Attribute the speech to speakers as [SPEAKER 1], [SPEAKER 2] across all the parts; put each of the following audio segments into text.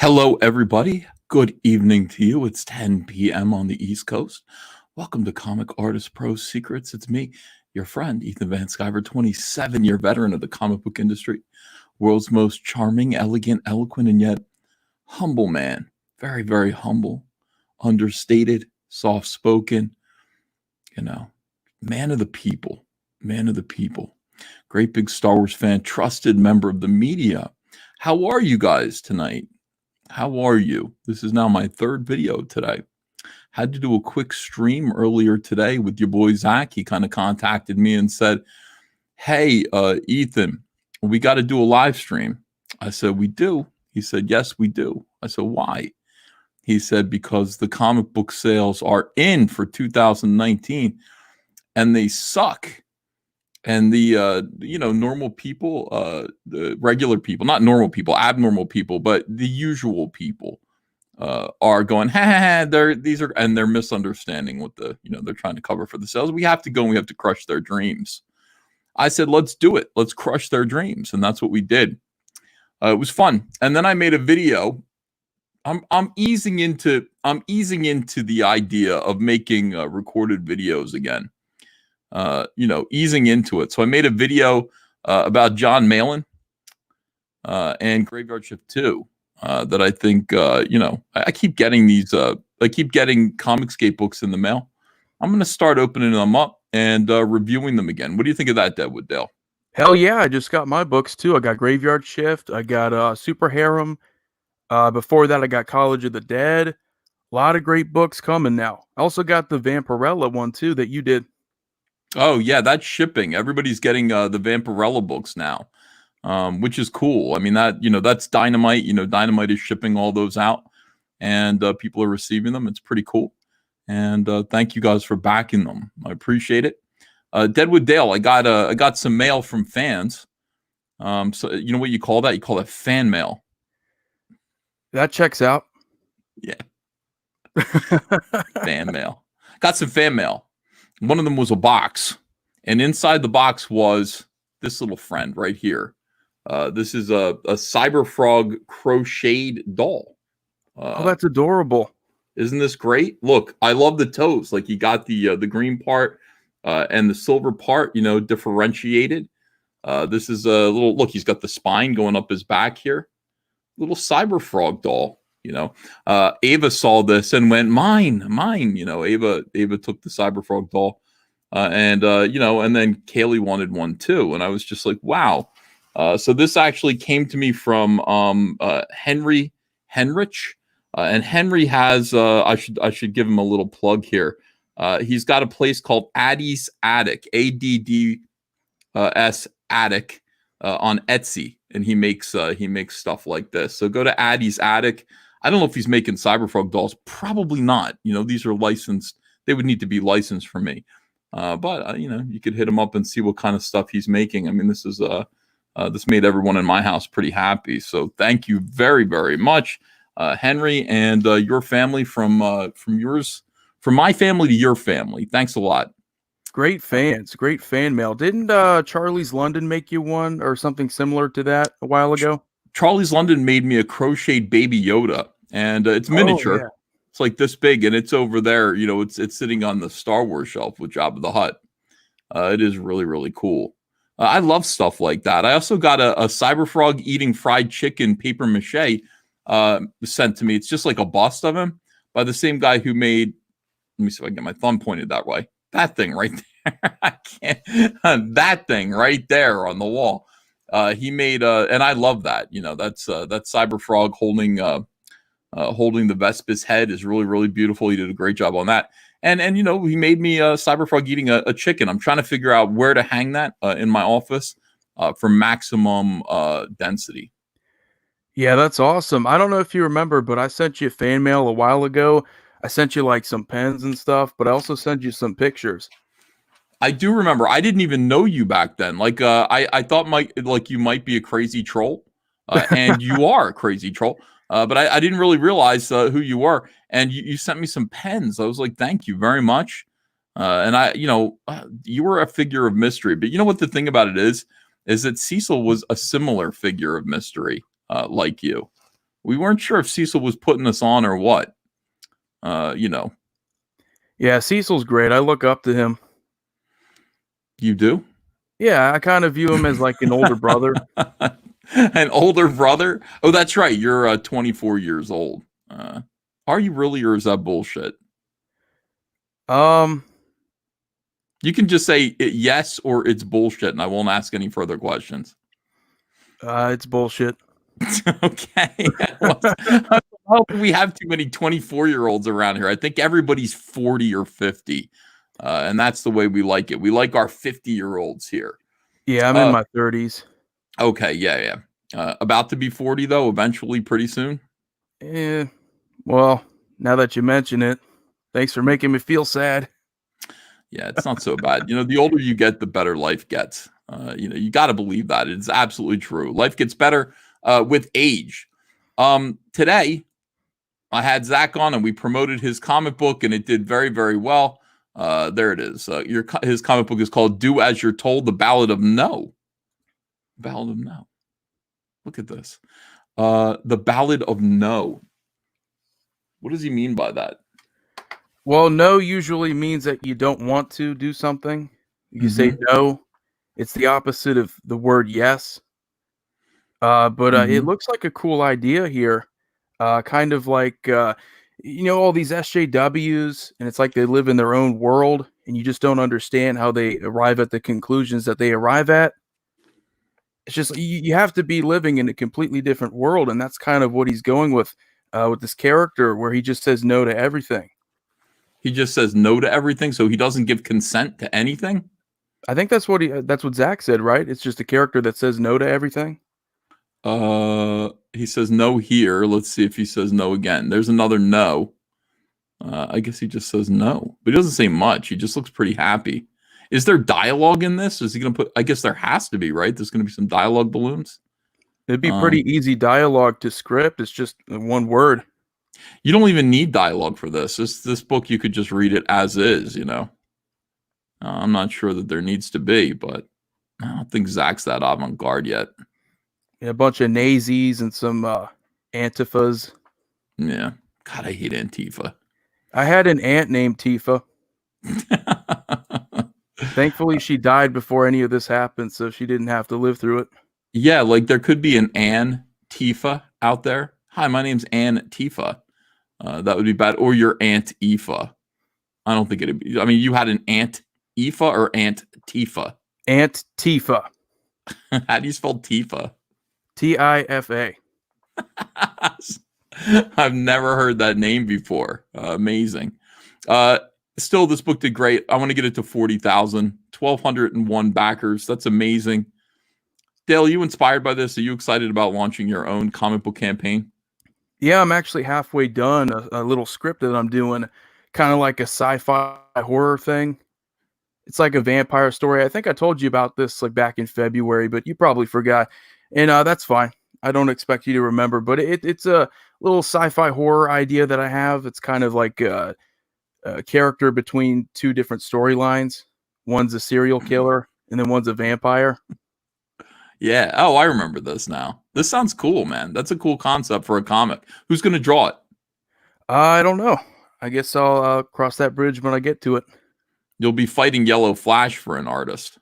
[SPEAKER 1] Hello, everybody. Good evening to you. It's 10 p.m. on the East Coast. Welcome to Comic Artist Pro Secrets. It's me, your friend, Ethan Van Sciver, 27-year veteran of the comic book industry, world's most charming, elegant, eloquent, and yet humble man. Very, very humble, understated, soft-spoken, man of the people, great big Star Wars fan, trusted member of the media. How are you guys tonight? How are you? This is now my third video today. Had to do a quick stream earlier today with your boy Zach. He kind of contacted me and said, hey, Ethan, we got to do a live stream. I said, we do? He said, yes, we do. I said, why? He said, because the comic book sales are in for 2019 and they suck. And the, normal people, the regular people, not normal people, abnormal people, but the usual people are going, they're misunderstanding what they're trying to cover for the sales. We have to go and we have to crush their dreams. I said, let's do it. Let's crush their dreams. And that's what we did. It was fun. And then I made a video. I'm easing into the idea of making recorded videos again. Easing into it. So I made a video about John Malin and Graveyard Shift 2 that I think, I keep getting these, I keep getting Comicsgate books in the mail. I'm going to start opening them up and reviewing them again. What do you think of that, Deadwood Dale?
[SPEAKER 2] Hell yeah, I just got my books too. I got Graveyard Shift. I got Super Harem. Before that, I got College of the Dead. A lot of great books coming now. I also got the Vampirella one too that you did.
[SPEAKER 1] Oh, yeah, that's shipping. Everybody's getting the Vampirella books now, which is cool. I mean, that's Dynamite. Dynamite is shipping all those out, and people are receiving them. It's pretty cool. And thank you guys for backing them. I appreciate it. Deadwood Dale, I got some mail from fans. So you know what you call that? You call that fan mail.
[SPEAKER 2] That checks out.
[SPEAKER 1] Yeah. Fan mail. Got some fan mail. One of them was a box, and inside the box was this little friend right here. This is a Cyber Frog crocheted doll.
[SPEAKER 2] Oh, that's adorable.
[SPEAKER 1] Isn't this great? Look, I love the toes. Like, you got the green part and the silver part, differentiated. This is a little, look, he's got the spine going up his back here. Little Cyber Frog doll. Ava saw this and went, mine. Ava took the Cyber Frog doll, and then Kaylee wanted one too. And I was just like, wow. So this actually came to me from Henry Henrich, and Henry has I should give him a little plug here. He's got a place called Addie's Attic, ADDS Attic, on Etsy, and he makes stuff like this. So go to Addie's Attic. I don't know if he's making Cyberfrog dolls. Probably not. These are licensed. They would need to be licensed for me. But you could hit him up and see what kind of stuff he's making. I mean, this is this made everyone in my house pretty happy. So thank you very, very much, Henry, and your family from my family to your family. Thanks a lot.
[SPEAKER 2] Great fans, great fan mail. Didn't Charlie's London make you one or something similar to that a while ago?
[SPEAKER 1] Charlie's London made me a crocheted Baby Yoda, and it's miniature. Yeah. It's like this big, and it's over there. It's sitting on the Star Wars shelf with Jabba the Hutt. It is really, really cool. I love stuff like that. I also got a Cyber Frog eating fried chicken paper mache sent to me. It's just like a bust of him by the same guy who made. Let me see if I can get my thumb pointed that way. That thing right there. I can't. That thing right there on the wall. He made and I love that. That's Cyber Frog holding the Vespa's head is really, really beautiful. He did a great job on that. And he made me Cyber Frog eating a chicken. I'm trying to figure out where to hang that in my office for maximum density.
[SPEAKER 2] Yeah, that's awesome. I don't know if you remember, but I sent you fan mail a while ago. I sent you like some pens and stuff, but I also sent you some pictures.
[SPEAKER 1] I do remember. I didn't even know you back then. Like, I thought you might be a crazy troll, and you are a crazy troll. But I didn't really realize who you were. And you sent me some pens. I was like, thank you very much. And you were a figure of mystery. But you know what the thing about it is that Cecil was a similar figure of mystery like you. We weren't sure if Cecil was putting us on or what. You know.
[SPEAKER 2] Yeah, Cecil's great. I look up to him.
[SPEAKER 1] You do?
[SPEAKER 2] Yeah, I kind of view him as like an older brother.
[SPEAKER 1] An older brother? Oh, that's right. You're 24 years old. Are you really, or is that bullshit?
[SPEAKER 2] Um,
[SPEAKER 1] You can just say yes or it's bullshit, and I won't ask any further questions.
[SPEAKER 2] it's bullshit.
[SPEAKER 1] Okay. Well, I hope we have too many 24-year-olds around here. I think everybody's 40 or 50. And that's the way we like it. We like our 50-year-olds here.
[SPEAKER 2] Yeah, I'm in my 30s.
[SPEAKER 1] Okay, yeah. About to be 40, though, eventually, pretty soon.
[SPEAKER 2] Well, now that you mention it, thanks for making me feel sad.
[SPEAKER 1] Yeah, it's not so bad. You know, the older you get, the better life gets. You know, you got to believe that. It's absolutely true. Life gets better with age. Today, I had Zach on and we promoted his comic book, and it did very, very well. There it is. His comic book is called Do As You're Told, The Ballad of No. Ballad of No. Look at this. The Ballad of No. What does he mean by that?
[SPEAKER 2] Well, no usually means that you don't want to do something. You say no. It's the opposite of the word yes. But it looks like a cool idea here. Kind of like, all these SJWs, and it's like they live in their own world, and you just don't understand how they arrive at the conclusions that they arrive at. It's just you have to be living in a completely different world, and that's kind of what he's going with this character, where he just says no to everything.
[SPEAKER 1] He just says no to everything, so he doesn't give consent to anything?
[SPEAKER 2] I think that's what Zach said, right? It's just a character that says no to everything.
[SPEAKER 1] He says no here. Let's see if he says no again. There's another no. I guess he just says no, but he doesn't say much. He just looks pretty happy. Is there dialogue in this? Is he going to put, I guess there has to be, right? There's going to be some dialogue balloons.
[SPEAKER 2] It'd be pretty easy dialogue to script. It's just one word.
[SPEAKER 1] You don't even need dialogue for this. This book, you could just read it as is, you know. I'm not sure that there needs to be, but I don't think Zach's that avant-garde yet.
[SPEAKER 2] Yeah, a bunch of nazis and some antifas.
[SPEAKER 1] Yeah. God, I hate Antifa.
[SPEAKER 2] I had an aunt named Tifa. Thankfully, she died before any of this happened, so she didn't have to live through it.
[SPEAKER 1] Yeah, like there could be an Ann Tifa out there. Hi, my name's Ann Tifa. That would be bad. Or your Aunt Aoife. I don't think it'd be. I mean, you had an Aunt Aoife or Aunt Tifa?
[SPEAKER 2] Aunt Tifa.
[SPEAKER 1] How do you spell Tifa?
[SPEAKER 2] Tifa.
[SPEAKER 1] I've never heard that name before. Amazing. Still, this book did great. I want to get it to 40,000, 1,201 backers. That's amazing. Dale, are you inspired by this? Are you excited about launching your own comic book campaign?
[SPEAKER 2] Yeah, I'm actually halfway done. A little script that I'm doing, kind of like a sci-fi horror thing. It's like a vampire story. I think I told you about this like back in February, but you probably forgot. And that's fine. I don't expect you to remember, but it's a little sci-fi horror idea that I have. It's kind of like a character between two different storylines. One's a serial killer, and then one's a vampire.
[SPEAKER 1] Yeah. Oh, I remember this now. This sounds cool, man. That's a cool concept for a comic. Who's going to draw it?
[SPEAKER 2] I don't know. I guess I'll cross that bridge when I get to it.
[SPEAKER 1] You'll be fighting Yellow Flash for an artist.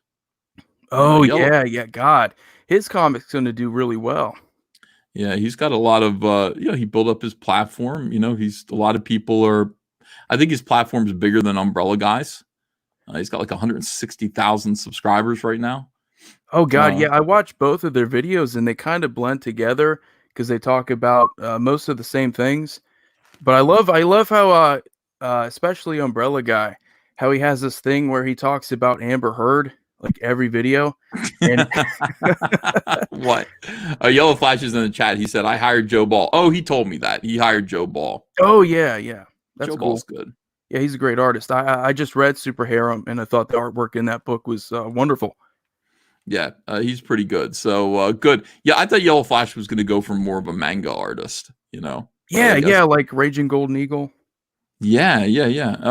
[SPEAKER 2] Oh, yeah. God, his comic's going to do really well.
[SPEAKER 1] Yeah, he's got a lot of, he built up his platform. A lot of people are, I think his platform is bigger than Umbrella Guys. He's got like 160,000 subscribers right now.
[SPEAKER 2] Oh, God, yeah. I watched both of their videos, and they kind of blend together because they talk about most of the same things. But I love how, especially Umbrella Guy, how he has this thing where he talks about Amber Heard like every video. And
[SPEAKER 1] what? Yellow Flash is in the chat. He said, I hired Joe Ball. Oh, he told me that. He hired Joe Ball.
[SPEAKER 2] Oh, yeah. That's
[SPEAKER 1] Joe
[SPEAKER 2] cool.
[SPEAKER 1] Ball's good.
[SPEAKER 2] Yeah, he's a great artist. I just read Super Harem, and I thought the artwork in that book was wonderful.
[SPEAKER 1] Yeah, he's pretty good. So good. Yeah, I thought Yellow Flash was going to go for more of a manga artist,
[SPEAKER 2] Yeah, like Raging Golden Eagle.
[SPEAKER 1] Yeah.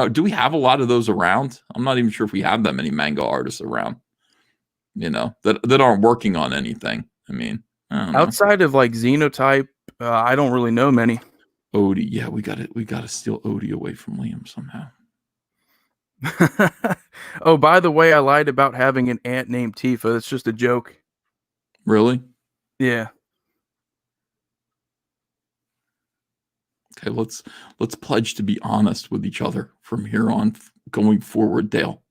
[SPEAKER 1] Do we have a lot of those around? I'm not even sure if we have that many manga artists around, that aren't working on anything. I mean, I don't know.
[SPEAKER 2] Outside of like Xenotype I don't really know many.
[SPEAKER 1] Odie, yeah, we gotta steal Odie away from Liam somehow.
[SPEAKER 2] Oh, by the way, I lied about having an aunt named Tifa. That's just a joke.
[SPEAKER 1] Really?
[SPEAKER 2] Yeah.
[SPEAKER 1] Okay, let's pledge to be honest with each other from here on going forward, Dale.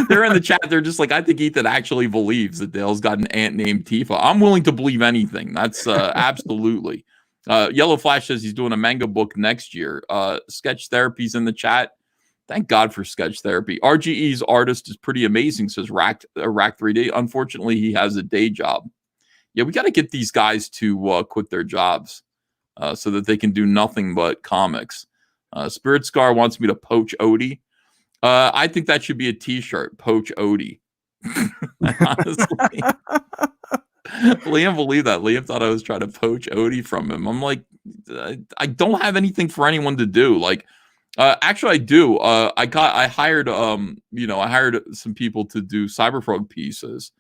[SPEAKER 1] They're in the chat. They're just like, I think Ethan actually believes that Dale's got an aunt named Tifa. I'm willing to believe anything. That's absolutely. Yellow Flash says he's doing a manga book next year. Sketch Therapy's in the chat. Thank God for sketch therapy. RGE's artist is pretty amazing, says Rack 3D. Unfortunately, he has a day job. Yeah, we got to get these guys to quit their jobs so that they can do nothing but comics. Spirit Scar wants me to poach Odie. I think that should be a T-shirt. Poach Odie. Honestly, Liam believed that. Liam thought I was trying to poach Odie from him. I'm like, I don't have anything for anyone to do. Like, actually, I do. I hired some people to do Cyberfrog pieces.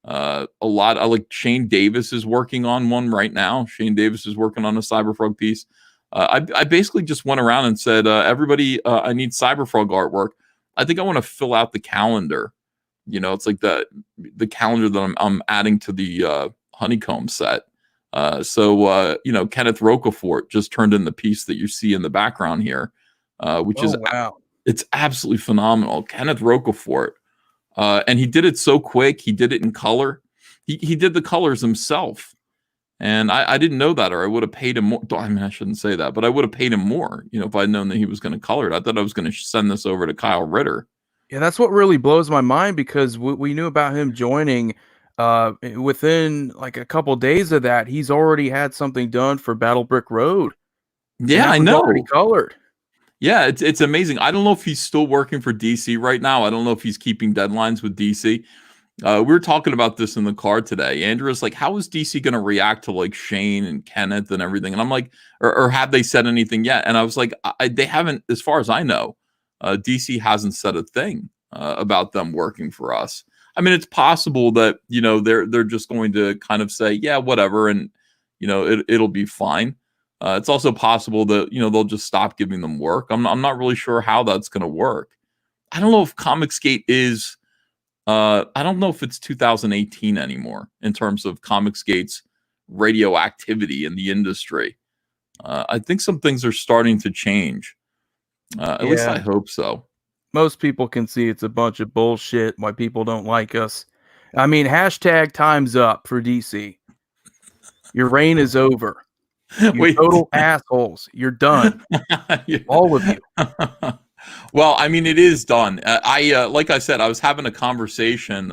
[SPEAKER 1] A lot. Like Shane Davis is working on one right now. Shane Davis is working on a Cyberfrog piece. I basically just went around and said, everybody, I need Cyberfrog artwork. I think I want to fill out the calendar. It's like the calendar that I'm adding to the honeycomb set. So Kenneth Rocafort just turned in the piece that you see in the background here, which is
[SPEAKER 2] wow.
[SPEAKER 1] It's absolutely phenomenal. Kenneth Rocafort. And he did it so quick. He did it in color. He did the colors himself. And I didn't know that, or I would have paid him more. I mean, I shouldn't say that, but I would have paid him more, if I'd known that he was going to color it. I thought I was going to send this over to Kyle Ritter.
[SPEAKER 2] Yeah, that's what really blows my mind, because we knew about him joining. Within like a couple days of that, he's already had something done for Battle Brick Road.
[SPEAKER 1] Yeah, I know.
[SPEAKER 2] Already colored.
[SPEAKER 1] Yeah, it's amazing. I don't know if he's still working for DC right now. I don't know if he's keeping deadlines with DC. We were talking about this in the car today. Andrew's like, how is DC going to react to like Shane and Kenneth and everything? And I'm like, or have they said anything yet? And I was like, they haven't, as far as I know. DC hasn't said a thing about them working for us. I mean, it's possible that they're just going to kind of say, yeah, whatever, and it'll be fine. It's also possible that they'll just stop giving them work. I'm not really sure how that's going to work. I don't know if Comicsgate is. I don't know if it's 2018 anymore in terms of Comicsgate's radioactivity in the industry. I think some things are starting to change. At least I hope so.
[SPEAKER 2] Most people can see it's a bunch of bullshit why people don't like us. I mean, hashtag time's up for DC. Your reign is over. You total assholes. You're done. All of you.
[SPEAKER 1] Well, I mean, it is done. Like I said, I was having a conversation,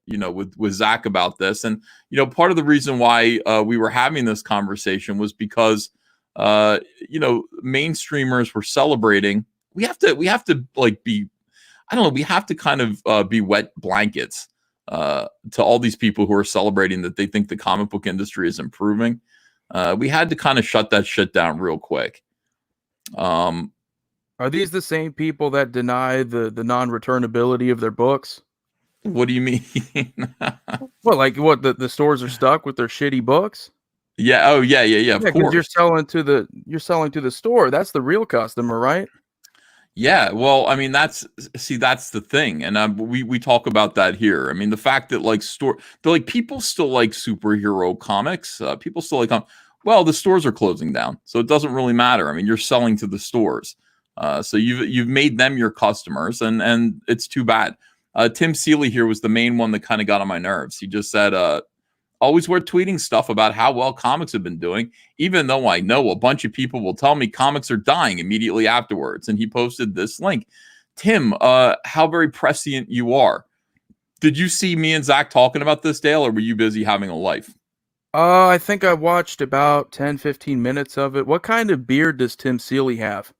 [SPEAKER 1] with Zach about this, and part of the reason why we were having this conversation was because, mainstreamers were celebrating. We have to like be, I don't know. We have to kind of be wet blankets to all these people who are celebrating that they think the comic book industry is improving. We had to kind of shut that shit down real quick.
[SPEAKER 2] Are these the same people that deny the non-returnability of their books?
[SPEAKER 1] What do you mean?
[SPEAKER 2] Well, like what, the stores are stuck with their shitty books?
[SPEAKER 1] Yeah. Oh, yeah. Of course.
[SPEAKER 2] You're selling to the store. That's the real customer, right?
[SPEAKER 1] Yeah. Well, I mean, that's the thing, and we talk about that here. I mean, the fact that people still like superhero comics. People still like well, the stores are closing down, so it doesn't really matter. I mean, you're selling to the stores. So you've made them your customers, and it's too bad. Tim Seeley here was the main one that kind of got on my nerves. He just said, always we're tweeting stuff about how well comics have been doing, even though I know a bunch of people will tell me comics are dying immediately afterwards. And he posted this link. Tim, how very prescient you are. Did you see me and Zach talking about this, Dale, or were you busy having a life?
[SPEAKER 2] I think I watched about 10, 15 minutes of it. What kind of beard does Tim Seeley have?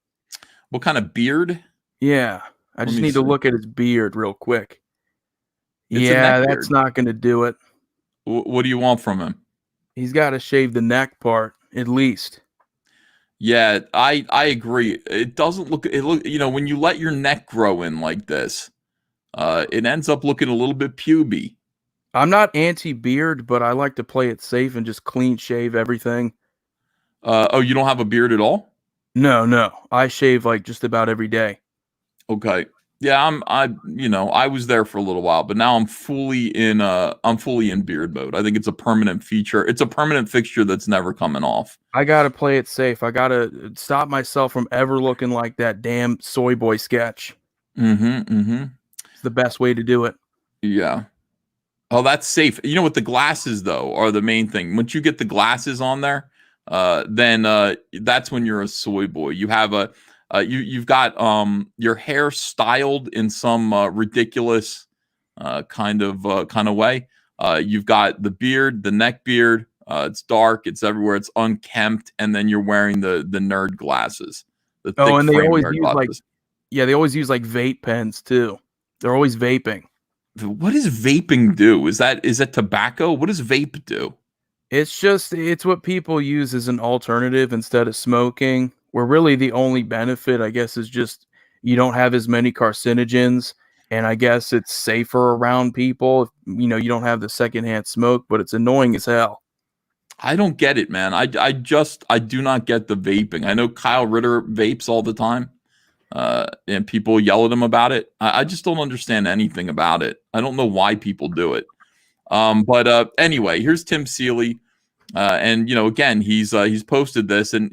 [SPEAKER 1] What kind of beard?
[SPEAKER 2] Yeah, I just need to look at his beard real quick.
[SPEAKER 1] Yeah,
[SPEAKER 2] that's not going to do it.
[SPEAKER 1] What do you want from him?
[SPEAKER 2] He's got to shave the neck part, at least.
[SPEAKER 1] Yeah, I agree. It doesn't look, when you let your neck grow in like this, it ends up looking a little bit puby.
[SPEAKER 2] I'm not anti-beard, but I like to play it safe and just clean shave everything.
[SPEAKER 1] Oh, you don't have a beard at all?
[SPEAKER 2] No, no. I shave like just about every day.
[SPEAKER 1] Okay. Yeah, I was there for a little while, but now I'm fully in beard mode. I think it's a permanent feature. It's a permanent fixture that's never coming off.
[SPEAKER 2] I gotta play it safe. I gotta stop myself from ever looking like that damn soy boy sketch.
[SPEAKER 1] Mhm. Mhm.
[SPEAKER 2] It's the best way to do it.
[SPEAKER 1] Yeah. Oh, that's safe. You know what, the glasses though are the main thing. Once you get the glasses on there, then that's when you're a soy boy. You have a you've got your hair styled in some ridiculous kind of way. You've got the beard, the neck beard. It's dark. It's everywhere. It's unkempt, and then you're wearing the nerd glasses, the
[SPEAKER 2] Oh,
[SPEAKER 1] thick
[SPEAKER 2] and they
[SPEAKER 1] frame
[SPEAKER 2] always
[SPEAKER 1] nerd
[SPEAKER 2] use like
[SPEAKER 1] glasses.
[SPEAKER 2] yeah, they always use like vape pens too. They're always vaping.
[SPEAKER 1] What does vaping do? Is that tobacco? What does vape do?
[SPEAKER 2] It's what people use as an alternative instead of smoking. Where really the only benefit, I guess, is just you don't have as many carcinogens, and I guess it's safer around people. You don't have the secondhand smoke, but it's annoying as hell.
[SPEAKER 1] I don't get it, man. I do not get the vaping. I know Kyle Ritter vapes all the time, and people yell at him about it. I just don't understand anything about it. I don't know why people do it. But anyway, here's Tim Seeley, and again, he's posted this, and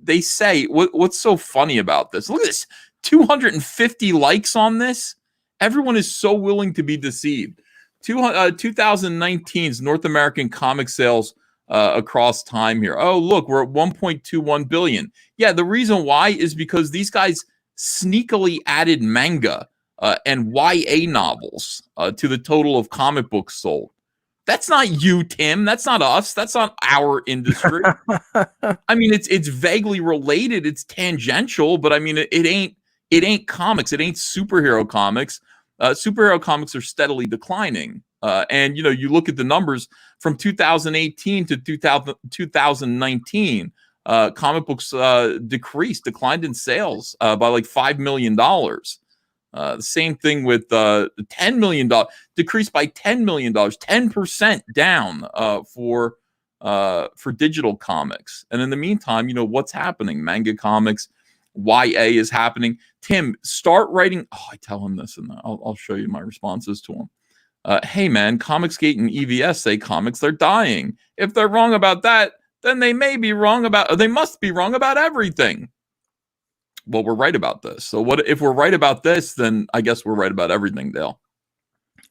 [SPEAKER 1] they say what's so funny about this? Look at this, 250 likes on this. Everyone is so willing to be deceived. 2019's North American comic sales across time here. Oh, look, we're at 1.21 billion. Yeah, the reason why is because these guys sneakily added manga and YA novels to the total of comic books sold. That's not you, Tim. That's not us. That's not our industry. I mean, it's vaguely related. It's tangential, but I mean, it ain't comics. It ain't superhero comics. Superhero comics are steadily declining. And you look at the numbers from 2018 to 2019. Comic books declined in sales by like $5 million. The same thing with $10 million, decreased by $10 million, 10% down for digital comics. And in the meantime, what's happening? Manga comics, YA is happening. Tim, start writing. Oh, I tell him this, and I'll show you my responses to him. Hey, man, Comicsgate and EVS say comics, they're dying. If they're wrong about that, then they must be wrong about everything. Well, we're right about this. So what if we're right about this, then I guess we're right about everything, Dale.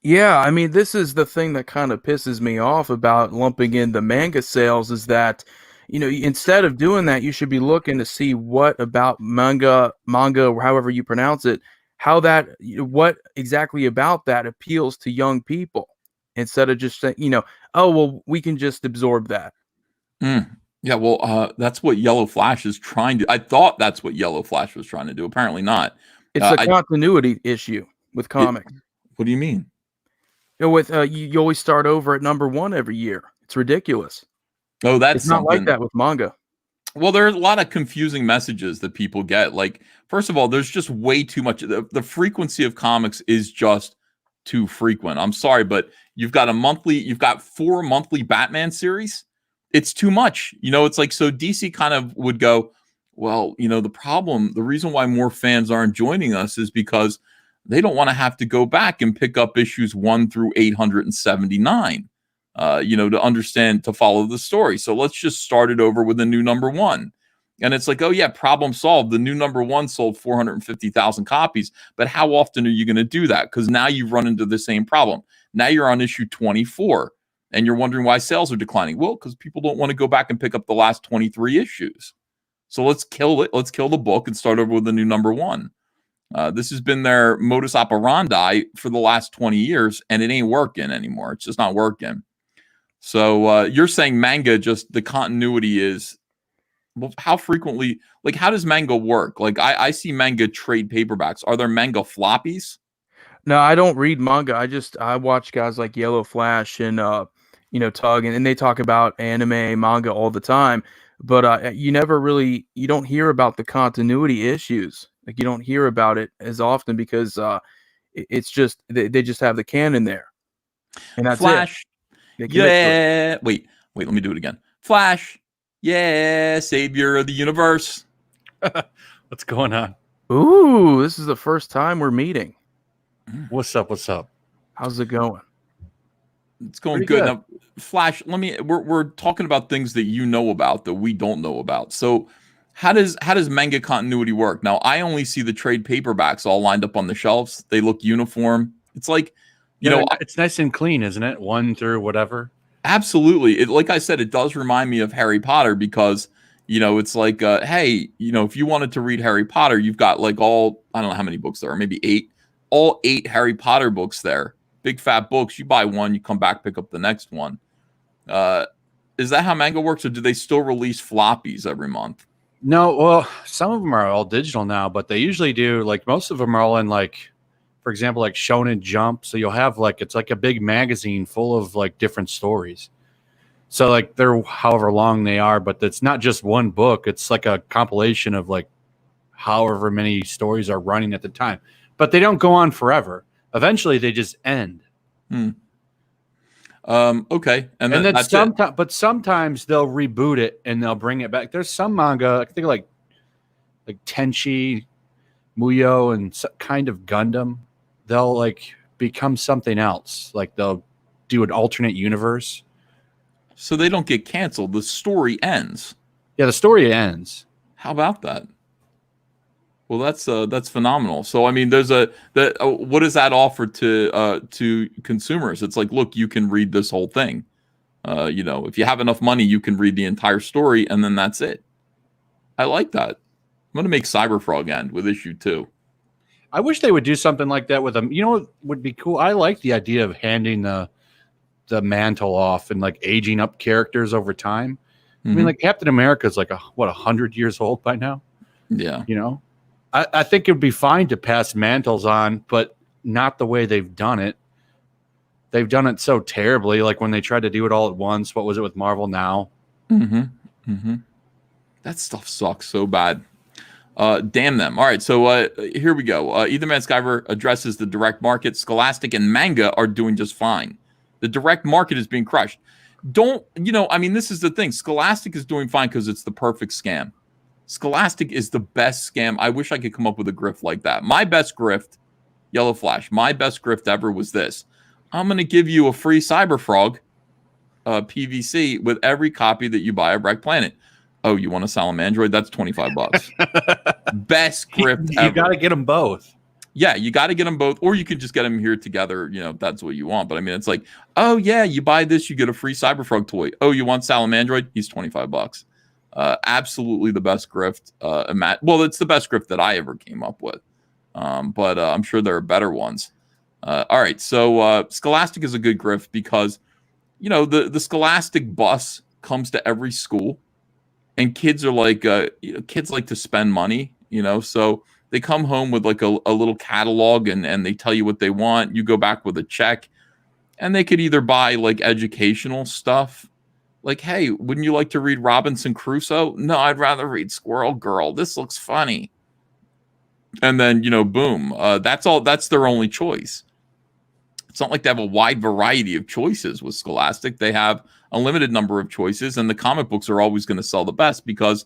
[SPEAKER 2] Yeah, I mean, this is the thing that kind of pisses me off about lumping in the manga sales is that, instead of doing that, you should be looking to see what about manga, or however you pronounce it, what exactly about that appeals to young people instead of just saying, oh, well, we can just absorb that.
[SPEAKER 1] Yeah, well, that's what Yellow Flash is trying to. I thought that's what Yellow Flash was trying to do. Apparently not.
[SPEAKER 2] It's a continuity issue with comics.
[SPEAKER 1] What do you mean?
[SPEAKER 2] You always start over at number one every year. It's ridiculous.
[SPEAKER 1] Oh, that's
[SPEAKER 2] It's not
[SPEAKER 1] something.
[SPEAKER 2] like that with manga.
[SPEAKER 1] Well, there are a lot of confusing messages that people get. Like, first of all, there's just way too much. The frequency of comics is just too frequent. I'm sorry, but you've got 4 monthly Batman series. It's too much. It's like, so DC kind of would go, well, the reason why more fans aren't joining us is because they don't want to have to go back and pick up issues 1 through 879. To understand, to follow the story. So let's just start it over with a new number one. And it's like, oh yeah, problem solved. The new number one sold 450,000 copies. But how often are you going to do that? Because now you've run into the same problem. Now you're on issue 24 and you're wondering why sales are declining. Well, because people don't want to go back and pick up the last 23 issues. So let's kill it. Let's kill the book and start over with a new number one. This has been their modus operandi for the last 20 years, and it ain't working anymore. It's just not working. So you're saying manga, just the continuity is, well, how frequently, like, how does manga work? Like, I see manga trade paperbacks. Are there manga floppies?
[SPEAKER 2] No, I don't read manga. I watch guys like Yellow Flash and Tug, and they talk about anime, manga all the time. But you don't hear about the continuity issues. Like, you don't hear about it as often because it's just they just have the canon there. And that's it.
[SPEAKER 1] Flash.
[SPEAKER 2] They commit to it.
[SPEAKER 1] Yeah. Wait, let me do it again. Flash. Yeah, savior of the universe.
[SPEAKER 3] What's going on?
[SPEAKER 2] Ooh, this is the first time we're meeting.
[SPEAKER 3] What's up?
[SPEAKER 2] How's it going?
[SPEAKER 1] It's going
[SPEAKER 3] Pretty
[SPEAKER 1] good.
[SPEAKER 3] good.
[SPEAKER 1] Now, Flash, we're talking about things that you know about that we don't know about. So how does manga continuity work? Now, I only see the trade paperbacks all lined up on the shelves. They look uniform. It's like, you know,
[SPEAKER 3] it's nice and clean, isn't it? 1 through whatever.
[SPEAKER 1] absolutely. It, like I said, it does remind me of Harry Potter because, you know, it's like, hey, you know, if you wanted to read Harry Potter, you've got like all, I don't know how many books there are, maybe 8, all 8 Harry Potter books there. Big fat books. You buy one, you come back, pick up the next one. Is that how manga works, or do they still release floppies every month?
[SPEAKER 3] No, well, some of them are all digital now, but they usually do, like, most of them are all in, like, for example, like Shonen Jump. So you'll have like, it's like a big magazine full of like different stories. So like they're however long they are, but it's not just one book. It's like a compilation of like however many stories are running at the time, but they don't go on forever. Eventually they just end.
[SPEAKER 1] Okay. And then that's
[SPEAKER 3] sometimes, but sometimes they'll reboot it and they'll bring it back. There's some manga, I think like Tenchi, Muyo, and kind of Gundam. They'll like become something else. Like they'll do an alternate universe.
[SPEAKER 1] So they don't get canceled. The story ends.
[SPEAKER 3] Yeah, the story ends.
[SPEAKER 1] How about that? Well, that's phenomenal. So I mean, there's what does that offer to consumers? It's like, look, you can read this whole thing. You know, if you have enough money, you can read the entire story, and then that's it. I like that. I'm gonna make Cyberfrog end with issue 2.
[SPEAKER 3] I wish they would do something like that with them. You know what would be cool? I like the idea of handing the mantle off and like aging up characters over time. I mean, like Captain America is like 100 years old by now.
[SPEAKER 1] Yeah,
[SPEAKER 3] you know. I think it would be fine to pass mantles on, but not the way they've done it. They've done it so terribly. Like when they tried to do it all at once. What was it with Marvel Now?
[SPEAKER 1] That stuff sucks so bad. Damn them. All right, so here we go. Etherman Skyver addresses the direct market. Scholastic and manga are doing just fine. The direct market is being crushed. I mean, this is the thing. Scholastic is doing fine because it's the perfect scam. Scholastic is the best scam. I wish I could come up with a grift like that. My best grift, Yellow Flash, my best grift ever was this. I'm going to give you a free Cyberfrog PVC with every copy that you buy of Wreck Planet. Oh, you want a Salamandroid? That's $25. Best grift ever.
[SPEAKER 3] You got to get them both.
[SPEAKER 1] Yeah, you got to get them both, or you can just get them here together, you know, if that's what you want. But I mean, it's like, oh yeah, you buy this, you get a free Cyberfrog toy. Oh, you want Salamandroid? He's $25. Absolutely the best grift. Well, it's the best grift that I ever came up with. But I'm sure there are better ones. All right, so Scholastic is a good grift because, you know, the Scholastic bus comes to every school, and kids are like, kids like to spend money, you know, so they come home with like a little catalog and they tell you what they want. You go back with a check, and they could either buy like educational stuff. Like, hey, wouldn't you like to read Robinson Crusoe? No, I'd rather read Squirrel Girl. This looks funny. And then, you know, boom. That's all. That's their only choice. It's not like they have a wide variety of choices with Scholastic. They have a limited number of choices, and the comic books are always going to sell the best because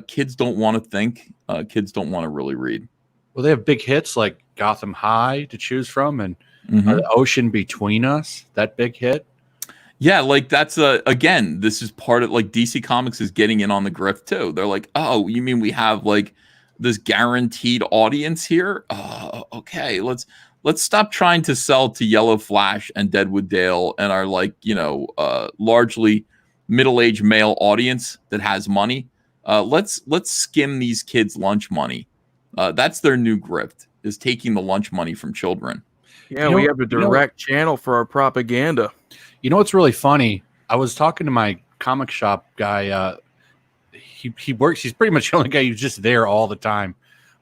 [SPEAKER 1] kids don't want to think. Kids don't want to really read.
[SPEAKER 3] Well, they have big hits like Gotham High to choose from, and The Ocean Between Us, that big hit.
[SPEAKER 1] Yeah, like that's again, this is part of like DC Comics is getting in on the grift too. They're like, oh, you mean we have like this guaranteed audience here? Oh, okay, let's stop trying to sell to Yellow Flash and Deadwood Dale and our like, you know, largely middle-aged male audience that has money. Let's skim these kids' lunch money. That's their new grift, is taking the lunch money from children.
[SPEAKER 2] Yeah, we have a direct channel for our propaganda.
[SPEAKER 3] You know what's really funny? I was talking to my comic shop guy. He works. He's pretty much the only guy who's just there all the time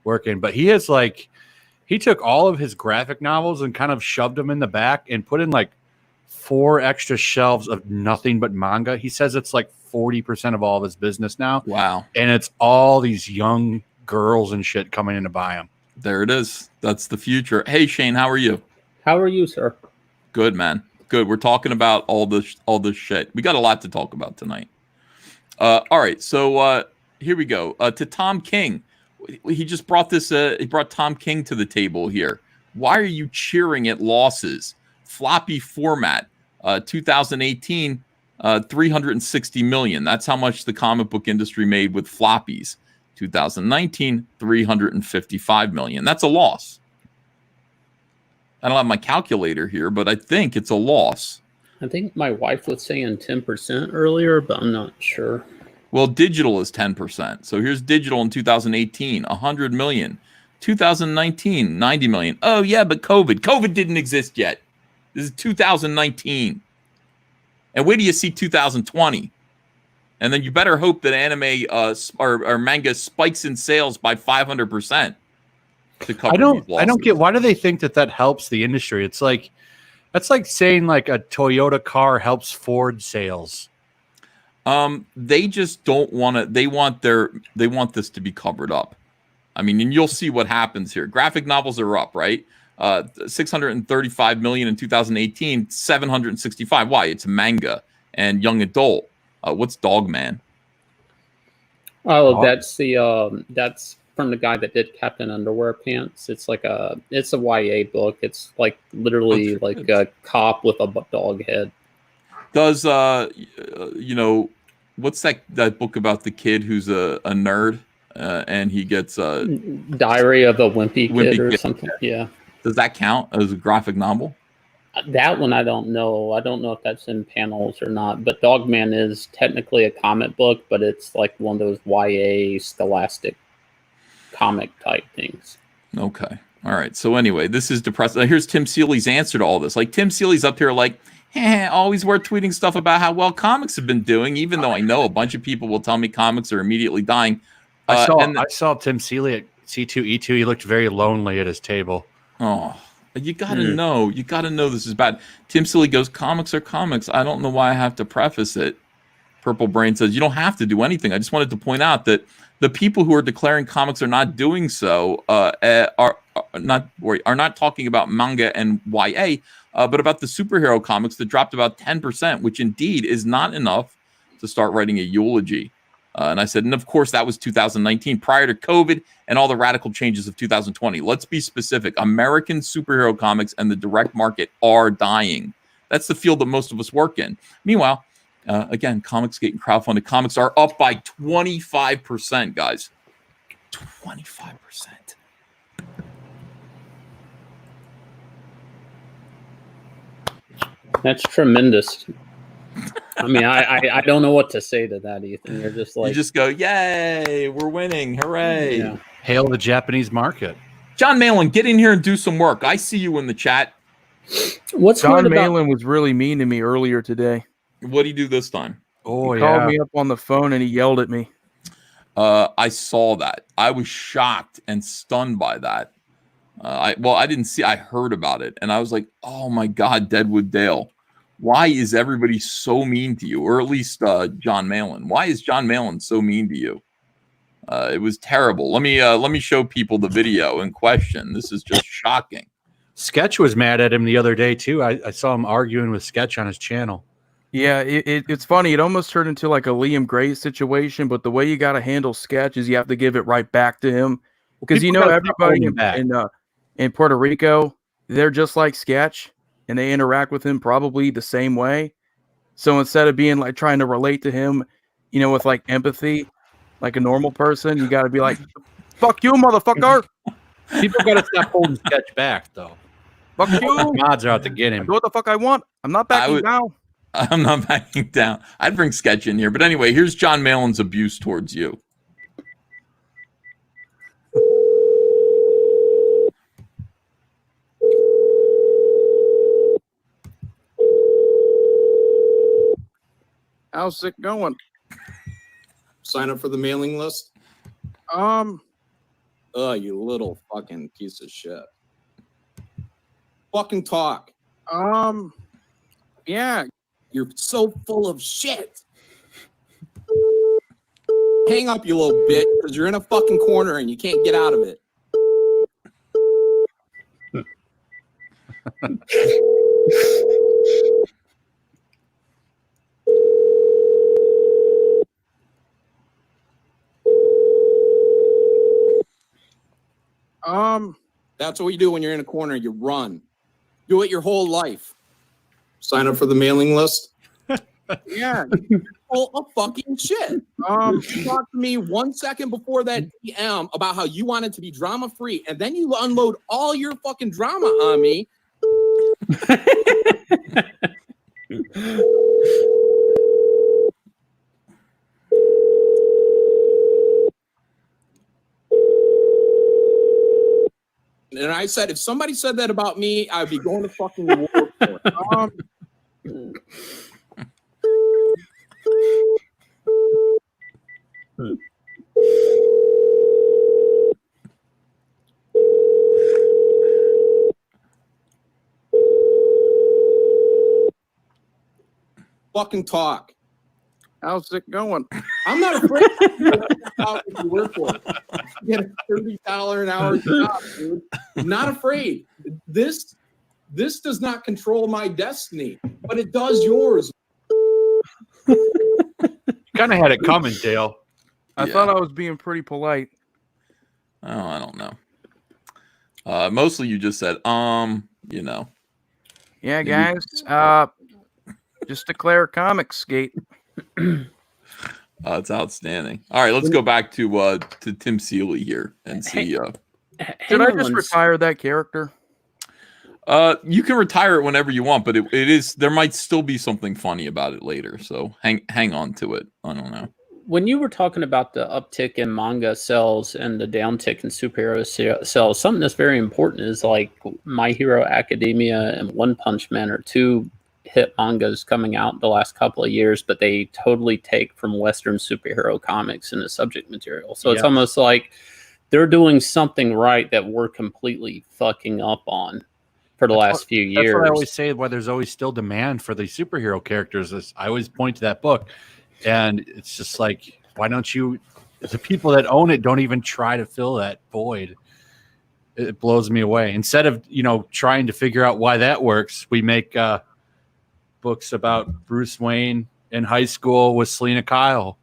[SPEAKER 3] working. But he has like, he took all of his graphic novels and kind of shoved them in the back and put in like 4 extra shelves of nothing but manga. He says it's like 40% of all of his business now.
[SPEAKER 1] Wow.
[SPEAKER 3] And it's all these young girls and shit coming in to buy them.
[SPEAKER 1] There it is. That's the future. Hey, Shane, how are you?
[SPEAKER 4] How are you, sir?
[SPEAKER 1] Good, man. Good. We're talking about all this shit. We got a lot to talk about tonight. All right. So here we go. To Tom King. He just brought this. He brought Tom King to the table here. Why are you cheering at losses? Floppy format. 2018, 360 million. That's how much the comic book industry made with floppies. 2019, 355 million. That's a loss. I don't have my calculator here, but I think it's a loss.
[SPEAKER 4] I think my wife was saying 10% earlier, but I'm not sure.
[SPEAKER 1] Well, digital is 10%. So here's digital in 2018, 100 million. 2019, 90 million. Oh, yeah, but COVID. COVID didn't exist yet. This is 2019. And wait till you see 2020. And then you better hope that anime or manga spikes in sales by 500% to cover these losses.
[SPEAKER 3] I don't get, why do they think that helps the industry? It's like, that's like saying like a Toyota car helps Ford sales.
[SPEAKER 1] They just don't want to. They want this to be covered up. I mean, and you'll see what happens here. Graphic novels are up, right? 635 million in 2018, 765. Why? It's manga and young adult. What's Dogman?
[SPEAKER 4] Oh, that's from the guy that did Captain Underwear Pants. It's a YA book. It's like literally like a cop with a dog head.
[SPEAKER 1] Does what's that book about the kid who's a nerd and he gets
[SPEAKER 4] Diary of a Wimpy Kid or something? Yeah.
[SPEAKER 1] Does that count as a graphic novel?
[SPEAKER 4] That one I don't know. I don't know if that's in panels or not. But Dogman is technically a comic book, but it's like one of those YA scholastic comic type things.
[SPEAKER 1] Okay. All right. So anyway, this is depressing. Here's Tim Seeley's answer to all this. Like Tim Seeley's up here like, always worth tweeting stuff about how well comics have been doing, even though I know a bunch of people will tell me comics are immediately dying.
[SPEAKER 3] I saw Tim Seeley at C2E2. He looked very lonely at his table.
[SPEAKER 1] Oh, you got to know. You got to know this is bad. Tim Seeley goes, comics are comics. I don't know why I have to preface it. Purple Brain says, you don't have to do anything. I just wanted to point out that the people who are declaring comics are not doing so are not talking about manga and YA, but about the superhero comics that dropped about 10%, which indeed is not enough to start writing a eulogy. And I said, and of course, that was 2019, prior to COVID and all the radical changes of 2020. Let's be specific. American superhero comics and the direct market are dying. That's the field that most of us work in. Meanwhile, again, Comicsgate and crowdfunded comics are up by 25%, guys. 25%.
[SPEAKER 4] That's tremendous. I mean, I don't know what to say to that, Ethan. You're just like,
[SPEAKER 1] you just go, yay, we're winning, hooray.
[SPEAKER 4] Yeah.
[SPEAKER 3] Hail the Japanese market.
[SPEAKER 1] John Malin, get in here and do some work. I see you in the chat.
[SPEAKER 2] John Malin was really mean to me earlier today.
[SPEAKER 1] What did he do this time?
[SPEAKER 3] Oh,
[SPEAKER 2] he called me up on the phone and he yelled at me.
[SPEAKER 1] I saw that. I was shocked and stunned by that. I didn't see. I heard about it, and I was like, "Oh my God, Deadwood Dale, why is everybody so mean to you?" Or at least John Malin. Why is John Malin so mean to you? It was terrible. Let me show people the video in question. This is just shocking.
[SPEAKER 3] Sketch was mad at him the other day too. I saw him arguing with Sketch on his channel.
[SPEAKER 2] Yeah, it's funny. It almost turned into like a Liam Gray situation, but the way you got to handle Sketch is you have to give it right back to him. Because everybody in Puerto Rico, they're just like Sketch, and they interact with him probably the same way. So instead of being like trying to relate to him, with like empathy, like a normal person, you got to be like, "Fuck you, motherfucker!"
[SPEAKER 3] People got to stop holding Sketch back, though.
[SPEAKER 2] Fuck you!
[SPEAKER 3] Mods are out to get him.
[SPEAKER 2] Do what the fuck I want. I'm not backing down.
[SPEAKER 1] I'm not backing down. I'd bring Sketch in here, but anyway, here's John Malin's abuse towards you.
[SPEAKER 2] How's it going?
[SPEAKER 5] Sign up for the mailing list? You little fucking piece of shit. Fucking talk.
[SPEAKER 2] Yeah.
[SPEAKER 5] You're so full of shit. Hang up, you little bitch, because you're in a fucking corner and you can't get out of it. That's what you do when you're in a corner. You run. Do it your whole life. Sign up for the mailing list. Yeah, full of fucking shit. Talk to me 1 second before that DM about how you want it to be drama free, and then you unload all your fucking drama on me. And I said, if somebody said that about me, I'd be going to fucking war for it. Fucking talk.
[SPEAKER 2] How's it going?
[SPEAKER 5] I'm not afraid to work for it. Get a $30 an hour job, dude. I'm not afraid. This does not control my destiny, but it does yours.
[SPEAKER 3] Kind of had it coming, Dale.
[SPEAKER 2] I thought I was being pretty polite.
[SPEAKER 1] Oh, I don't know. Mostly you just said, you know.
[SPEAKER 2] Yeah, guys. Just declare comics skate.
[SPEAKER 1] It's outstanding. All right, let's go back to Tim Seeley here and see.
[SPEAKER 2] Should I just retire that character?
[SPEAKER 1] You can retire it whenever you want, but it is there might still be something funny about it later. So hang on to it. I don't know.
[SPEAKER 4] When you were talking about the uptick in manga sales and the downtick in superhero sales, something that's very important is like My Hero Academia and One Punch Man are two hit mangas coming out the last couple of years, but they totally take from Western superhero comics in the subject material. So it's almost like they're doing something right that we're completely fucking up on for the last few years.
[SPEAKER 3] That's what I always say, why there's always still demand for the superhero characters. I always point to that book, and it's just like, why don't you, the people that own it don't even try to fill that void. It blows me away. Instead of, trying to figure out why that works, we make books about Bruce Wayne in high school with Selena Kyle.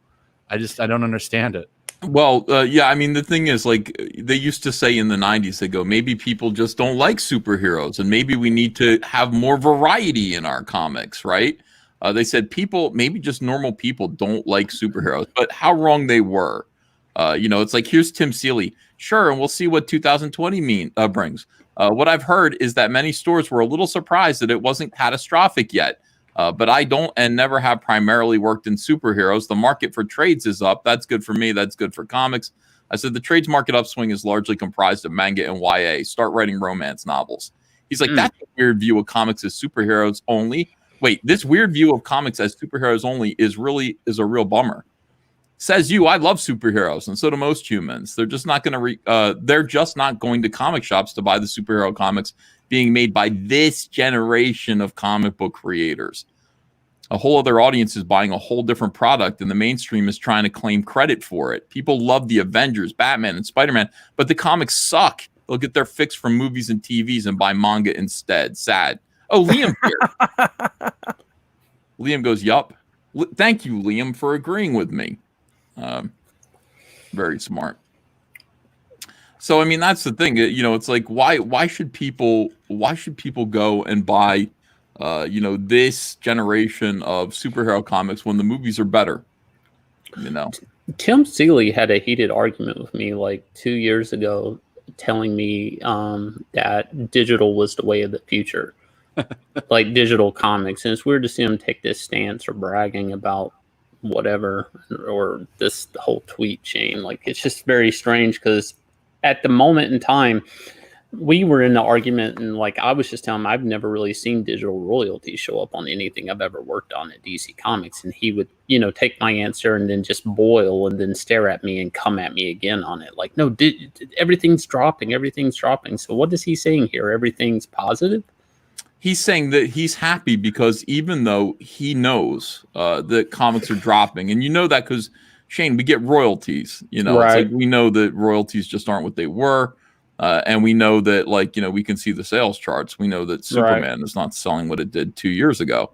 [SPEAKER 3] I don't understand it.
[SPEAKER 1] Well, yeah, I mean, the thing is, like, they used to say in the 90s, they go, maybe people just don't like superheroes, and maybe we need to have more variety in our comics, right? They said maybe just normal people don't like superheroes, but how wrong they were. It's like, here's Tim Seeley. Sure, and we'll see what 2020 brings. What I've heard is that many stores were a little surprised that it wasn't catastrophic yet. But I don't and never have primarily worked in superheroes. The market for trades is up. That's good for me. That's good for comics. I said the trades market upswing is largely comprised of manga and YA. Start writing romance novels. He's like, that's a weird view of comics as superheroes only. Wait, this weird view of comics as superheroes only is a real bummer. Says you, I love superheroes, and so do most humans. They're just not going to comic shops to buy the superhero comics being made by this generation of comic book creators. A whole other audience is buying a whole different product, and the mainstream is trying to claim credit for it. People love the Avengers, Batman, and Spider-Man, but the comics suck. They'll get their fix from movies and TVs and buy manga instead. Sad. Oh, Liam here. Liam goes, yup. Thank you, Liam, for agreeing with me. Very smart. So, I mean, that's the thing. It's like, why should people go and buy, this generation of superhero comics when the movies are better?
[SPEAKER 4] Tim Seeley had a heated argument with me like 2 years ago, telling me that digital was the way of the future, like digital comics. And it's weird to see him take this stance or bragging about whatever, or this whole tweet chain. Like, it's just very strange because at the moment in time, we were in the argument, and like I was just telling him, I've never really seen digital royalties show up on anything I've ever worked on at DC Comics. And he would, take my answer and then just boil and then stare at me and come at me again on it. Like, no, everything's dropping. So what is he saying here? Everything's positive?
[SPEAKER 1] He's saying that he's happy because even though he knows that comics are dropping, and that because, Shane, we get royalties,
[SPEAKER 4] right.
[SPEAKER 1] It's like we know that royalties just aren't what they were. And we know that, like, we can see the sales charts. We know that Superman is not selling what it did 2 years ago.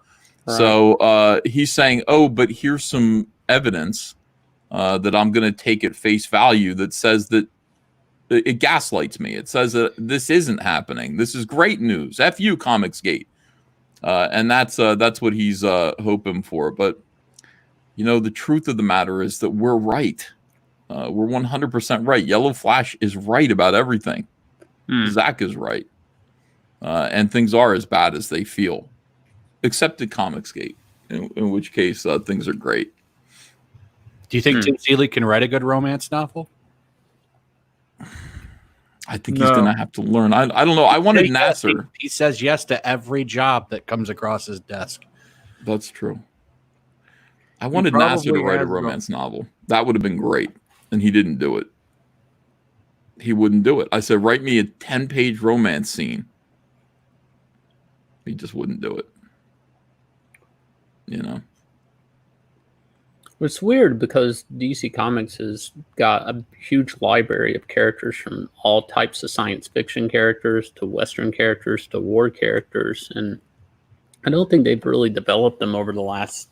[SPEAKER 4] Right.
[SPEAKER 1] So he's saying, oh, but here's some evidence that I'm going to take at face value that says that it gaslights me. It says that this isn't happening. This is great news. F you, Comicsgate. And that's what he's hoping for. But, the truth of the matter is that we're right. We're 100% right. Yellow Flash is right about everything. Zach is right. And things are as bad as they feel. Except at Comicsgate, in which case things are great.
[SPEAKER 3] Do you think Tim Seeley can write a good romance novel?
[SPEAKER 1] I think he's going to have to learn. I don't know. I wanted Nasser.
[SPEAKER 3] He says yes to every job that comes across his desk.
[SPEAKER 1] That's true. I wanted Nasser to write a romance novel. That would have been great. And he didn't do it. He wouldn't do it. I said, write me a 10-page romance scene. He just wouldn't do it.
[SPEAKER 4] It's weird because DC Comics has got a huge library of characters, from all types of science fiction characters to Western characters to war characters. And I don't think they've really developed them over the last,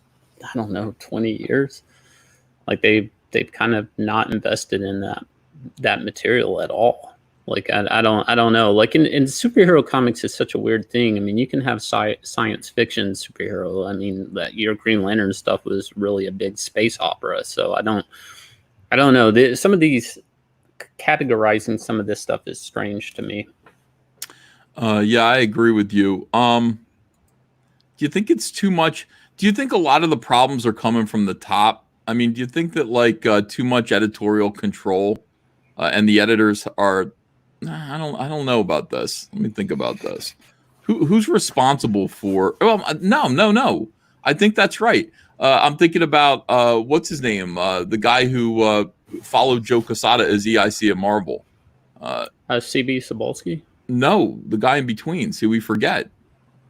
[SPEAKER 4] 20 years. Like they've kind of not invested in that material at all. Like I don't know. Like in superhero comics is such a weird thing. I mean, you can have science fiction superhero. I mean, that your Green Lantern stuff was really a big space opera. So I don't know. Some of these categorizing some of this stuff is strange to me.
[SPEAKER 1] Yeah, I agree with you. Do you think it's too much? Do you think a lot of the problems are coming from the top? I mean, do you think that too much editorial control and the editors are? I don't know about this. Let me think about this. Who's responsible for? Well, no. I think that's right. I'm thinking about what's his name? The guy who followed Joe Quesada as EIC at Marvel.
[SPEAKER 4] CB Cebulski?
[SPEAKER 1] No, the guy in between. See, we forget.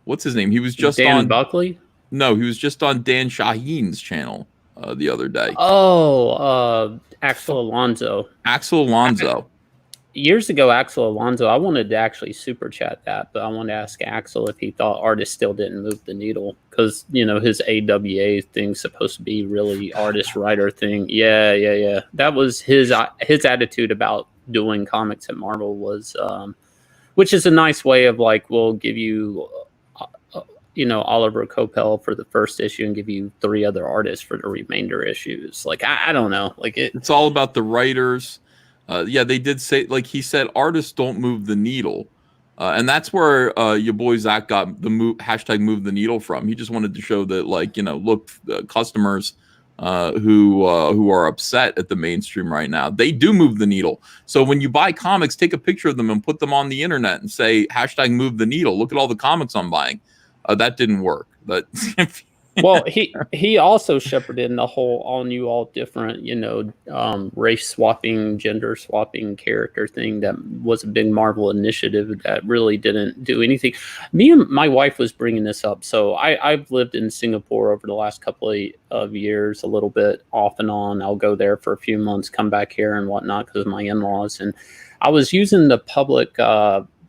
[SPEAKER 1] What's his name? He was just
[SPEAKER 4] Dan
[SPEAKER 1] on
[SPEAKER 4] Buckley?
[SPEAKER 1] No, he was just on Dan Shaheen's channel the other day.
[SPEAKER 4] Oh, Axel Alonso.
[SPEAKER 1] Axel Alonso.
[SPEAKER 4] Years ago, Axel Alonso, I wanted to actually super chat that, but I wanted to ask Axel if he thought artists still didn't move the needle, because his AWA thing's supposed to be really artist writer thing. Yeah. That was his attitude about doing comics at Marvel was, which is a nice way of like, we'll give you, Oliver Coppel for the first issue and give you 3 other artists for the remainder issues. Like I don't know, like
[SPEAKER 1] it's all about the writers. Yeah, they did say, like he said, artists don't move the needle. And that's where your boy Zach got the hashtag move the needle from. He just wanted to show that, like, look, customers who are upset at the mainstream right now, they do move the needle. So when you buy comics, take a picture of them and put them on the internet and say, hashtag move the needle. Look at all the comics I'm buying. That didn't work. But
[SPEAKER 4] well, he also shepherded the whole all new, all different, race swapping, gender swapping character thing that was a big Marvel initiative that really didn't do anything. Me and my wife was bringing this up. So I've lived in Singapore over the last couple of years, a little bit off and on. I'll go there for a few months, come back here and whatnot because of my in-laws. And I was using the public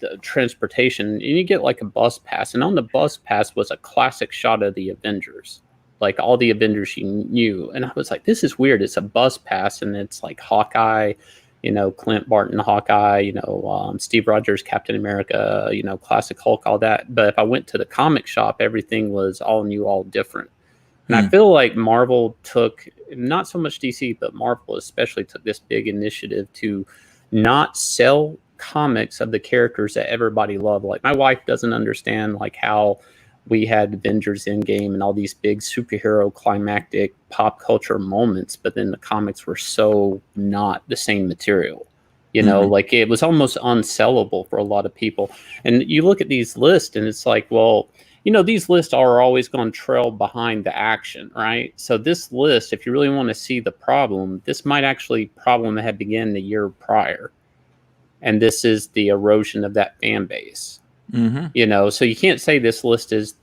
[SPEAKER 4] the transportation, and you get like a bus pass, and on the bus pass was a classic shot of the Avengers, like all the Avengers you knew. And I was like, this is weird. It's a bus pass, and it's like Hawkeye, Clint Barton Hawkeye, Steve Rogers Captain America, classic Hulk, all that. But if I went to the comic shop, everything was all new, all different. And I feel like Marvel took, not so much DC, but Marvel especially took this big initiative to not sell comics of the characters that everybody loved. Like my wife doesn't understand like how we had Avengers Endgame and all these big superhero climactic pop culture moments, but then the comics were so not the same material. Like it was almost unsellable for a lot of people. And you look at these lists and it's like, well, these lists are always going to trail behind the action, right? So this list, if you really want to see the problem, this might actually problem that had begun the year prior. And this is the erosion of that fan base, so you can't say this list is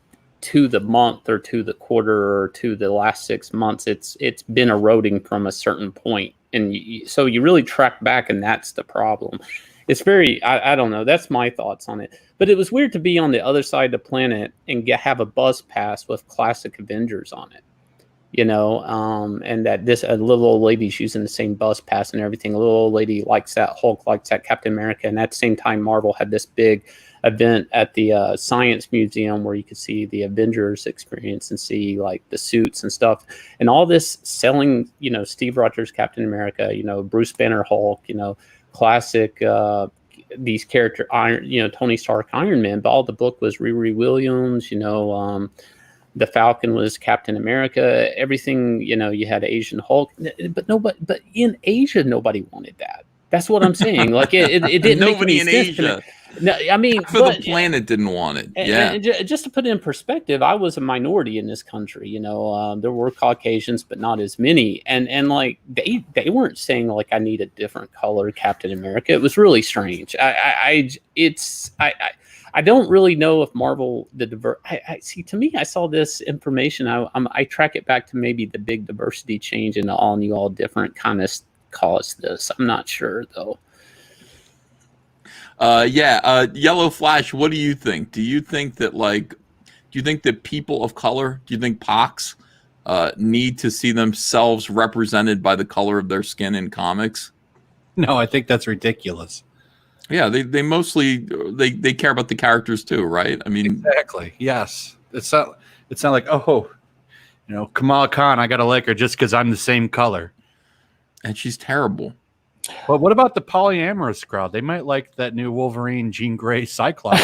[SPEAKER 4] to the month or to the quarter or to the last 6 months. It's been eroding from a certain point and so you really track back, and that's the problem. It's very, I don't know. That's my thoughts on it. But it was weird to be on the other side of the planet and have a bus pass with classic Avengers on it, you know, and that a little old lady's using the same bus pass and everything. A little old lady likes that, Hulk likes that, Captain America. And at the same time, Marvel had this big event at the Science Museum where you could see the Avengers experience and see like the suits and stuff. And all this selling, you know, Steve Rogers, Captain America, you know, Bruce Banner, Hulk, you know, classic these character Tony Stark, Iron Man, but all the book was Riri Williams, you know, the Falcon was Captain America, everything, you know, you had Asian Hulk, but in Asia nobody wanted that. That's what I'm saying. Like it didn't
[SPEAKER 1] Nobody
[SPEAKER 4] make any
[SPEAKER 1] in
[SPEAKER 4] sense
[SPEAKER 1] Asia.
[SPEAKER 4] No, I mean,
[SPEAKER 1] For the planet didn't want it.
[SPEAKER 4] And just to put it in perspective, I was a minority in this country. You know, there were Caucasians, but not as many. And like they weren't saying like I need a different color Captain America. It was really strange. I don't really know if Marvel I see. To me, I saw this information. I track it back to maybe the big diversity change and the all new, all different kind of caused this. I'm not sure though.
[SPEAKER 1] Yellow Flash, what do you think? Do you think that people of color, do you think POCs need to see themselves represented by the color of their skin in comics?
[SPEAKER 3] No, I think that's ridiculous.
[SPEAKER 1] Yeah, they mostly they care about the characters too, right? I mean,
[SPEAKER 3] exactly. Yes. It's not like, oh, you know, Kamala Khan, I gotta like her just because I'm the same color.
[SPEAKER 1] And she's terrible.
[SPEAKER 3] But what about the polyamorous crowd? They might like that new Wolverine, Jean Grey, Cyclops.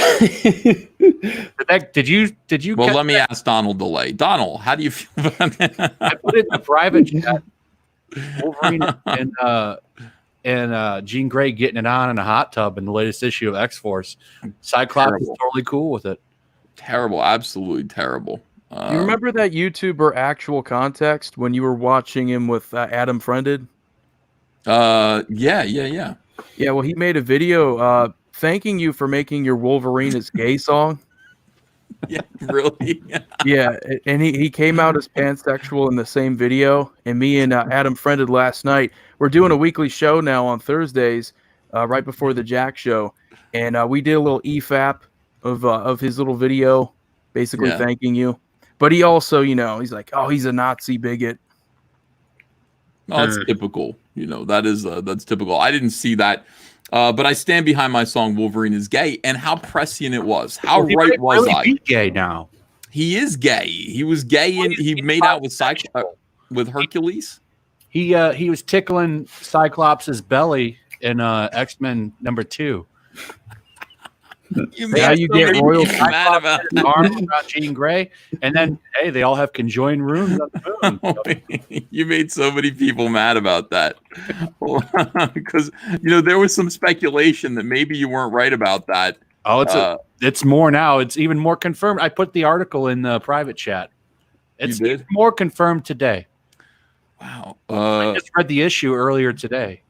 [SPEAKER 3] Did you?
[SPEAKER 1] Well, let me ask Donald DeLay. Donald, how do you feel about that?
[SPEAKER 3] I put it in the private chat. Wolverine and Jean Grey getting it on in a hot tub in the latest issue of X-Force. Cyclops is totally cool with it.
[SPEAKER 1] Terrible, absolutely terrible.
[SPEAKER 2] You remember that YouTuber Actual Context when you were watching him with Adam Friended?
[SPEAKER 1] Yeah.
[SPEAKER 2] Yeah, well, he made a video thanking you for making your Wolverine is gay song.
[SPEAKER 1] Yeah, really?
[SPEAKER 2] Yeah, and he came out as pansexual in the same video. And me and Adam Friended last night, we're doing a weekly show now on Thursdays, right before the Jack show. And we did a little EFAP of his little video, basically thanking you. But he also, you know, he's like, oh, he's a Nazi bigot.
[SPEAKER 1] Oh, that's typical. You know, that's typical. I didn't see that. But I stand behind my song Wolverine is gay and how prescient it was. How right was I?
[SPEAKER 3] He's gay now.
[SPEAKER 1] He is gay. He was gay and he made out with Hercules.
[SPEAKER 3] He was tickling Cyclops' belly in X-Men #2.
[SPEAKER 1] You
[SPEAKER 3] get Royal mad about arms about Jean Grey, and then hey, they all have conjoined rooms on the moon.
[SPEAKER 1] You made so many people mad about that because you know there was some speculation that maybe you weren't right about that.
[SPEAKER 3] Oh, it's more now. It's even more confirmed. I put the article in the private chat. It's more confirmed today.
[SPEAKER 1] Wow!
[SPEAKER 3] I just read the issue earlier today.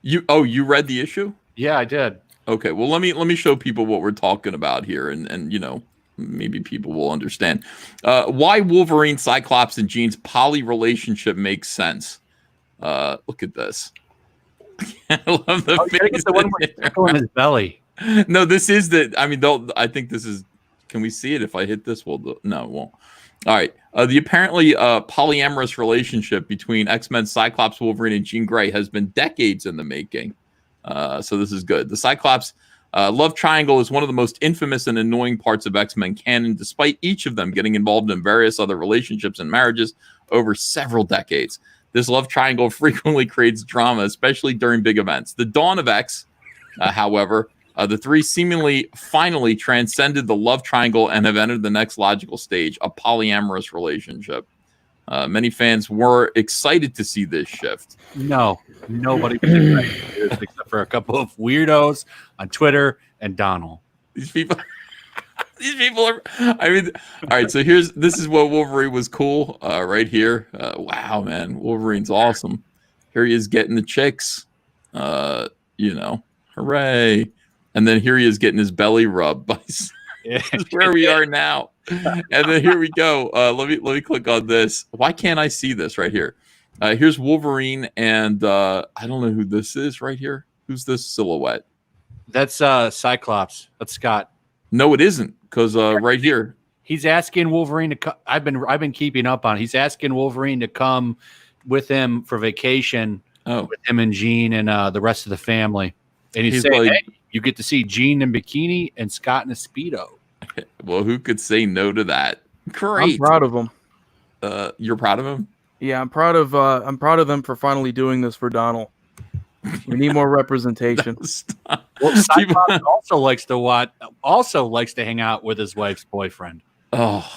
[SPEAKER 1] You read the issue?
[SPEAKER 3] Yeah, I did.
[SPEAKER 1] Okay, well let me show people what we're talking about here, and you know maybe people will understand why Wolverine, Cyclops, and Jean's poly relationship makes sense. Look at this. I love the face.
[SPEAKER 3] The one where tickling his belly.
[SPEAKER 1] No, this is the. I mean, I think this is. Can we see it? If I hit this, no, it won't. All right. The apparently polyamorous relationship between X-Men, Cyclops, Wolverine, and Jean Grey has been decades in the making. So this is good. The Cyclops love triangle is one of the most infamous and annoying parts of X-Men canon, despite each of them getting involved in various other relationships and marriages over several decades. This love triangle frequently creates drama, especially during big events. The dawn of X, however, the three seemingly finally transcended the love triangle and have entered the next logical stage, a polyamorous relationship. Many fans were excited to see this shift.
[SPEAKER 3] No, nobody was excited except for a couple of weirdos on Twitter and Donald.
[SPEAKER 1] These people are. I mean, all right. So this is what Wolverine was cool. Right here. Wow, man, Wolverine's awesome. Here he is getting the chicks. You know, hooray! And then here he is getting his belly rubbed. This is where we are now. And then here we go. Let me click on this. Why can't I see this right here? Here's Wolverine, and I don't know who this is right here. Who's this silhouette?
[SPEAKER 3] That's Cyclops. That's Scott.
[SPEAKER 1] No, it isn't, because right here.
[SPEAKER 3] He's asking Wolverine to. I've been keeping up on. He's asking Wolverine to come with him for vacation. With him and Jean and the rest of the family. And he's saying,
[SPEAKER 1] like,
[SPEAKER 3] hey, you get to see Jean in bikini and Scott in a Speedo.
[SPEAKER 1] Well, who could say no to that? Great.
[SPEAKER 2] I'm proud of him.
[SPEAKER 1] You're proud of him?
[SPEAKER 2] Yeah, I'm proud of them for finally doing this for Donald. We need more representation.
[SPEAKER 3] Well, Cyclops also likes to hang out with his wife's boyfriend.
[SPEAKER 1] Oh,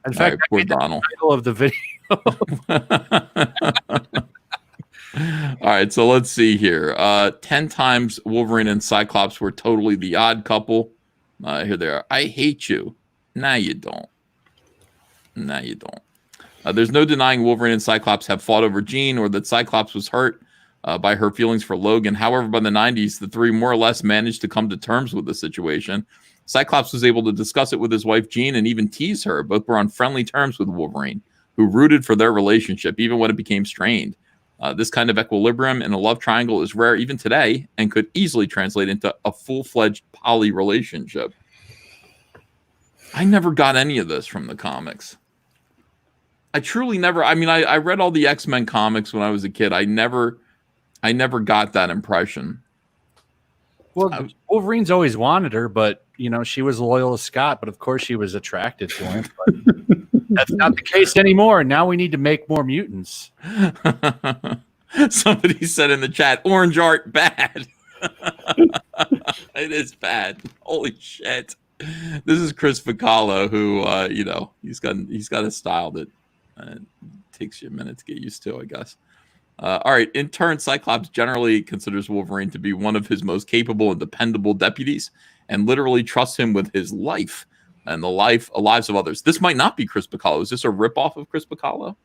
[SPEAKER 3] in fact,
[SPEAKER 1] right, poor Donald.
[SPEAKER 3] The title of the video.
[SPEAKER 1] All right, so let's see here. 10 times Wolverine and Cyclops were totally the odd couple. Here they are. I hate you. Nah, you don't. Nah, you don't. There's no denying Wolverine and Cyclops have fought over Jean, or that Cyclops was hurt by her feelings for Logan. However, by the 90s, the three more or less managed to come to terms with the situation. Cyclops was able to discuss it with his wife Jean and even tease her. Both were on friendly terms with Wolverine, who rooted for their relationship, even when it became strained. This kind of equilibrium in a love triangle is rare even today and could easily translate into a full-fledged poly relationship. I never got any of this from the comics. I truly never. I mean, I read all the X-Men comics when I was a kid. I never got that impression.
[SPEAKER 3] Well, Wolverine's always wanted her, but she was loyal to Scott. But of course, she was attracted to him. But that's not the case anymore. Now we need to make more mutants.
[SPEAKER 1] Somebody said in the chat, "Orange art bad." It is bad. Holy shit! This is Chris Ficallo, who he's got a style that takes you a minute to get used to, I guess. All right. In turn, Cyclops generally considers Wolverine to be one of his most capable and dependable deputies, and literally trusts him with his life and the lives of others. This might not be Chris Bacallo. Is this a ripoff of Chris Bacallo?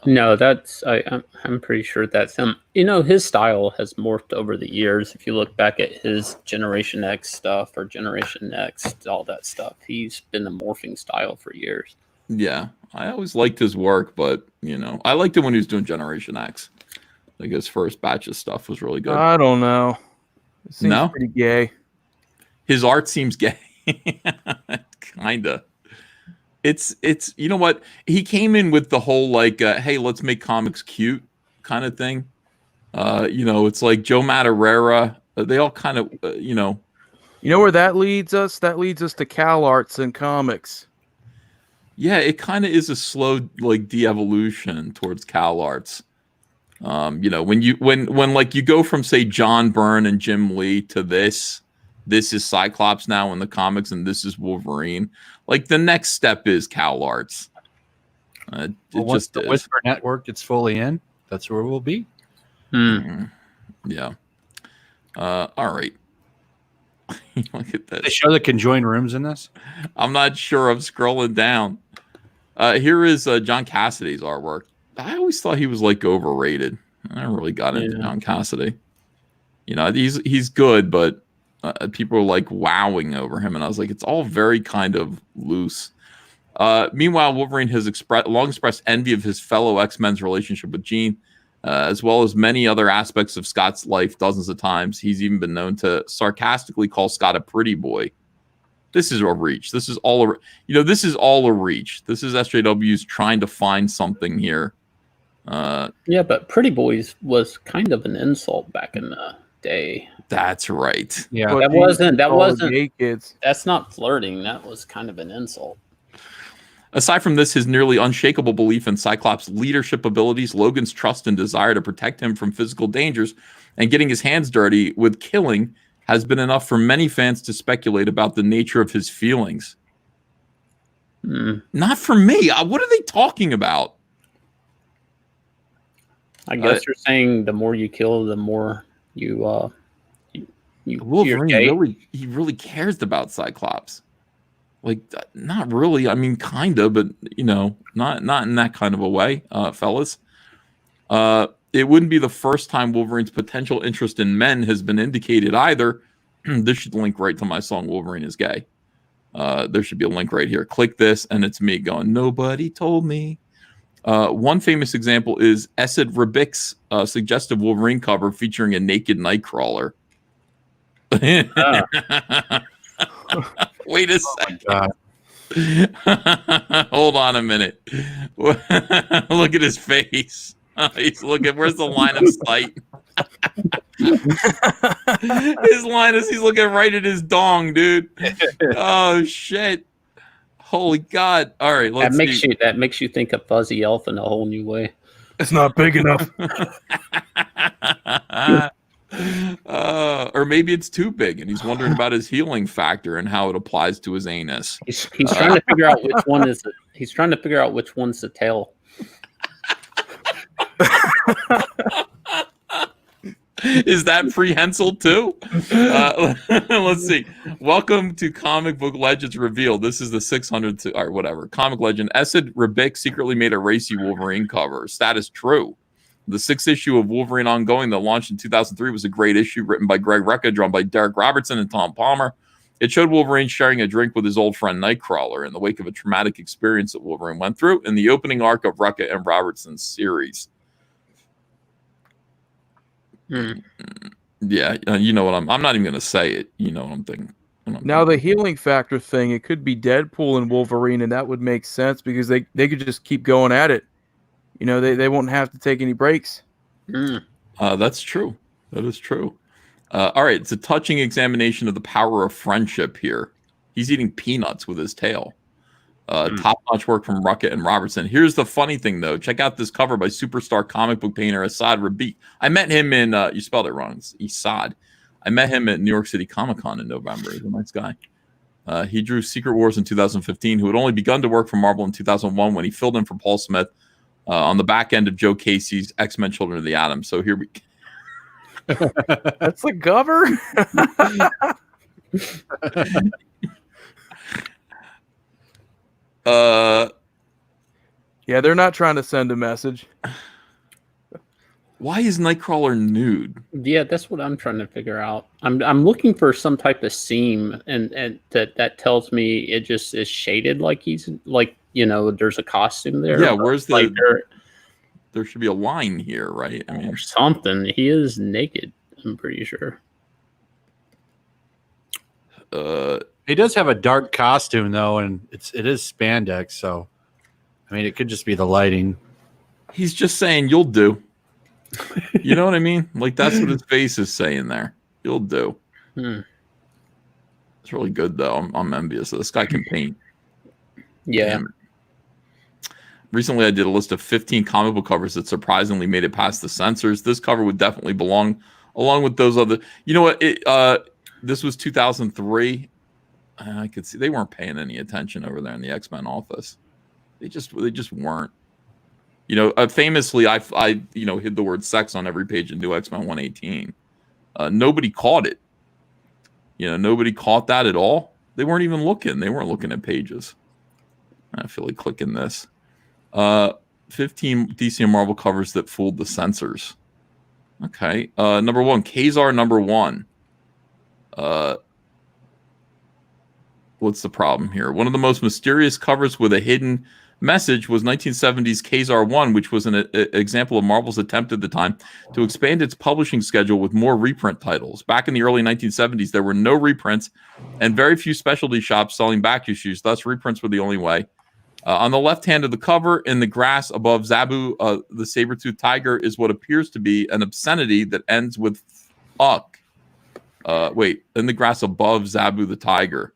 [SPEAKER 4] No, I'm pretty sure that's him. His style has morphed over the years. If you look back at his Generation X stuff or Generation Next, all that stuff, he's been a morphing style for years.
[SPEAKER 1] Yeah, I always liked his work, but I liked it when he was doing Generation X. Like his first batch of stuff was really good.
[SPEAKER 2] I don't know. It seems pretty gay.
[SPEAKER 1] His art seems gay. Kinda. It's you know what? He came in with the whole hey, let's make comics cute kind of thing. It's like Joe Madureira. They all kind of
[SPEAKER 2] You know where that leads us? That leads us to Cal Arts and comics.
[SPEAKER 1] Yeah, it kind of is a slow de-evolution towards Cal Arts. When you go from say John Byrne and Jim Lee to this is Cyclops now in the comics, and this is Wolverine. Like the next step is Cal Arts.
[SPEAKER 3] Once the Whisper Network gets fully in, that's where we'll be.
[SPEAKER 1] Yeah. All right. Look at this.
[SPEAKER 3] They show the conjoined rooms in this?
[SPEAKER 1] I'm not sure. I'm scrolling down. Here is John Cassidy's artwork. I always thought he was overrated. I never really got into John Cassidy. He's good, but people are wowing over him, and I was like, it's all very kind of loose. Meanwhile, Wolverine has long expressed envy of his fellow X-Men's relationship with Jean, as well as many other aspects of Scott's life dozens of times. He's even been known to sarcastically call Scott a pretty boy. This is a reach. This is all a reach. This is SJW's trying to find something here.
[SPEAKER 4] Yeah, but pretty boys was kind of an insult back in the day.
[SPEAKER 1] That's right.
[SPEAKER 2] Yeah,
[SPEAKER 4] that wasn't
[SPEAKER 2] gay kids.
[SPEAKER 4] That's not flirting. That was kind of an insult.
[SPEAKER 1] Aside from this, his nearly unshakable belief in Cyclops' leadership abilities, Logan's trust and desire to protect him from physical dangers, and getting his hands dirty with killing has been enough for many fans to speculate about the nature of his feelings. Not for me. What are they talking about?
[SPEAKER 4] I guess you're saying the more you kill, the more you
[SPEAKER 1] Wolverine he really cares about Cyclops. Not really. I mean, kind of, but not in that kind of a way, fellas. It wouldn't be the first time Wolverine's potential interest in men has been indicated either. This should link right to my song "Wolverine is Gay." There should be a link right here. Click this, and it's me going, "Nobody told me." One famous example is SJW suggestive Wolverine cover featuring a naked Nightcrawler. Wait a second. Hold on a minute. Look at his face. He's looking. Where's the line of sight? His line is he's looking right at his dong, dude. Oh shit. Holy God. All right, let's see.
[SPEAKER 4] That makes you think of Fuzzy Elf in a whole new way.
[SPEAKER 2] It's not big enough.
[SPEAKER 1] Or maybe it's too big and he's wondering about his healing factor and how it applies to his anus.
[SPEAKER 4] He's trying to figure out which one is he's trying to figure out which one's the tail.
[SPEAKER 1] Is that prehensile too? Let's see. Welcome to Comic Book Legends Revealed. This is the 600 or whatever. Comic Legend. Esad Ribic secretly made a racy Wolverine cover. Status true. The 6th issue of Wolverine Ongoing that launched in 2003 was a great issue written by Greg Rucka, drawn by Derek Robertson and Tom Palmer. It showed Wolverine sharing a drink with his old friend Nightcrawler in the wake of a traumatic experience that Wolverine went through in the opening arc of Rucka and Robertson's series. Yeah, you know what I'm not even going to say it. You know what I'm thinking.
[SPEAKER 2] Now the healing factor thing, it could be Deadpool and Wolverine, and that would make sense because they could just keep going at it. You know, they won't have to take any breaks.
[SPEAKER 1] That's true. That is true. All right, it's a touching examination of the power of friendship here. He's eating peanuts with his tail. Top-notch work from Rucka and Robertson. Here's the funny thing, though. Check out this cover by superstar comic book painter Esad Ribic. I met him in, you spelled it wrong, it's Esad. I met him at New York City Comic-Con in November. He's a nice guy. He drew Secret Wars in 2015, who had only begun to work for Marvel in 2001 when he filled in for Paul Smith on the back end of Joe Casey's X-Men Children of the Atom. So here we
[SPEAKER 2] That's the cover? Yeah, they're not trying to send a message.
[SPEAKER 1] Why is Nightcrawler nude?
[SPEAKER 4] Yeah, that's what I'm trying to figure out. I'm looking for some type of seam, and that tells me it just is shaded like he's like, you know, there's a costume there.
[SPEAKER 1] Yeah, where's the
[SPEAKER 4] like
[SPEAKER 1] there should be a line here, right? I mean,
[SPEAKER 4] or something. He is naked, I'm pretty sure.
[SPEAKER 3] He does have a dark costume though, and it is spandex, so I mean it could just be the lighting.
[SPEAKER 1] He's just saying you'll do. You know what I mean? Like that's what his face is saying there. You'll do. It's really good though. I'm envious. This guy can paint.
[SPEAKER 4] Yeah.
[SPEAKER 1] Damn. Recently, I did a list of 15 comic book covers that surprisingly made it past the censors. This cover would definitely belong along with those other. You know what? This was 2003. I could see they weren't paying any attention over there in the X-Men office. They just weren't. You know, famously, I hid the word sex on every page in New X-Men 118. Nobody caught it. You know, nobody caught that at all. They weren't even looking. They weren't looking at pages. I feel like clicking this. 15 DC and Marvel covers that fooled the censors. Okay. Number 1, Kazar number 1. What's the problem here? One of the most mysterious covers with a hidden message was 1970's Kazar 1, which was an example of Marvel's attempt at the time to expand its publishing schedule with more reprint titles. Back in the early 1970s, there were no reprints and very few specialty shops selling back issues. Thus, reprints were the only way. On the left hand of the cover, in the grass above Zabu, the saber-toothed tiger, is what appears to be an obscenity that ends with fuck. Wait, in the grass above Zabu the tiger.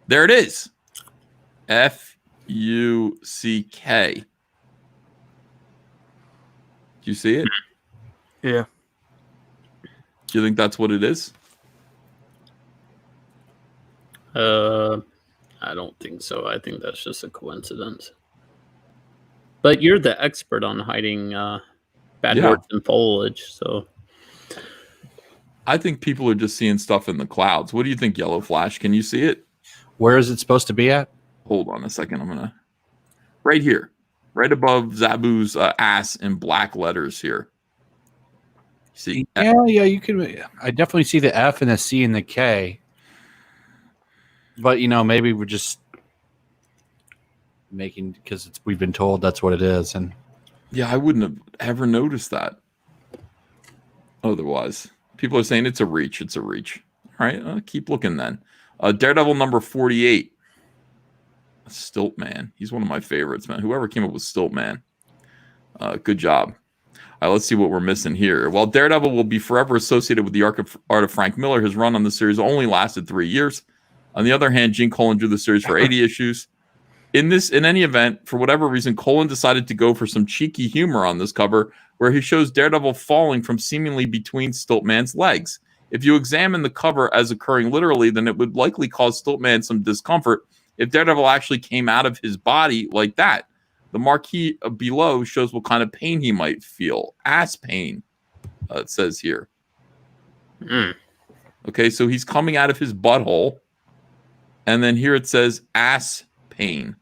[SPEAKER 1] There it is. F-U-C-K. Do you see it?
[SPEAKER 2] Yeah.
[SPEAKER 1] Do you think that's what it is?
[SPEAKER 4] I don't think so. I think that's just a coincidence. But you're the expert on hiding bad words and foliage, so
[SPEAKER 1] I think people are just seeing stuff in the clouds. What do you think, Yellow Flash? Can you see it?
[SPEAKER 3] Where is it supposed to be at?
[SPEAKER 1] Hold on a second. I'm gonna right here, right above Zabu's ass in black letters here. See?
[SPEAKER 3] Yeah, you can. I definitely see the F and the C and the K. But, you know, maybe we're just... making because we've been told that's what it is. And
[SPEAKER 1] Yeah, I wouldn't have ever noticed that. Otherwise, people are saying it's a reach. It's a reach. All right, keep looking then. Daredevil number 48. Stilt Man. He's one of my favorites, man. Whoever came up with Stilt Man. Good job. Let's see what we're missing here. While Daredevil will be forever associated with the art of Frank Miller, his run on the series only lasted 3 years. On the other hand, Gene Colan drew the series for 80 issues. In any event, for whatever reason, Colan decided to go for some cheeky humor on this cover, where he shows Daredevil falling from seemingly between Stiltman's legs. If you examine the cover as occurring literally, then it would likely cause Stiltman some discomfort if Daredevil actually came out of his body like that. The marquee below shows what kind of pain he might feel. Ass pain, it says here. Okay, so he's coming out of his butthole. And then here it says ass pain.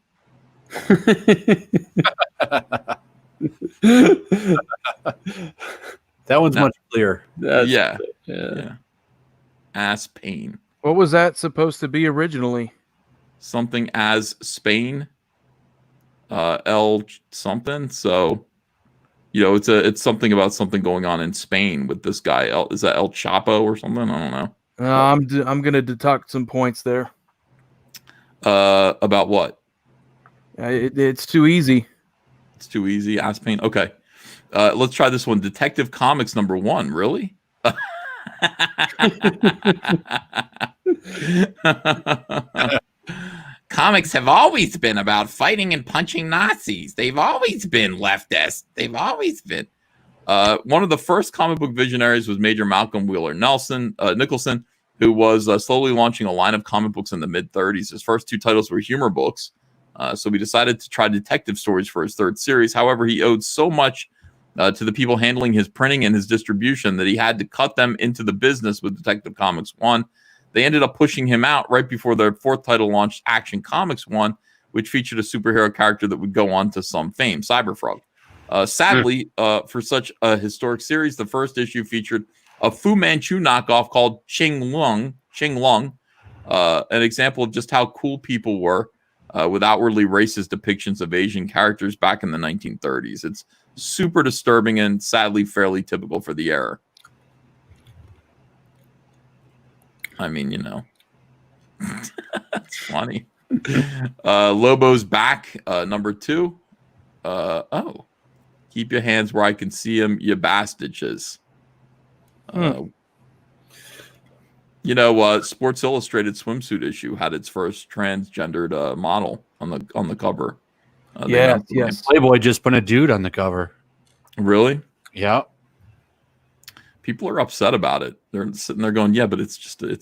[SPEAKER 3] that one's much clearer.
[SPEAKER 1] Yeah. Ass pain.
[SPEAKER 2] What was that supposed to be originally?
[SPEAKER 1] Something as Spain. L something. So, it's something about something going on in Spain with this guy. Is that El Chapo or something? I don't know.
[SPEAKER 2] I'm gonna deduct some points there.
[SPEAKER 1] About what?
[SPEAKER 2] It's too easy.
[SPEAKER 1] It's too easy. Ass pain. Okay. Let's try this one. Detective Comics number 1. Really? Comics have always been about fighting and punching Nazis. They've always been leftist. They've always been. One of the first comic book visionaries was Major Malcolm Wheeler Nicholson, who was slowly launching a line of comic books in the mid-30s. His first 2 titles were humor books, so he decided to try detective stories for his 3rd series. However, he owed so much to the people handling his printing and his distribution that he had to cut them into the business with Detective Comics 1. They ended up pushing him out right before their 4th title launched, Action Comics 1, which featured a superhero character that would go on to some fame, Cyberfrog. Sadly, for such a historic series, the first issue featured a Fu Manchu knockoff called Ching Lung, an example of just how cool people were with outwardly racist depictions of Asian characters back in the 1930s. It's super disturbing and sadly fairly typical for the era. I mean, it's funny. Lobo's back, number 2. Keep your hands where I can see them, you bastards. Sports Illustrated swimsuit issue had its first transgendered model on the cover.
[SPEAKER 2] Yes.
[SPEAKER 3] Playboy just put a dude on the cover.
[SPEAKER 1] Really?
[SPEAKER 3] Yeah.
[SPEAKER 1] People are upset about it. They're sitting there going, yeah, but it's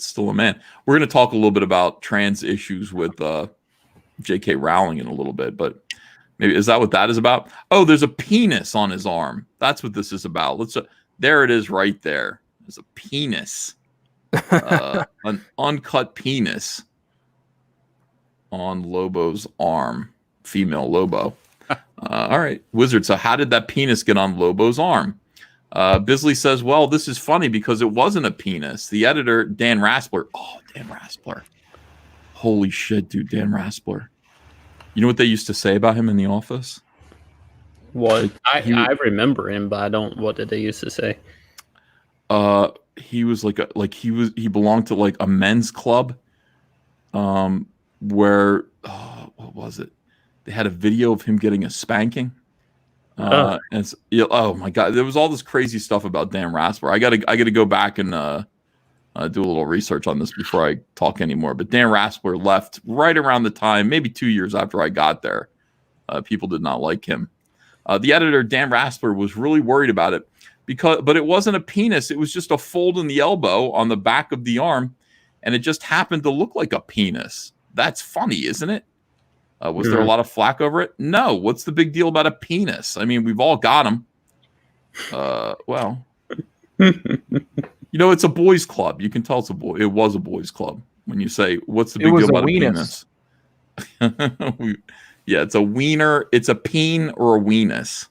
[SPEAKER 1] still a man. We're going to talk a little bit about trans issues with J.K. Rowling in a little bit, but maybe is that what that is about? Oh, there's a penis on his arm. That's what this is about. There it is right there. There's a penis. An uncut penis on Lobo's arm. Female Lobo. All right, Wizard. So how did that penis get on Lobo's arm? Bisley says, well, this is funny because it wasn't a penis. The editor, Dan Raspler. Oh, Dan Raspler. Holy shit, dude. Dan Raspler. You know what they used to say about him in the office?
[SPEAKER 4] What? I remember him, but I don't. What did they used to say?
[SPEAKER 1] He was he belonged to like a men's club, where what was it? They had a video of him getting a spanking. Oh my god, there was all this crazy stuff about Dan Raspler. I gotta go back and do a little research on this before I talk anymore. But Dan Raspler left right around the time, maybe 2 years after I got there. People did not like him. The editor, Dan Raspler, was really worried about it but it wasn't a penis. It was just a fold in the elbow on the back of the arm, and it just happened to look like a penis. That's funny, isn't it? Was there a lot of flack over it? No. What's the big deal about a penis? I mean, we've all got them. Well, it's a boys' club. You can tell it's a boy. It was a boys' club when you say, "What's the big deal about a penis?" Yeah, it's a wiener. It's a peen or a weenus.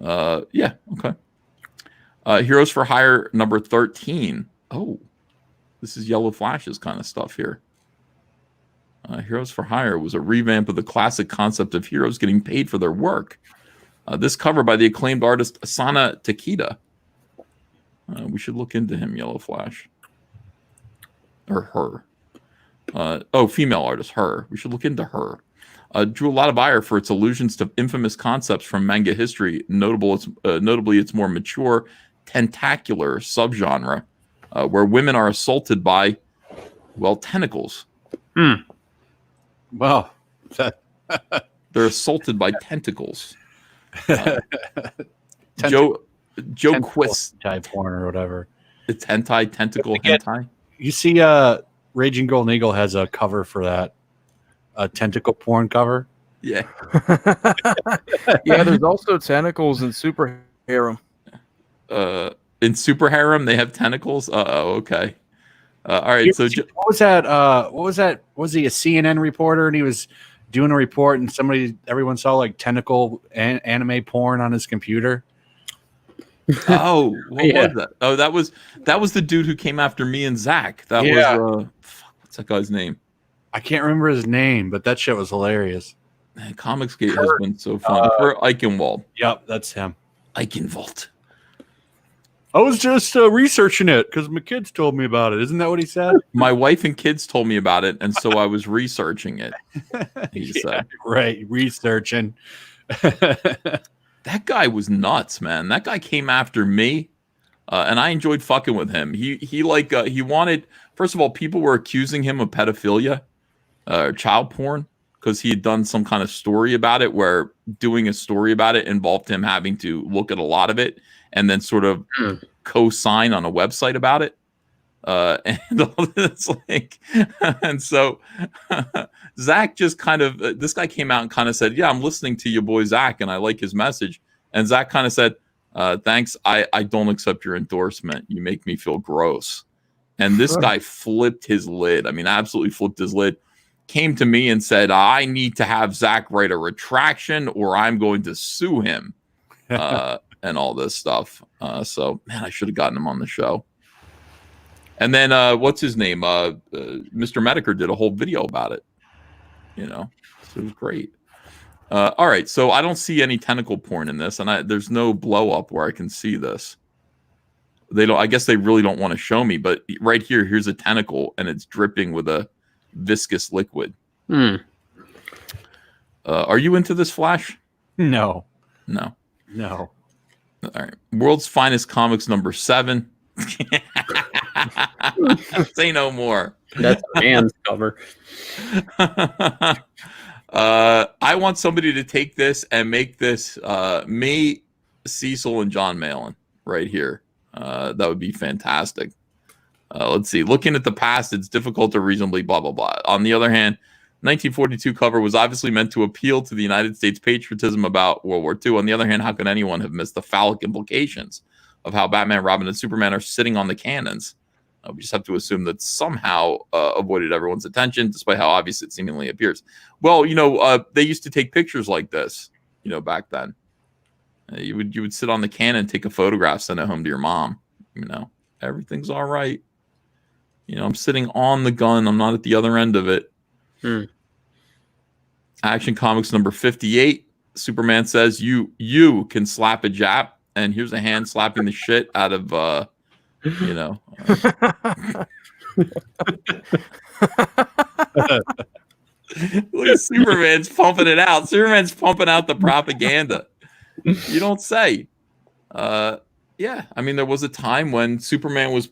[SPEAKER 1] Yeah. Okay. Heroes for Hire number 13. Oh, this is Yellow Flash's kind of stuff here. Heroes for Hire was a revamp of the classic concept of heroes getting paid for their work. This cover by the acclaimed artist Asana Takeda. We should look into him, Yellow Flash. Or her. Female artist, her. We should look into her. Drew a lot of ire for its allusions to infamous concepts from manga history, notably its more mature, tentacular subgenre, where women are assaulted by, well, tentacles.
[SPEAKER 3] Well,
[SPEAKER 1] they're assaulted by tentacles. Joe Quist
[SPEAKER 3] type porn or whatever.
[SPEAKER 1] It's hentai, tentacle hentai.
[SPEAKER 3] You see, Raging Golden Eagle has a cover for that, a tentacle porn cover.
[SPEAKER 1] Yeah.
[SPEAKER 2] Yeah, there's also tentacles in Super Harem.
[SPEAKER 1] In Super Harem, they have tentacles. Okay. All right. So
[SPEAKER 3] what was that? Was he a CNN reporter and he was doing a report and everyone saw like tentacle anime porn on his computer?
[SPEAKER 1] Oh, what was that? Oh, that was the dude who came after me and Zach. That was what's that guy's name?
[SPEAKER 3] I can't remember his name, but that shit was hilarious.
[SPEAKER 1] Man, Comicsgate has been so fun. Kurt Eichenwald.
[SPEAKER 3] Yep, that's him.
[SPEAKER 1] Eichenwald.
[SPEAKER 3] I was just researching it because my kids told me about it. Isn't that what he said?
[SPEAKER 1] My wife and kids told me about it, and so I was researching it. He said,
[SPEAKER 3] right, researching.
[SPEAKER 1] That guy was nuts, man. That guy came after me, and I enjoyed fucking with him. He wanted. First of all, people were accusing him of pedophilia, child porn, because he had done some kind of story about it, where doing a story about it involved him having to look at a lot of it and then sort of co-sign on a website about it. And all this, like, and so Zach just kind of, this guy came out and kind of said, yeah, I'm listening to your boy Zach and I like his message. And Zach kind of said, thanks, I don't accept your endorsement. You make me feel gross. And this guy flipped his lid. I mean, absolutely flipped his lid. Came to me and said, I need to have Zach write a retraction or I'm going to sue him. And all this stuff. So, man, I should have gotten him on the show. And then, what's his name? Mr. Mediker did a whole video about it. You know, so it was great. All right, so I don't see any tentacle porn in this, and there's no blow up where I can see this. They don't. I guess they really don't want to show me, but right here, here's a tentacle, and it's dripping with a viscous liquid. Are you into this, Flash?
[SPEAKER 3] No.
[SPEAKER 1] All right. World's Finest Comics #7. Say no more.
[SPEAKER 4] That's a man's cover.
[SPEAKER 1] I want somebody to take this and make this me, Cecil, and John Malin right here. That would be fantastic. Let's see. Looking at the past, it's difficult to reasonably blah, blah, blah. On the other hand, 1942 cover was obviously meant to appeal to the United States patriotism about World War II. On the other hand, how can anyone have missed the phallic implications of how Batman, Robin, and Superman are sitting on the cannons? We just have to assume that somehow avoided everyone's attention, despite how obvious it seemingly appears. Well, you know, they used to take pictures like this, you know, back then. You would sit on the cannon, take a photograph, send it home to your mom. You know, everything's all right. You know, I'm sitting on the gun. I'm not at the other end of it. Action Comics #58. Superman says you can slap a Jap, and here's a hand slapping the shit out of you know. Look at Superman's pumping it out. Superman's pumping out the propaganda. You don't say. Yeah, I mean, there was a time when Superman was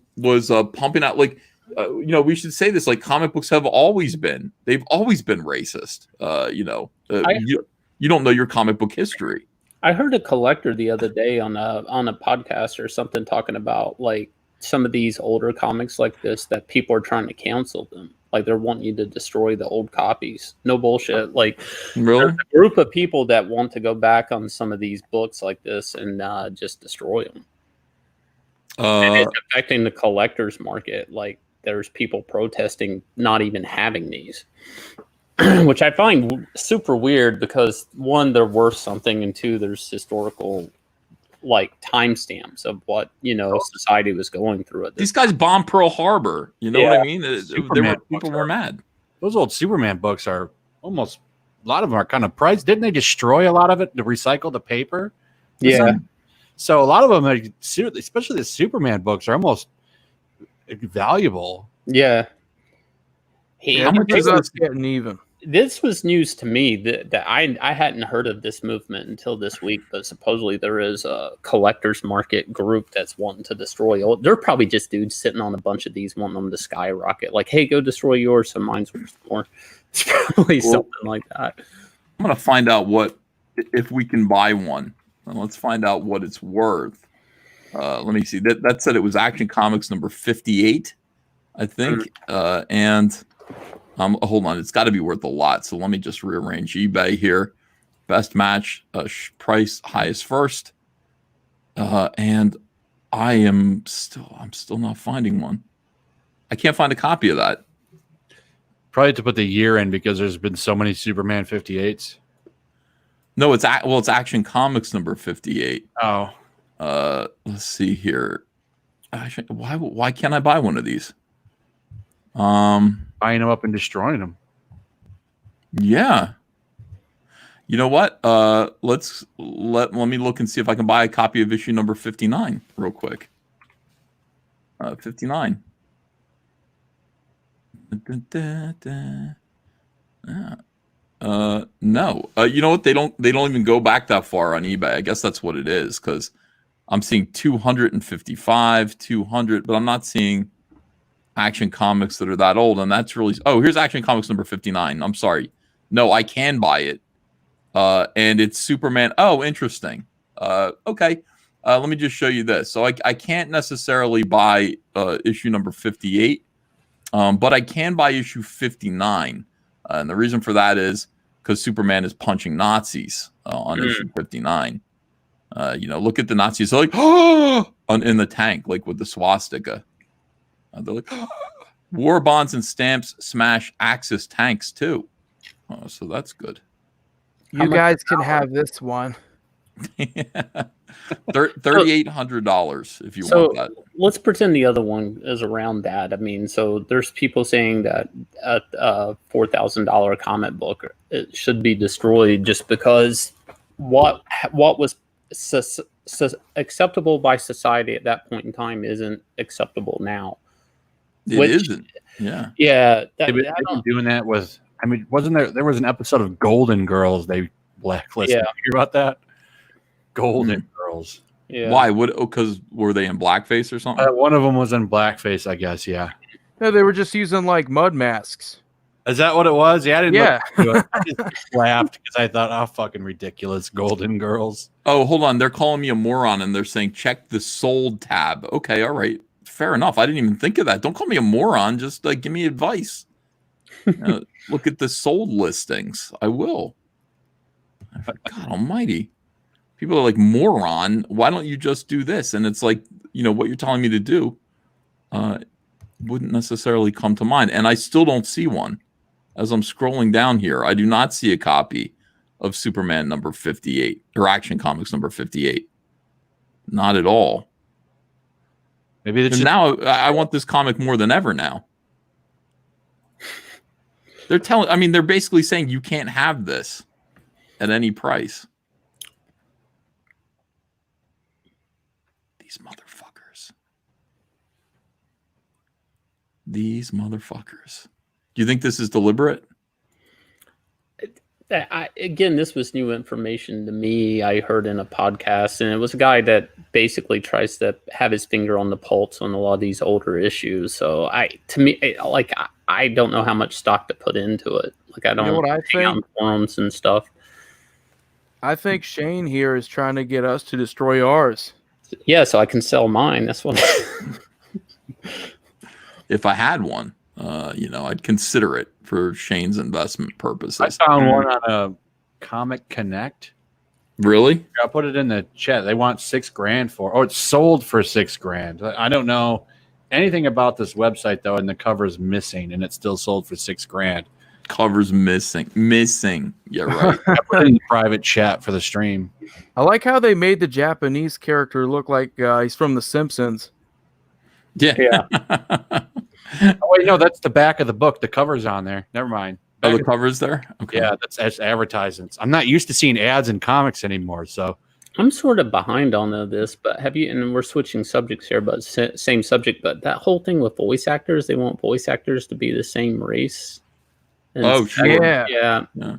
[SPEAKER 1] pumping out, like, you know, we should say this, like, comic books have always been, they've always been racist. You know, you don't know your comic book history.
[SPEAKER 4] I heard a collector the other day on a podcast or something talking about, like, some of these older comics like this, that people are trying to cancel them. Like, they're wanting you to destroy the old copies. No bullshit. Like,
[SPEAKER 1] really?
[SPEAKER 4] There's a group of people that want to go back on some of these books like this and just destroy them. And it's affecting the collector's market. Like, there's people protesting not even having these, which I find super weird because, one, they're worth something, and two, there's historical, like, timestamps of what, you know, society was going through at this
[SPEAKER 1] These guys bombed Pearl Harbor. You know what I mean?
[SPEAKER 3] People
[SPEAKER 1] were mad.
[SPEAKER 3] those old Superman books are almost, a lot of them are kind of priced. Didn't they destroy a lot of it to recycle the paper?
[SPEAKER 4] Yeah.
[SPEAKER 3] So a lot of them, especially the Superman books, are almost valuable.
[SPEAKER 4] Yeah. Hey,
[SPEAKER 2] Yeah,
[SPEAKER 1] How much
[SPEAKER 2] is
[SPEAKER 1] is
[SPEAKER 2] us
[SPEAKER 1] this?
[SPEAKER 2] getting even?
[SPEAKER 4] this was news to me that I hadn't heard of this movement until this week, but supposedly there is a collector's market group that's wanting to destroy old. They're probably just dudes sitting on a bunch of these wanting them to skyrocket. Like, hey, go destroy yours so mine's worth more. It's probably something like that.
[SPEAKER 1] I'm gonna find out if we can buy one. And let's find out what it's worth. Let me see. That said it was Action Comics number 58, I think. And hold on, it's got to be worth a lot. So let me just rearrange eBay here. Best match, price, highest first. And I'm still not finding one. I can't find a copy of that.
[SPEAKER 3] Probably to put the year in because there's been so many Superman 58s.
[SPEAKER 1] No, it's Action Comics number 58.
[SPEAKER 3] Oh,
[SPEAKER 1] Let's see here. Actually, why can't I buy one of these?
[SPEAKER 3] buying them up and destroying them.
[SPEAKER 1] Yeah. You know what? Let me look and see if I can buy a copy of issue number 59 real quick. 59. No. You know what? They don't even go back that far on eBay. I guess that's what it is, because I'm seeing 255, 200, but I'm not seeing Action Comics that are that old, and that's really. Oh, here's Action Comics number 59. I'm sorry. No, I can buy it. And it's Superman. Oh, interesting. Okay. Let me just show you this. So I can't necessarily buy issue number 58, but I can buy issue 59. And the reason for that is because Superman is punching Nazis on issue 59. Look at the Nazis. They're like, oh, in the tank, like with the swastika. They're like, oh. War bonds and stamps smash Axis tanks too. Oh, so that's good.
[SPEAKER 2] You guys can have this one.
[SPEAKER 1] $3,800 if you want that.
[SPEAKER 4] Let's pretend the other one is around that. I mean, so there's people saying that a $4,000 comic book, it should be destroyed just because what was acceptable by society at that point in time isn't acceptable now.
[SPEAKER 3] It
[SPEAKER 1] isn't. Yeah.
[SPEAKER 4] Yeah.
[SPEAKER 3] They've been doing that with. I mean, wasn't there was an episode of Golden Girls they blacklisted?
[SPEAKER 4] Yeah.
[SPEAKER 3] You hear about that? Golden Girls.
[SPEAKER 4] Yeah.
[SPEAKER 1] Why? Because were they in blackface or something?
[SPEAKER 3] One of them was in blackface, I guess. Yeah.
[SPEAKER 2] No, they were just using like mud masks.
[SPEAKER 3] Is that what it was? Yeah, I didn't.
[SPEAKER 2] Yeah.
[SPEAKER 3] I just laughed because I thought, oh, fucking ridiculous, Golden Girls.
[SPEAKER 1] Oh, hold on. They're calling me a moron and they're saying check the sold tab. Okay, all right. Fair enough. I didn't even think of that. Don't call me a moron. Just give me advice. Look at the sold listings. I will. God almighty. People are like, moron, why don't you just do this? And it's like, what you're telling me to do wouldn't necessarily come to mind. And I still don't see one. As I'm scrolling down here, I do not see a copy of Superman number 58 or Action Comics number 58. Not at all.
[SPEAKER 3] Maybe it's
[SPEAKER 1] now I want this comic more than ever now. They're basically saying you can't have this at any price. These motherfuckers. Do you think this is deliberate?
[SPEAKER 4] Again, this was new information to me. I heard in a podcast, and it was a guy that basically tries to have his finger on the pulse on a lot of these older issues. So I don't know how much stock to put into it. Like, I don't know what I think on forums and stuff.
[SPEAKER 2] I think Shane here is trying to get us to destroy ours.
[SPEAKER 4] Yeah, so I can sell mine. That's what.
[SPEAKER 1] If I had one, I'd consider it for Shane's investment purposes.
[SPEAKER 3] I found one on a Comic Connect.
[SPEAKER 1] Really?
[SPEAKER 3] I put it in the chat. They want $6,000 for. Oh, it's sold for $6,000. I don't know anything about this website though, and the cover's missing, and it's still sold for $6,000.
[SPEAKER 1] Cover's missing. Yeah, right.
[SPEAKER 3] I put it in the private chat for the stream.
[SPEAKER 2] I like how they made the Japanese character look like he's from The Simpsons.
[SPEAKER 1] Yeah.
[SPEAKER 3] Oh, wait, no, that's the back of the book. The cover's on there. Never mind.
[SPEAKER 1] Oh, the cover's there? Okay.
[SPEAKER 3] Yeah, that's advertisements. I'm not used to seeing ads in comics anymore, so
[SPEAKER 4] I'm sort of behind on this, but have you? And we're switching subjects here, but same subject. But that whole thing with voice actors, they want voice actors to be the same race. And
[SPEAKER 1] Oh, sure.
[SPEAKER 2] Yeah.
[SPEAKER 4] yeah.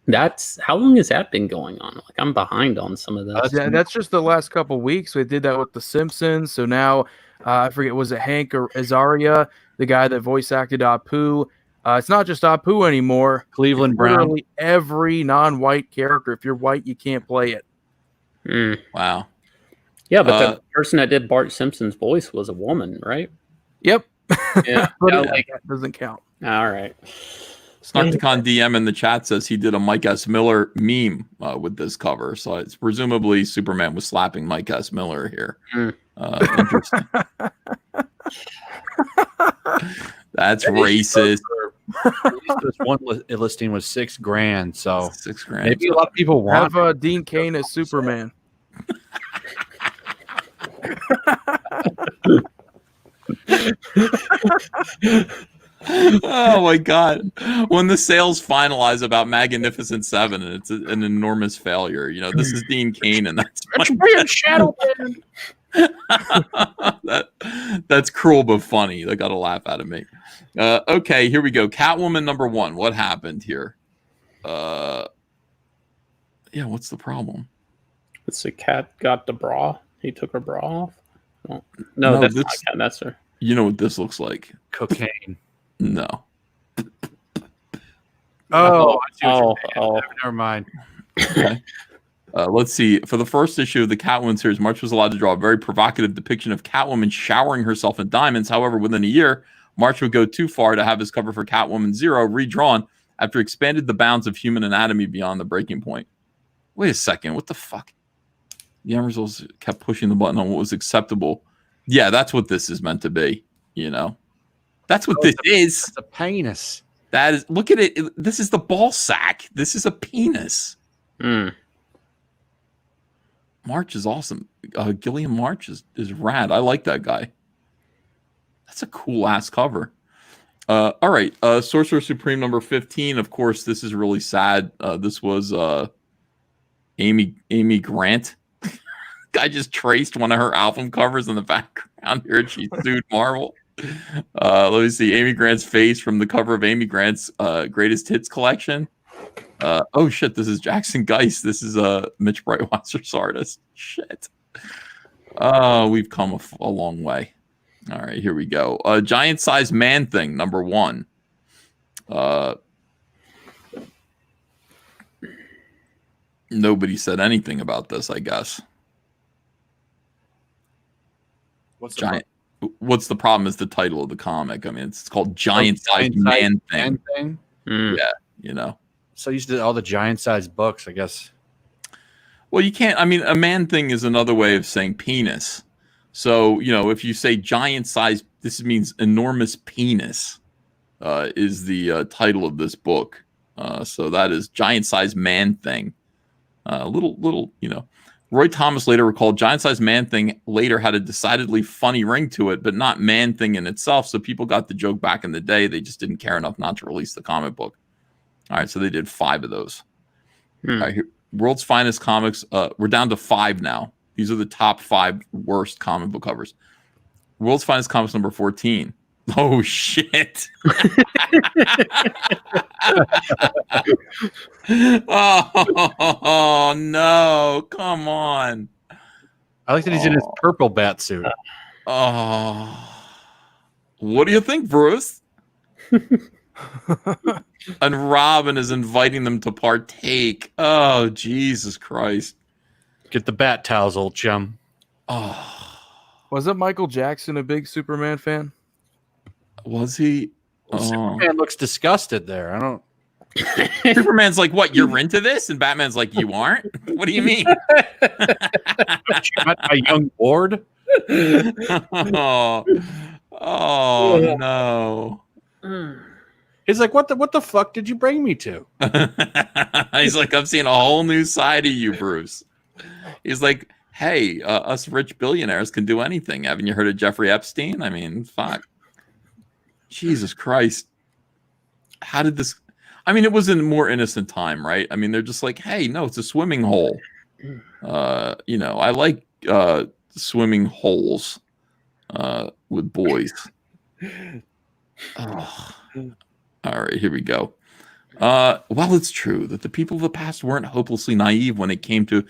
[SPEAKER 4] That's how long has that been going on? Like I'm behind on some of this.
[SPEAKER 2] Yeah, that's just the last couple weeks. We did that with The Simpsons. So now I forget, was it Hank or Azaria, the guy that voice acted Apu? It's not just Apu anymore.
[SPEAKER 3] Cleveland Brown.
[SPEAKER 2] Literally every non-white character. If you're white, you can't play it.
[SPEAKER 4] Mm.
[SPEAKER 1] Wow.
[SPEAKER 4] Yeah, but the person that did Bart Simpson's voice was a woman, right?
[SPEAKER 2] Yep.
[SPEAKER 4] Yeah,
[SPEAKER 2] But
[SPEAKER 4] yeah,
[SPEAKER 2] that doesn't count.
[SPEAKER 4] all right.
[SPEAKER 1] Snarkticon DM in the chat says he did a Mike S. Miller meme with this cover. So it's presumably Superman was slapping Mike S. Miller here. Interesting. That's racist.
[SPEAKER 3] This one listing was $6,000, so
[SPEAKER 1] $6,000.
[SPEAKER 3] maybe a lot of people want.
[SPEAKER 2] Have Dean Cain as Superman.
[SPEAKER 1] Oh my god. When the sales finalize about Magnificent Seven and it's an enormous failure, you know, this is Dean Cain and that's
[SPEAKER 3] Shadow Man.
[SPEAKER 1] that's cruel but funny. They got a laugh out of me. Okay, here we go. Catwoman number 1. What happened here? Yeah, what's the problem?
[SPEAKER 4] It's the cat got the bra. He took her bra off. Oh, no, that's not cat. That's her.
[SPEAKER 1] You know what this looks like?
[SPEAKER 3] Cocaine.
[SPEAKER 1] No.
[SPEAKER 3] Oh, never mind.
[SPEAKER 1] Okay. Let's see. For the first issue of the Catwoman series, March was allowed to draw a very provocative depiction of Catwoman showering herself in diamonds. However, within a year, March would go too far to have his cover for Catwoman 0 redrawn after expanded the bounds of human anatomy beyond the breaking point. Wait a second. What the fuck? The Emersals kept pushing the button on what was acceptable. Yeah, that's what this is meant to be. You know, that's what this is.
[SPEAKER 3] It's a penis.
[SPEAKER 1] That is. Look at it. This is the ball sack. This is a penis.
[SPEAKER 4] Mm.
[SPEAKER 1] March is awesome. Gilliam March is rad. I like that guy. That's a cool ass cover. All right. Sorcerer Supreme number 15. Of course, this is really sad. This was Amy Grant. I just traced one of her album covers in the background here, and she sued Marvel. Let me see. Amy Grant's face from the cover of Amy Grant's Greatest Hits collection. Oh shit, this is Jackson Geist. This is Mitch Breitweiser's artist. Shit. We've come a long way. All right, here we go. Giant Size Man Thing number 1. Nobody said anything about this, I guess. What's the problem is the title of the comic. I mean, it's called Giant Size Man Thing.
[SPEAKER 4] Mm.
[SPEAKER 1] Yeah, you know.
[SPEAKER 3] So used to all the giant sized books, I guess.
[SPEAKER 1] Well, you can't. I mean, a man thing is another way of saying penis. So, you know, if you say giant size, this means enormous penis is the title of this book. So that is Giant Size Man Thing. Little, you know. Roy Thomas later recalled Giant Size Man Thing later had a decidedly funny ring to it, but not Man Thing in itself. So people got the joke back in the day. They just didn't care enough not to release the comic book. All right, so they did 5 of those. All right, here, World's Finest Comics. We're down to 5 now. These are the top 5 worst comic book covers. World's Finest Comics number 14. Oh, shit. Oh, no. Come on.
[SPEAKER 3] I like that he's in his purple bat suit.
[SPEAKER 1] Oh. What do you think, Bruce? And Robin is inviting them to partake. Oh, Jesus Christ.
[SPEAKER 3] Get the bat towels, old chum.
[SPEAKER 1] Oh.
[SPEAKER 2] Wasn't Michael Jackson a big Superman fan?
[SPEAKER 1] Was he?
[SPEAKER 3] Well, Superman looks disgusted there. I don't.
[SPEAKER 1] Superman's like, what? You're into this? And Batman's like, you aren't? What do you mean?
[SPEAKER 3] My young ward.
[SPEAKER 1] Oh no.
[SPEAKER 3] He's like, what the fuck did you bring me to?
[SPEAKER 1] He's like, I'm seeing a whole new side of you, Bruce. He's like, hey, us rich billionaires can do anything. Haven't you heard of Jeffrey Epstein? I mean, fuck. Jesus Christ. How did this? I mean, it was in a more innocent time, right? I mean, they're just like, hey, no, it's a swimming hole. You know, I like swimming holes with boys. Oh. All right, here we go. While it's true that the people of the past weren't hopelessly naive when it came to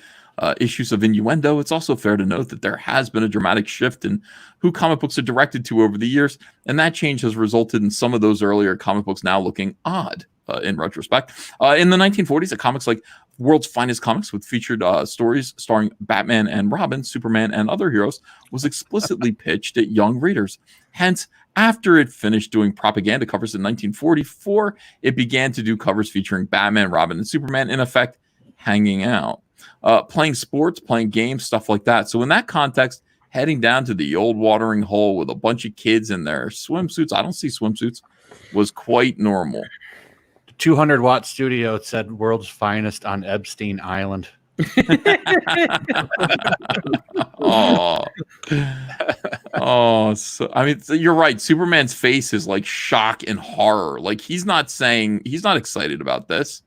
[SPEAKER 1] issues of innuendo, it's also fair to note that there has been a dramatic shift in who comic books are directed to over the years, and that change has resulted in some of those earlier comic books now looking odd in retrospect. In the 1940s, a comics like World's Finest Comics, with featured stories starring Batman and Robin, Superman, and other heroes, was explicitly pitched at young readers. Hence, after it finished doing propaganda covers in 1944, it began to do covers featuring Batman, Robin, and Superman, in effect, hanging out, playing sports, playing games, stuff like that. So in that context, heading down to the old watering hole with a bunch of kids in their swimsuits, I don't see swimsuits, was quite normal.
[SPEAKER 3] 200-watt studio said world's finest on Epstein Island.
[SPEAKER 1] So I mean, you're right. Superman's face is like shock and horror. Like he's not excited about this.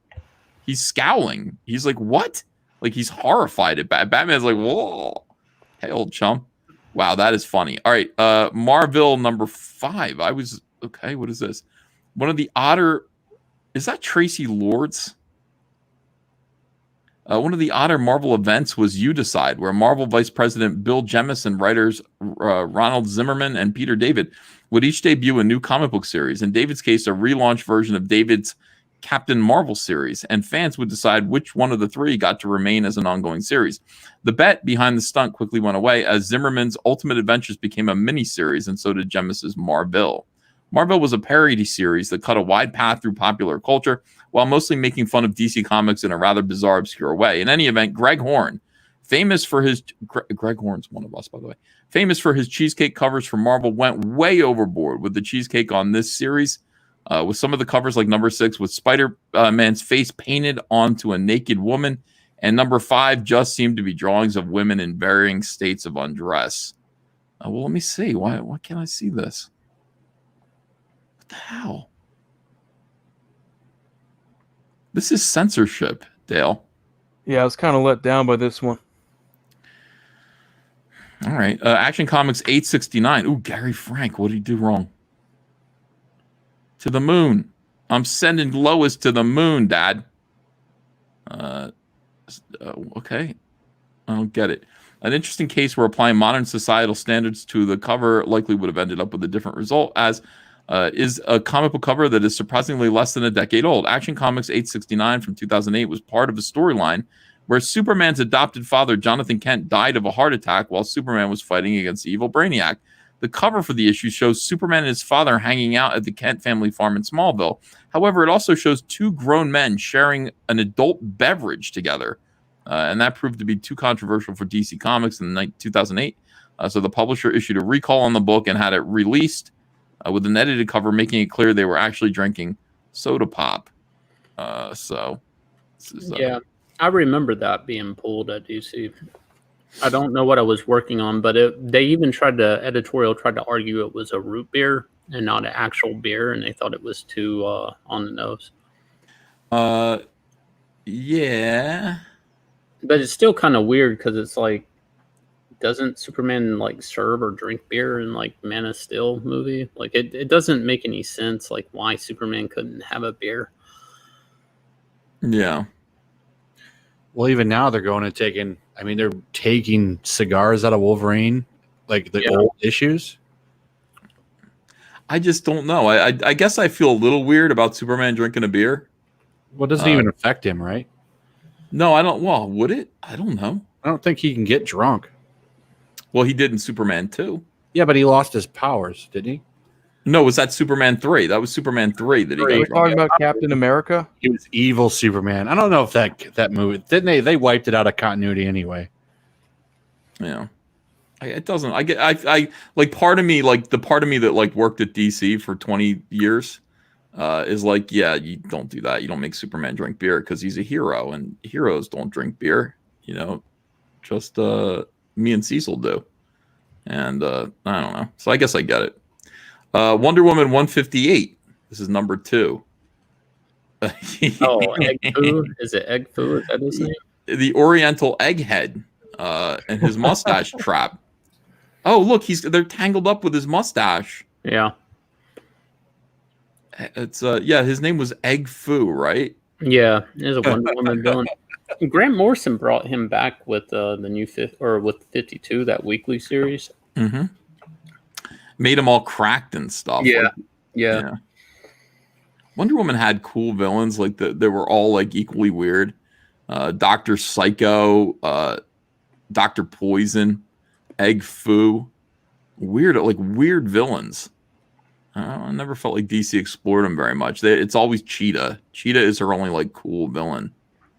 [SPEAKER 1] He's scowling. He's like, what? Like he's horrified at Batman's like, whoa, hey, old chum. Wow, that is funny. All right, Marvel number 5. Okay. What is this? One of the odder. Is that Tracy Lords? One of the odder Marvel events was You Decide, where Marvel Vice President Bill Jemas and writers Ronald Zimmerman and Peter David would each debut a new comic book series. In David's case, a relaunch version of David's Captain Marvel series, and fans would decide which one of the three got to remain as an ongoing series. The bet behind the stunt quickly went away as Zimmerman's Ultimate Adventures became a mini-series, and so did Jemas's Marvel. Marvel was a parody series that cut a wide path through popular culture while mostly making fun of DC Comics in a rather bizarre, obscure way. In any event, Greg Horn, famous for his... Greg Horn's one of us, by the way. Famous for his cheesecake covers for Marvel, went way overboard with the cheesecake on this series, with some of the covers like number 6 with Spider-Man's face painted onto a naked woman, and number 5 just seemed to be drawings of women in varying states of undress. Well, let me see. Why can't I see this? What the hell? This is censorship, Dale.
[SPEAKER 2] Yeah, I was kind of let down by this one.
[SPEAKER 1] All right. Action Comics 869. Ooh, Gary Frank. What did he do wrong? To the moon. I'm sending Lois to the moon, Dad. Okay. I don't get it. An interesting case where applying modern societal standards to the cover likely would have ended up with a different result, as is a comic book cover that is surprisingly less than a decade old. Action Comics 869 from 2008 was part of a storyline where Superman's adopted father, Jonathan Kent, died of a heart attack while Superman was fighting against the evil Brainiac. The cover for the issue shows Superman and his father hanging out at the Kent family farm in Smallville. However, it also shows 2 grown men sharing an adult beverage together. And that proved to be too controversial for DC Comics in 2008. So the publisher issued a recall on the book and had it released with an edited cover, making it clear they were actually drinking soda pop. So this is,
[SPEAKER 4] yeah, I remember that being pulled at DC. I don't know what I was working on, but they even tried to argue it was a root beer and not an actual beer, and they thought it was too on the nose.
[SPEAKER 1] Yeah.
[SPEAKER 4] But it's still kind of weird because it's like, doesn't Superman like serve or drink beer in like Man of Steel movie? Like it doesn't make any sense like why Superman couldn't have a beer.
[SPEAKER 1] Yeah.
[SPEAKER 3] Well, even now they're going and taking. I mean, they're taking cigars out of Wolverine, like the old issues.
[SPEAKER 1] I just don't know. I guess I feel a little weird about Superman drinking a beer.
[SPEAKER 3] Well, it doesn't even affect him, right?
[SPEAKER 1] No, I don't. Well, would it? I don't know.
[SPEAKER 3] I don't think he can get drunk.
[SPEAKER 1] Well, he did in Superman 2.
[SPEAKER 3] Yeah, but he lost his powers, didn't he?
[SPEAKER 1] No, was that Superman 3? That was Superman 3 that he
[SPEAKER 2] Are you
[SPEAKER 1] got drunk.
[SPEAKER 2] talking about Captain America?
[SPEAKER 3] He was evil Superman. I don't know if that movie didn't they wiped it out of continuity anyway.
[SPEAKER 1] Yeah. It doesn't. I like part of me, like the part of me that like worked at DC for 20 years is like, yeah, you don't do that. You don't make Superman drink beer because he's a hero, and heroes don't drink beer. You know, just me and Cecil do. And I don't know. So I guess I get it. Wonder Woman 158. This is number 2.
[SPEAKER 4] Oh, Egg Foo? Is it Egg Foo? Is that his name?
[SPEAKER 1] The Oriental Egghead and his mustache trap. Oh, look, they're tangled up with his mustache.
[SPEAKER 4] Yeah.
[SPEAKER 1] It's his name was Egg Foo, right?
[SPEAKER 4] Yeah, there's a Wonder Woman villain. Grant Morrison brought him back with the new with 52, that weekly series.
[SPEAKER 1] Mm-hmm. Made him all cracked and stuff.
[SPEAKER 4] Yeah.
[SPEAKER 1] Yeah. Wonder Woman had cool villains, like they were all like equally weird. Dr. Psycho, Dr. Poison, Egg Foo, weird villains. I never felt like DC explored them very much. It's always Cheetah. Cheetah is her only like cool villain.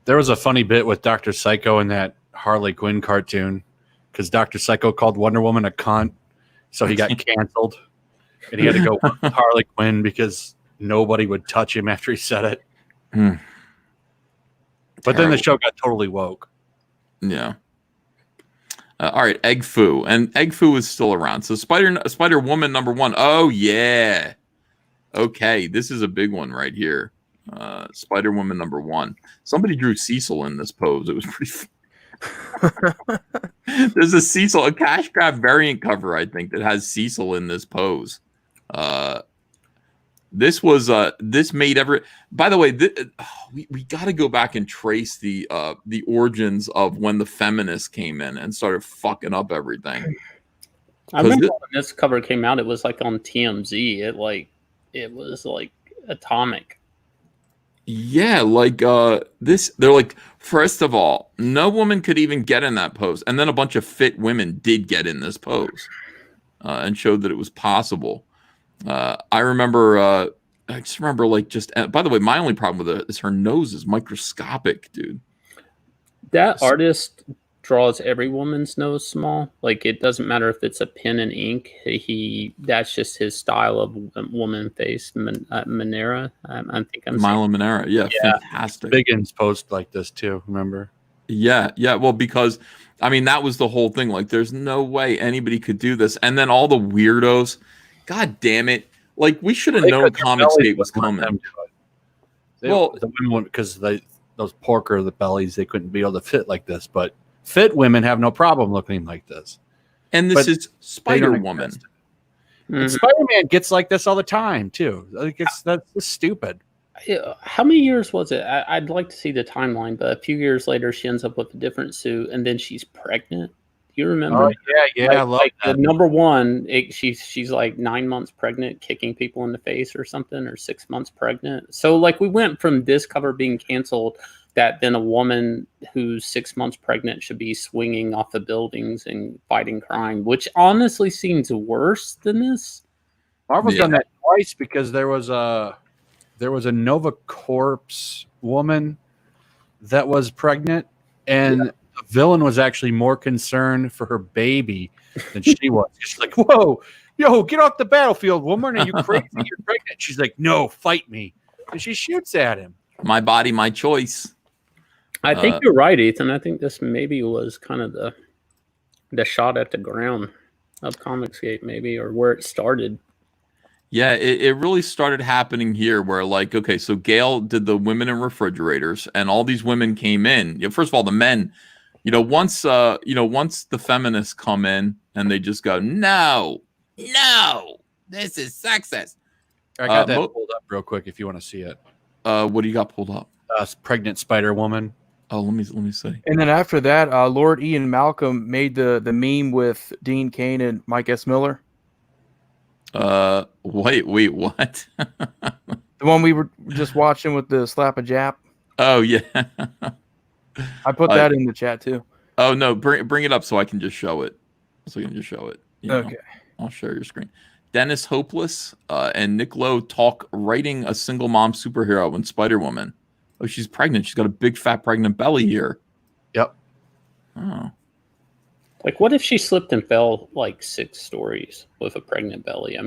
[SPEAKER 3] There was a funny bit with Dr. Psycho in that Harley Quinn cartoon because Dr. Psycho called Wonder Woman a cunt, so he got canceled, and he had to go with Harley Quinn because nobody would touch him after he said it. But then the show got totally woke.
[SPEAKER 1] Yeah. All right, Egg Foo. And Egg Foo is still around. So Spider Woman number 1. Oh, yeah. Okay, this is a big one right here. Spider Woman number 1. Somebody drew Cecil in this pose. It was pretty fun. There's a Cash Grab variant cover, I think, that has Cecil in this pose. This made by the way, we got to go back and trace the origins of when the feminists came in and started fucking up everything.
[SPEAKER 4] I remember when this cover came out, it was like on TMZ. It was like atomic.
[SPEAKER 1] Yeah, like they're like, first of all, no woman could even get in that pose, and then a bunch of fit women did get in this pose and showed that it was possible. I remember, by the way, my only problem with it is her nose is microscopic, dude.
[SPEAKER 4] That artist draws every woman's nose small. Like, it doesn't matter if it's a pen and ink. That's just his style of woman face. Manera, I think I'm
[SPEAKER 1] Milo Manera. Yeah, fantastic.
[SPEAKER 3] Biggins post like this too, remember?
[SPEAKER 1] Yeah. Well, because I mean, that was the whole thing. Like, there's no way anybody could do this. And then all the weirdos, God damn it. Like, we should have known Comicsgate was coming.
[SPEAKER 3] Well, the women, because those porker the bellies, they couldn't be able to fit like this, but fit women have no problem looking like this.
[SPEAKER 1] And this is Spider Woman.
[SPEAKER 3] Mm-hmm. Spider-Man gets like this all the time too. Like, that's just stupid.
[SPEAKER 4] How many years was it? I'd like to see the timeline, but a few years later, she ends up with a different suit, and then she's pregnant. Do you remember?
[SPEAKER 3] Oh, yeah, I love that.
[SPEAKER 4] Number 1, she's like 9 months pregnant, kicking people in the face or something, or 6 months pregnant. So like, we went from this cover being canceled, that then a woman who's 6 months pregnant should be swinging off of buildings and fighting crime, which honestly seems worse than this.
[SPEAKER 3] Marvel's done that twice because there was a Nova Corps woman that was pregnant, and the villain was actually more concerned for her baby than she was. She's like, "Whoa, yo, get off the battlefield, woman! Are you crazy? You're pregnant." She's like, "No, fight me!" And she shoots at him.
[SPEAKER 1] My body, my choice.
[SPEAKER 4] I think you're right, Ethan. I think this maybe was kind of the shot at the ground of Comicsgate, maybe, or where it started.
[SPEAKER 1] Yeah, it really started happening here where, like, okay, so Gail did the women in refrigerators, and all these women came in. First of all, the men, once the feminists come in and they just go, no, this is sexist.
[SPEAKER 3] I got that pulled up real quick if you want to see it.
[SPEAKER 1] What do you got pulled up?
[SPEAKER 3] Pregnant Spider Woman.
[SPEAKER 1] Oh, let me see.
[SPEAKER 2] And then after that, Lord Ian Malcolm made the meme with Dean Cain and Mike S. Miller.
[SPEAKER 1] Wait, what?
[SPEAKER 2] The one we were just watching with the slap a jap.
[SPEAKER 1] Oh yeah.
[SPEAKER 2] I put that in the chat too.
[SPEAKER 1] Oh no, bring it up so I can just show it.
[SPEAKER 2] Okay.
[SPEAKER 1] I'll share your screen. Dennis Hopeless and Nick Lowe talk writing a single mom superhero in Spider-Woman. Oh, she's pregnant. She's got a big fat pregnant belly here.
[SPEAKER 3] Yep.
[SPEAKER 1] Oh.
[SPEAKER 4] Like, what if she slipped and fell like 6 stories with a pregnant belly? I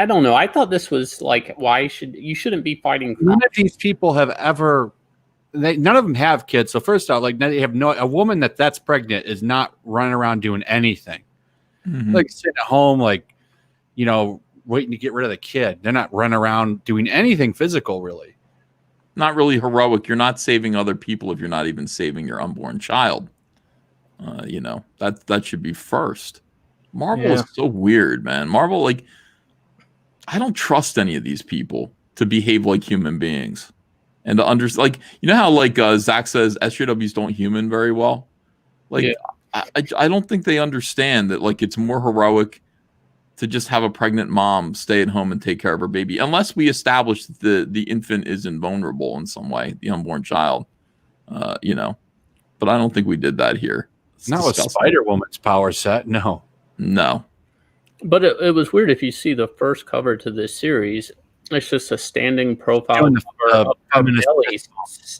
[SPEAKER 4] don't know. I thought this was like, you shouldn't be fighting.
[SPEAKER 3] None of these people have ever. None of them have kids. So first off, like, they have a woman that's pregnant is not running around doing anything.
[SPEAKER 1] Mm-hmm.
[SPEAKER 3] Like, sitting at home, like, waiting to get rid of the kid. They're not running around doing anything physical, really.
[SPEAKER 1] Not really heroic. You're not saving other people if you're not even saving your unborn child. You know, that should be first. Marvel is so weird, man. Marvel, like, I don't trust any of these people to behave like human beings and to understand. Like, you know how like Zach says SJWs don't human very well. Like, I don't think they understand that. Like, it's more heroic to just have a pregnant mom stay at home and take care of her baby, unless we establish that the infant is invulnerable in some way, the unborn child. You know, but I don't think we did that here. It's
[SPEAKER 3] not with Spider-Woman's power set. No.
[SPEAKER 4] But it was weird. If you see the first cover to this series, it's just a standing profile of belly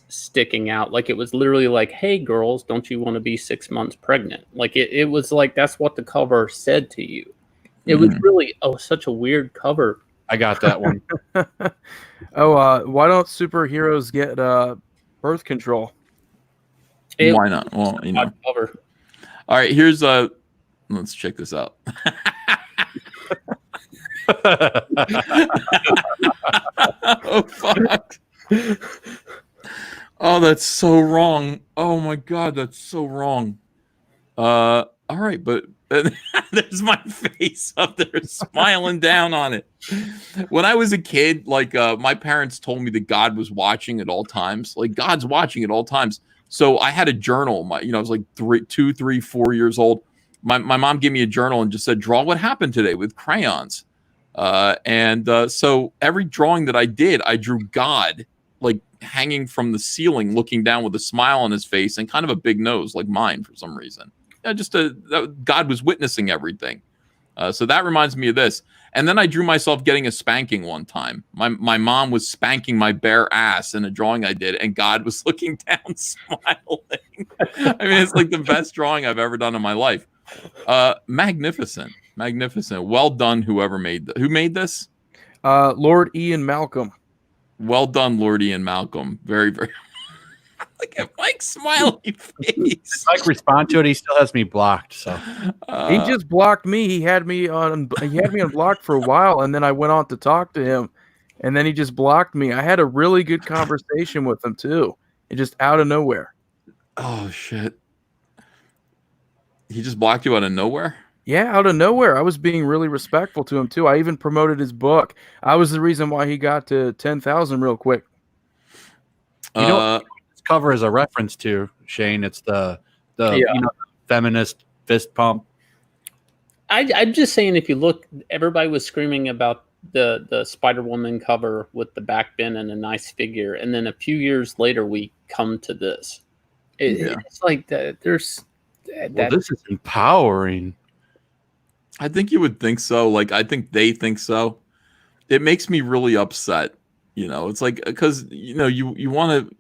[SPEAKER 4] sticking out. Like, it was literally like, "Hey girls, don't you want to be 6 months pregnant?" Like, it was like that's what the cover said to you. It was really such a weird cover.
[SPEAKER 3] I got that one.
[SPEAKER 2] Why don't superheroes get birth control?
[SPEAKER 1] Why not? Well, you know.
[SPEAKER 4] Cover.
[SPEAKER 1] All right, here's let's check this out. Oh fuck. Oh, that's so wrong. Oh my god, that's so wrong. All right, but there's my face up there smiling down on it. When I was a kid, like my parents told me that God was watching at all times. Like, God's watching at all times. So I had a journal. I was like 2, 3, 4 years old. My mom gave me a journal and just said, draw what happened today with crayons. So every drawing that I did, I drew God like hanging from the ceiling, looking down with a smile on his face and kind of a big nose like mine for some reason. God was witnessing everything. So that reminds me of this. And then I drew myself getting a spanking one time. My mom was spanking my bare ass in a drawing I did, and God was looking down smiling. I mean, it's like the best drawing I've ever done in my life. Magnificent. Well done, whoever who made this?
[SPEAKER 2] Lord Ian Malcolm.
[SPEAKER 1] Well done, Lord Ian Malcolm. Very, very. Look at Mike's smiley face.
[SPEAKER 3] Mike respond to it. He still has me blocked. So
[SPEAKER 2] he just blocked me. He had me unblocked for a while, and then I went on to talk to him, and then he just blocked me. I had a really good conversation with him too. It just out of nowhere.
[SPEAKER 1] Oh shit! He just blocked you out of nowhere?
[SPEAKER 2] Yeah, out of nowhere. I was being really respectful to him too. I even promoted his book. I was the reason why he got to 10,000 real quick.
[SPEAKER 3] You know what this cover is a reference to, Shane? It's the feminist fist pump.
[SPEAKER 4] I'm just saying, if you look, everybody was screaming about the Spider-Woman cover with the back bend and a nice figure, and then a few years later we come to this. It's like there's
[SPEAKER 3] this is empowering.
[SPEAKER 1] I think you would think so. Like, I think they think so. It makes me really upset. It's like, because, you want to,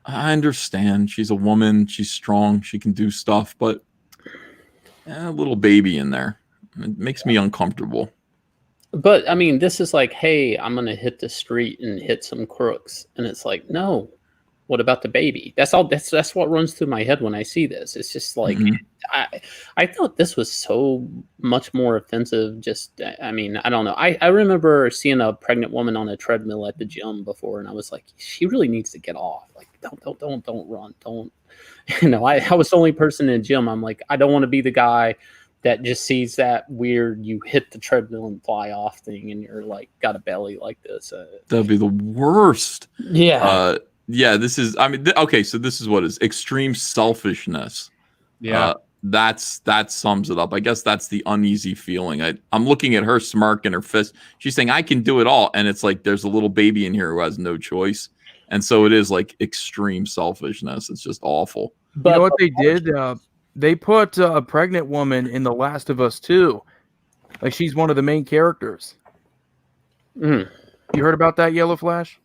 [SPEAKER 1] I understand she's a woman. She's strong. She can do stuff, but a little baby in there. It makes me uncomfortable.
[SPEAKER 4] But I mean, this is like, hey, I'm going to hit the street and hit some crooks. And it's like, no, what about the baby? That's all. That's what runs through my head when I see this. It's just like, I thought this was so much more offensive. Just, I mean, I don't know. I remember seeing a pregnant woman on a treadmill at the gym before, and I was like, she really needs to get off. Like, don't run. Don't, I was the only person in the gym. I'm like, I don't want to be the guy that just sees that weird, you hit the treadmill and fly off thing, and you're like, got a belly like this.
[SPEAKER 1] That'd be the worst.
[SPEAKER 4] Yeah.
[SPEAKER 1] Yeah, this is, I mean, okay, so this is what is extreme selfishness.
[SPEAKER 3] Yeah.
[SPEAKER 1] That sums it up. I guess that's the uneasy feeling. I'm looking at her smirk and her fist. She's saying, I can do it all. And it's like, there's a little baby in here who has no choice. And so it is like extreme selfishness. It's just awful.
[SPEAKER 2] But you know what they did? They put a pregnant woman in The Last of Us 2. Like, she's one of the main characters. You heard about that, Yellow Flash?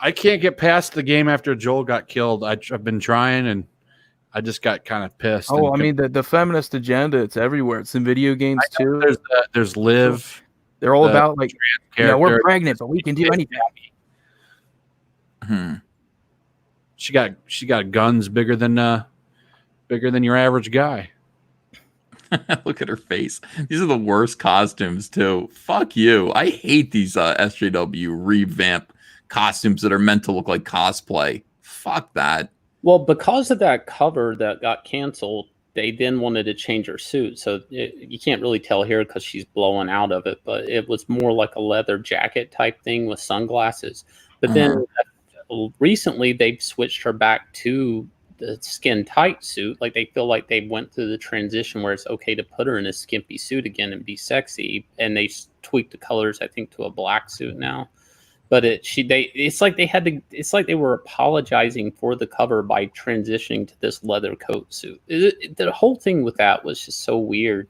[SPEAKER 3] I can't get past the game after Joel got killed. I've been trying, and I just got kind of pissed.
[SPEAKER 2] Oh, I mean, the feminist agenda, it's everywhere. It's in video games, too.
[SPEAKER 3] There's Liv.
[SPEAKER 2] They're all about, like, we're pregnant, but we can do anything.
[SPEAKER 3] She got guns bigger than your average guy.
[SPEAKER 1] Look at her face. These are the worst costumes too. Fuck you. I hate these SJW revamp costumes that are meant to look like cosplay. Fuck that.
[SPEAKER 4] Well, because of that cover that got canceled, they then wanted to change her suit. So you can't really tell here because she's blowing out of it, but it was more like a leather jacket type thing with sunglasses. But then recently they've switched her back to the skin tight suit. Like they feel like they went through the transition where it's okay to put her in a skimpy suit again and be sexy. And they tweaked the colors, I think, to a black suit now. But it's like they were apologizing for the cover by transitioning to this leather coat suit. The whole thing with that was just so weird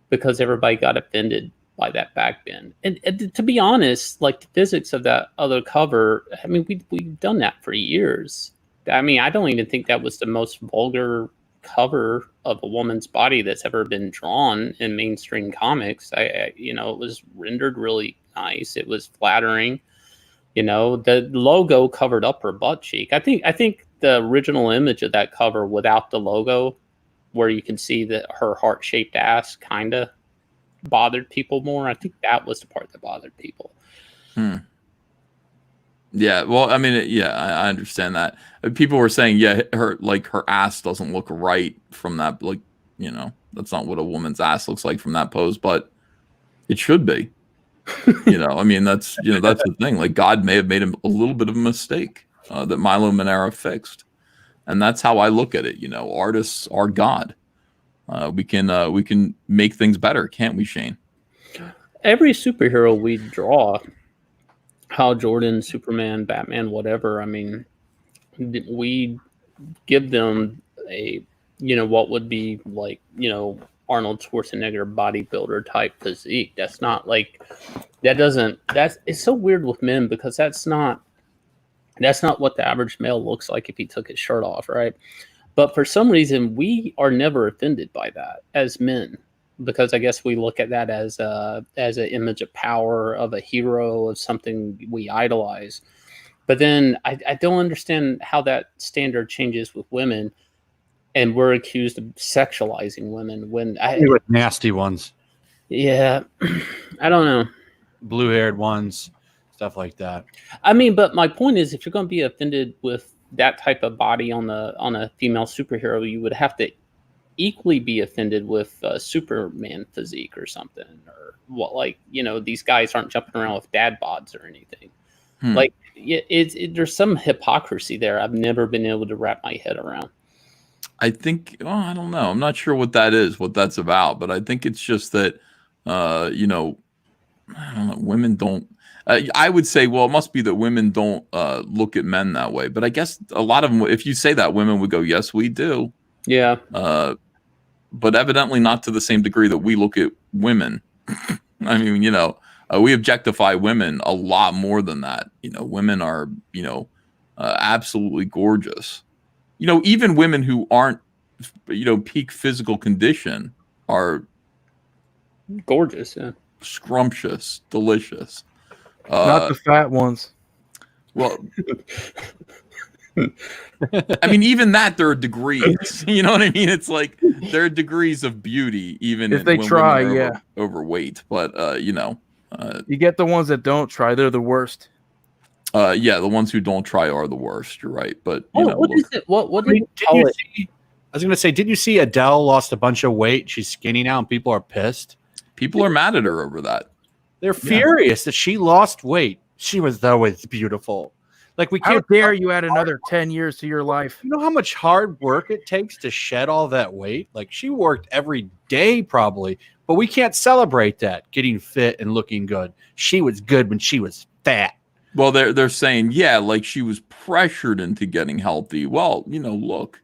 [SPEAKER 4] because everybody got offended by that back bend. And to be honest, like the physics of that other cover, I mean, we've done that for years. I mean, I don't even think that was the most vulgar cover of a woman's body that's ever been drawn in mainstream comics. It was rendered really nice. It was flattering. The logo covered up her butt cheek. I think the original image of that cover without the logo, where you can see that her heart-shaped ass kind of bothered people more. I think that was the part that bothered people.
[SPEAKER 1] Yeah, well, I mean, I understand that. People were saying, her ass doesn't look right from that. Like, that's not what a woman's ass looks like from that pose, but it should be. I mean, that's the thing. Like, God may have made a little bit of a mistake that Milo Manara fixed, and that's how I look at it. Artists are God. We can make things better, can't we, Shane?
[SPEAKER 4] Every superhero we draw, Hal Jordan, Superman, Batman, whatever. I mean, we give them a what would be like Arnold Schwarzenegger bodybuilder type physique. That's not like it's so weird with men because that's not what the average male looks like if he took his shirt off, right? But for some reason we are never offended by that as men, because I guess we look at that as an image of power, of a hero, of something we idolize. But then I don't understand how that standard changes with women. And we're accused of sexualizing women when
[SPEAKER 3] nasty ones.
[SPEAKER 4] Yeah, I don't know.
[SPEAKER 3] Blue-haired ones, stuff like that.
[SPEAKER 4] I mean, but my point is, if you're going to be offended with that type of body on a female superhero, you would have to equally be offended with a Superman physique or something, or what? Like these guys aren't jumping around with dad bods or anything. Like there's some hypocrisy there. I've never been able to wrap my head around.
[SPEAKER 1] I think, I don't know. I'm not sure what that is, what that's about, but I think it's just that, I don't know, women don't, I would say, well, it must be that women don't look at men that way. But I guess a lot of them, if you say that, women would go, yes, we do.
[SPEAKER 4] Yeah.
[SPEAKER 1] But evidently not to the same degree that we look at women. I mean, we objectify women a lot more than that. Women are, absolutely gorgeous. Even women who aren't, peak physical condition are
[SPEAKER 4] gorgeous, yeah,
[SPEAKER 1] scrumptious, delicious.
[SPEAKER 2] Not the fat ones.
[SPEAKER 1] Well, I mean, even that there are degrees. You know what I mean? It's like there are degrees of beauty, even
[SPEAKER 2] if they try,
[SPEAKER 1] overweight. But you
[SPEAKER 2] get the ones that don't try; they're the worst.
[SPEAKER 1] The ones who don't try are the worst. You're right, but
[SPEAKER 4] what is it? What did you call it?
[SPEAKER 3] I was going to say, didn't you see Adele lost a bunch of weight? She's skinny now, and people are pissed.
[SPEAKER 1] People are mad at her over that.
[SPEAKER 3] They're furious that she lost weight. She was always beautiful. Like we can't.
[SPEAKER 2] How dare you add another 10 years to your life?
[SPEAKER 3] You know how much hard work it takes to shed all that weight? Like she worked every day, probably, but we can't celebrate that getting fit and looking good. She was good when she was fat.
[SPEAKER 1] Well, they're saying, like she was pressured into getting healthy. Well, look,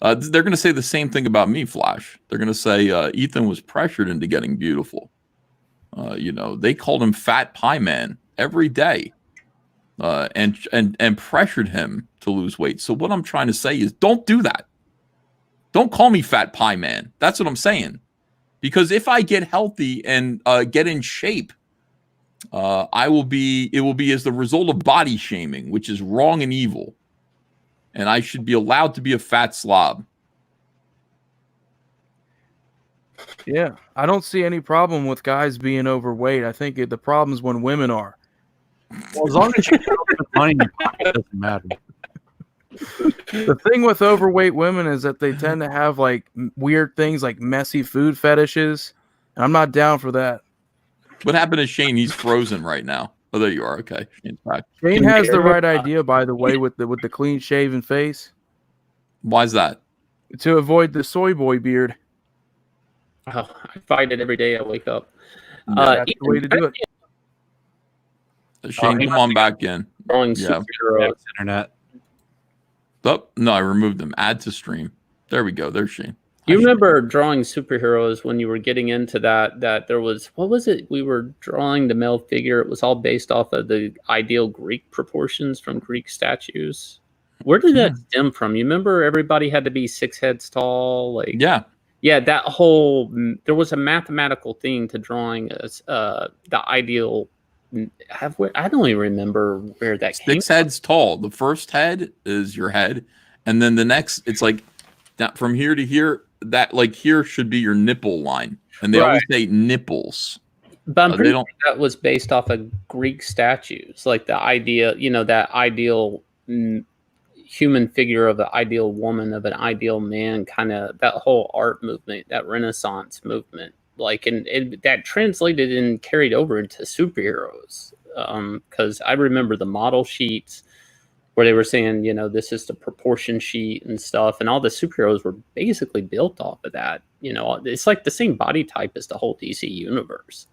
[SPEAKER 1] they're going to say the same thing about me, Flash. They're going to say Ethan was pressured into getting beautiful. They called him Fat Pie Man every day, and pressured him to lose weight. So what I'm trying to say is, don't do that. Don't call me Fat Pie Man. That's what I'm saying. Because if I get healthy and get in shape, it will be as the result of body shaming, which is wrong and evil. And I should be allowed to be a fat slob.
[SPEAKER 2] Yeah, I don't see any problem with guys being overweight. I think the problem is when women are.
[SPEAKER 3] Well, as long as you put money in your pocket, it doesn't matter.
[SPEAKER 2] The thing with overweight women is that they tend to have like weird things like messy food fetishes. And I'm not down for that.
[SPEAKER 1] What happened to Shane? He's frozen right now. Oh, there you are. Okay, Shane's back.
[SPEAKER 2] Shane has the right idea, by the way, with the clean shaven face
[SPEAKER 1] Why's that?
[SPEAKER 2] to avoid the soy boy beard.
[SPEAKER 4] Oh, I fight it every day I wake up.
[SPEAKER 2] That's the way to do it.
[SPEAKER 1] Shane, come on back in.
[SPEAKER 4] Drawing
[SPEAKER 1] Yeah.
[SPEAKER 4] superheroes.
[SPEAKER 3] Internet.
[SPEAKER 1] Oh, no, I removed them. Add to stream. There we go. There's Shane.
[SPEAKER 4] Do you remember drawing superheroes when you were getting into that there was, what was it? We were drawing the male figure. It was all based off of the ideal Greek proportions from Greek statues. Where did that stem from? You remember everybody had to be 6 heads tall? Like, yeah, that whole, there was a mathematical thing to drawing the ideal. I don't even remember where that came
[SPEAKER 1] 6 heads tall. The first head is your head, and then the next, it's like that from here to here. That like here should be your nipple line, and they always say nipples.
[SPEAKER 4] But I'm pretty sure that was based off of Greek statues, like the idea, that ideal human figure of the ideal woman, of an ideal man, kind of that whole art movement, that Renaissance movement. Like, and that translated and carried over into superheroes. Because I remember the model sheets where they were saying, this is the proportion sheet and stuff, and all the superheroes were basically built off of that. It's like the same body type as the whole DC universe.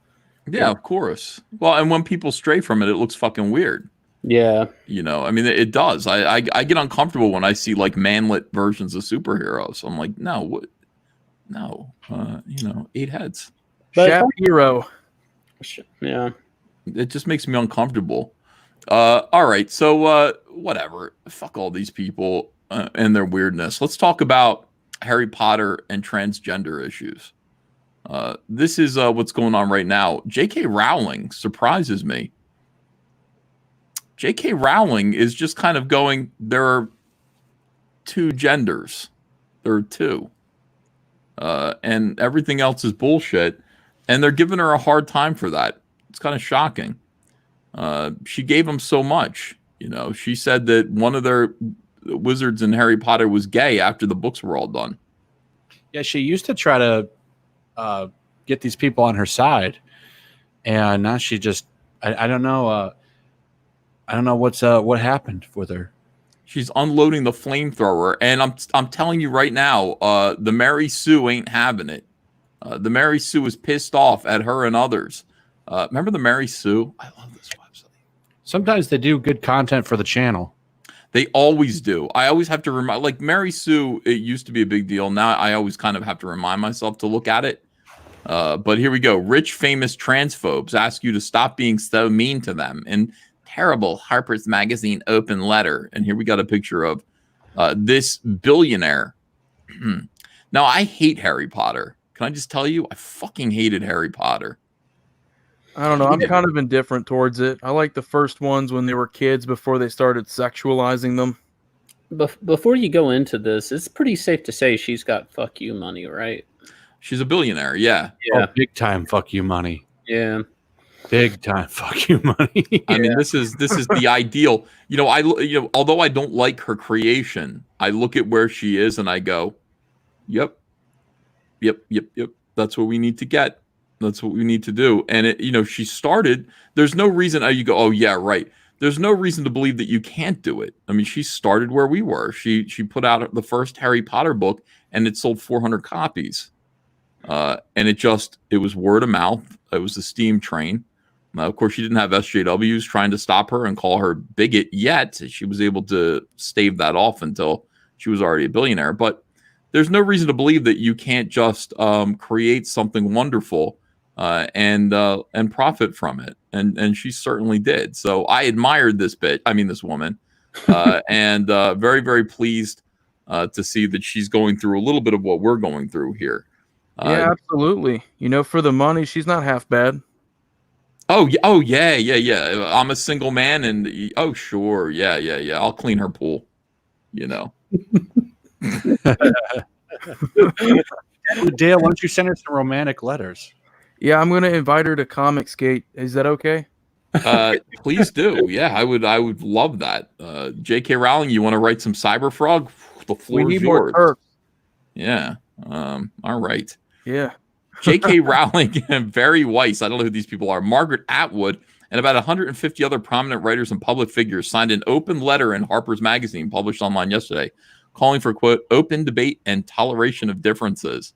[SPEAKER 1] Yeah, of course. Well, and when people stray from it, it looks fucking weird.
[SPEAKER 4] Yeah.
[SPEAKER 1] I mean, it does. I get uncomfortable when I see like manlet versions of superheroes. I'm like, no, what? No, 8 heads.
[SPEAKER 2] Chef hero.
[SPEAKER 1] Yeah. It just makes me uncomfortable. All right. So, whatever. Fuck all these people and their weirdness. Let's talk about Harry Potter and transgender issues. This is what's going on right now. J.K. Rowling surprises me. J.K. Rowling is just kind of going, there are 2 genders. There are 2. And everything else is bullshit. And they're giving her a hard time for that. It's kind of shocking. She gave them so much. She said that one of their wizards in Harry Potter was gay after the books were all done.
[SPEAKER 3] Yeah, she used to try to get these people on her side. And now she just, I don't know. I don't know what happened with her.
[SPEAKER 1] She's unloading the flamethrower, and I'm telling you right now, the Mary Sue ain't having it. The Mary Sue is pissed off at her and others. Remember the Mary Sue? I love this website.
[SPEAKER 3] Sometimes they do good content for the channel.
[SPEAKER 1] They always do. I always have to remind, like Mary Sue, it used to be a big deal. Now I always kind of have to remind myself to look at it. But here we go. Rich, famous transphobes ask you to stop being so mean to them. And terrible Harper's Magazine open letter. And here we got a picture of this billionaire. Now, I hate Harry Potter. Can I just tell you? I fucking hated Harry Potter.
[SPEAKER 2] I don't know. I'm kind of indifferent towards it. I like the first ones when they were kids before they started sexualizing them.
[SPEAKER 4] Before you go into this, it's pretty safe to say she's got fuck you money, right?
[SPEAKER 1] She's a billionaire, yeah.
[SPEAKER 3] Oh, big time fuck you money.
[SPEAKER 4] Yeah.
[SPEAKER 3] Big time fuck you money.
[SPEAKER 1] I mean, this is the ideal. Although I don't like her creation, I look at where she is and I go, yep. That's what we need to get. That's what we need to do. And she started. There's no reason. You go, oh yeah, right. There's no reason to believe that you can't do it. I mean, she started where we were. She put out the first Harry Potter book, and it sold 400 copies. And it was word of mouth. It was a steam train. Of course, she didn't have SJWs trying to stop her and call her bigot yet. She was able to stave that off until she was already a billionaire. But there's no reason to believe that you can't just create something wonderful and profit from it. And she certainly did. So I admired this woman, and very, very pleased to see that she's going through a little bit of what we're going through here.
[SPEAKER 2] Yeah, absolutely. For the money, she's not half bad.
[SPEAKER 1] Oh yeah. I'm a single man, and oh sure, yeah. I'll clean her pool.
[SPEAKER 3] Dale, why don't you send her some romantic letters?
[SPEAKER 2] Yeah, I'm gonna invite her to Comicsgate. Is that okay?
[SPEAKER 1] Please do. Yeah, I would love that. J.K. Rowling, you want to write some Cyberfrog? The
[SPEAKER 2] We
[SPEAKER 1] floor is
[SPEAKER 2] need more
[SPEAKER 1] yours.
[SPEAKER 2] Turks.
[SPEAKER 1] Yeah. All right.
[SPEAKER 2] Yeah.
[SPEAKER 1] J.K. Rowling and Barry Weiss, I don't know who these people are, Margaret Atwood, and about 150 other prominent writers and public figures signed an open letter in Harper's Magazine, published online yesterday, calling for, quote, open debate and toleration of differences.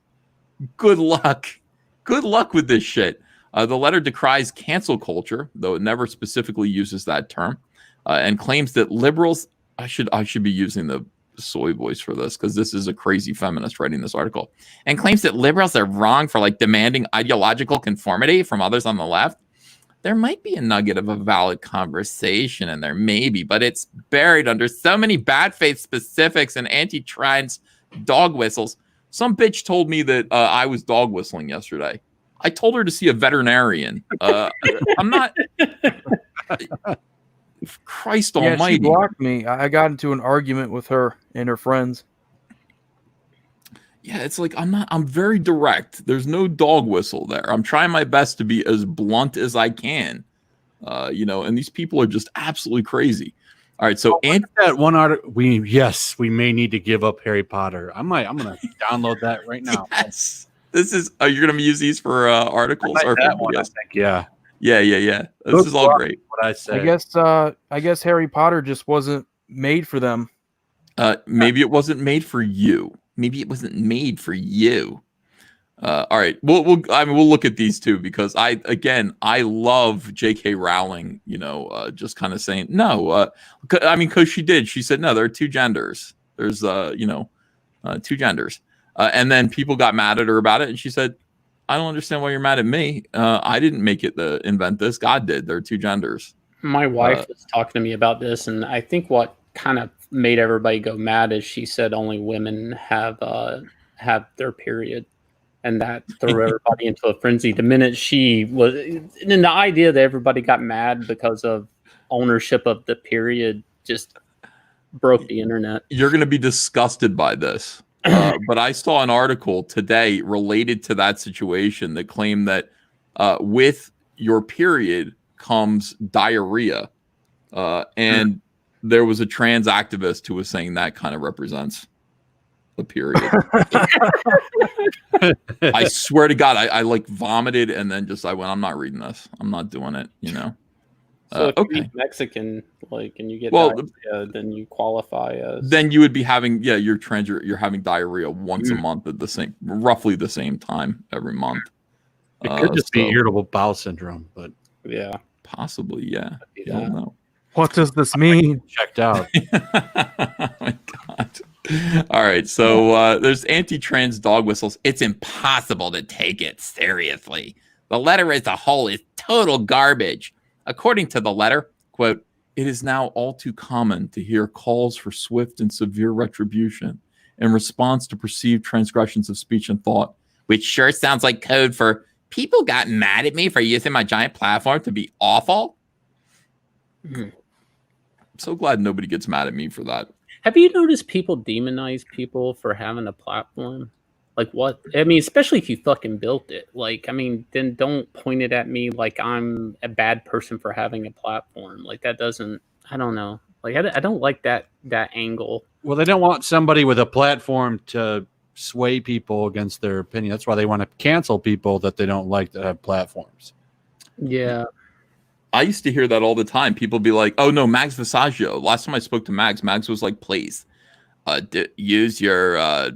[SPEAKER 1] Good luck. Good luck with this shit. The letter decries cancel culture, though it never specifically uses that term, and claims that liberals, I should be using the soy voice for this because this is a crazy feminist writing this article, and claims that liberals are wrong for like demanding ideological conformity from others on the left. There might be a nugget of a valid conversation in there, maybe, but it's buried under so many bad faith specifics and anti-trans dog whistles. Some bitch told me that I was dog whistling yesterday. I told her to see a veterinarian. I'm not. Christ almighty.
[SPEAKER 2] She blocked me. I got into an argument with her and her friends.
[SPEAKER 1] Yeah, it's like I'm very direct. There's no dog whistle there. I'm trying my best to be as blunt as I can. And these people are just absolutely crazy. All right, so
[SPEAKER 3] that one article, we may need to give up Harry Potter. I'm gonna download that right now.
[SPEAKER 1] Yes. This is you're gonna use these for articles or
[SPEAKER 3] that one, I think. Yeah.
[SPEAKER 1] This is all great.
[SPEAKER 3] What I say.
[SPEAKER 2] I guess Harry Potter just wasn't made for them.
[SPEAKER 1] Maybe it wasn't made for you. Maybe it wasn't made for you. All right. We'll look at these two because I love J.K. Rowling, just kind of saying no. Because she did. She said, no, there are two genders. There's, two genders. And then people got mad at her about it. And she said, I don't understand why you're mad at me. I didn't make it invent this. God did. There are two genders.
[SPEAKER 4] My wife was talking to me about this. And I think what kind of made everybody go mad is she said only women have their period. And that threw everybody into a frenzy. The minute she was, and the idea that everybody got mad because of ownership of the period just broke the internet.
[SPEAKER 1] You're going to be disgusted by this. But I saw an article today related to that situation that claimed that with your period comes diarrhea. And there was a trans activist who was saying that kind of represents the period. I swear to God, I like vomited and then I went, I'm not reading this. I'm not doing it,
[SPEAKER 4] So if
[SPEAKER 1] okay.
[SPEAKER 4] you're Mexican, and you get diarrhea, then you qualify as.
[SPEAKER 1] Then you would be having, you're trans, you're having diarrhea once a month at roughly the same time every month.
[SPEAKER 3] It could just be irritable bowel syndrome, but
[SPEAKER 4] yeah,
[SPEAKER 1] possibly, yeah. You don't know.
[SPEAKER 2] What does this mean?
[SPEAKER 3] Checked out.
[SPEAKER 1] Oh my God. All right, so there's anti-trans dog whistles. It's impossible to take it seriously. The letter as a whole is total garbage. According to the letter, quote, it is now all too common to hear calls for swift and severe retribution in response to perceived transgressions of speech and thought, which sure sounds like code for people got mad at me for using my giant platform to be awful. I'm so glad nobody gets mad at me for that.
[SPEAKER 4] Have you noticed people demonize people for having a platform? Like what? I mean, especially if you fucking built it. Then don't point it at me like I'm a bad person for having a platform. Like that doesn't, I don't know. Like I don't like that angle.
[SPEAKER 3] Well, they don't want somebody with a platform to sway people against their opinion. That's why they want to cancel people that they don't like that have platforms.
[SPEAKER 4] Yeah.
[SPEAKER 1] I used to hear that all the time. People be like, oh no, Mags Visaggio. Last time I spoke to Mags was like, please use your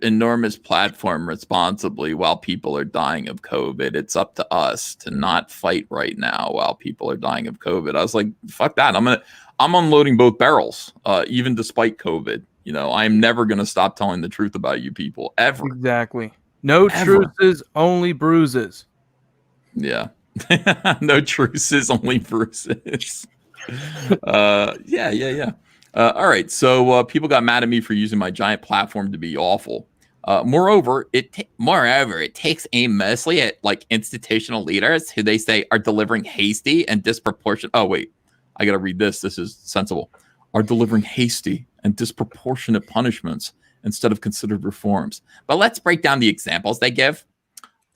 [SPEAKER 1] enormous platform responsibly while people are dying of COVID. It's up to us to not fight right now while people are dying of COVID. I was like, fuck that. I'm unloading both barrels, even despite COVID. I'm never going to stop telling the truth about you people ever.
[SPEAKER 2] Exactly. No truces, only bruises.
[SPEAKER 1] Yeah. No truces, only bruises. Yeah. All right. So people got mad at me for using my giant platform to be awful. Moreover, it takes aim mostly at like institutional leaders who they say are delivering hasty and disproportionate. Oh, wait, I got to read this. This is sensible. Are delivering hasty and disproportionate punishments instead of considered reforms. But let's break down the examples they give.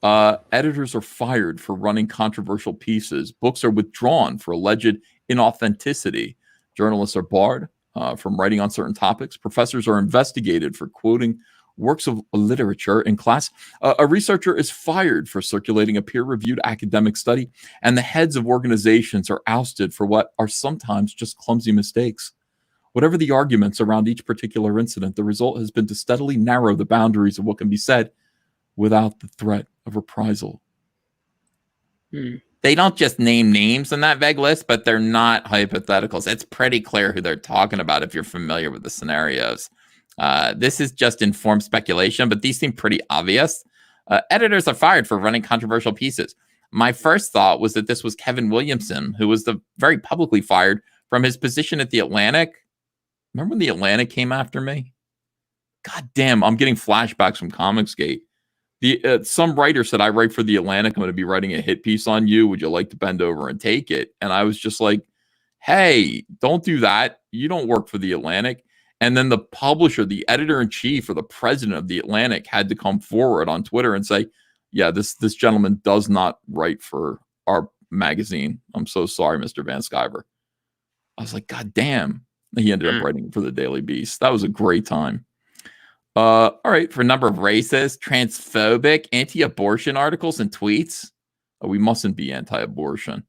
[SPEAKER 1] Editors are fired for running controversial pieces. Books are withdrawn for alleged inauthenticity. Journalists are barred from writing on certain topics. Professors are investigated for quoting works of literature in class. A researcher is fired for circulating a peer-reviewed academic study, and the heads of organizations are ousted for what are sometimes just clumsy mistakes. Whatever the arguments around each particular incident, the result has been to steadily narrow the boundaries of what can be said without the threat of reprisal. They don't just name names in that vague list, but they're not hypotheticals. It's pretty clear who they're talking about if you're familiar with the scenarios. This is just informed speculation, but these seem pretty obvious. Editors are fired for running controversial pieces. My first thought was that this was Kevin Williamson, who was very publicly fired from his position at The Atlantic. Remember when The Atlantic came after me? God damn, I'm getting flashbacks from Comicsgate. Some writer said, I write for The Atlantic. I'm going to be writing a hit piece on you. Would you like to bend over and take it? And I was just like, hey, don't do that. You don't work for The Atlantic. And then the publisher, the editor-in-chief, or the president of The Atlantic had to come forward on Twitter and say, yeah, this gentleman does not write for our magazine. I'm so sorry, Mr. Van Sciver. I was like, God damn. He ended up writing for the Daily Beast. That was a great time. All right, for a number of racist, transphobic, anti-abortion articles and tweets. We mustn't be anti-abortion.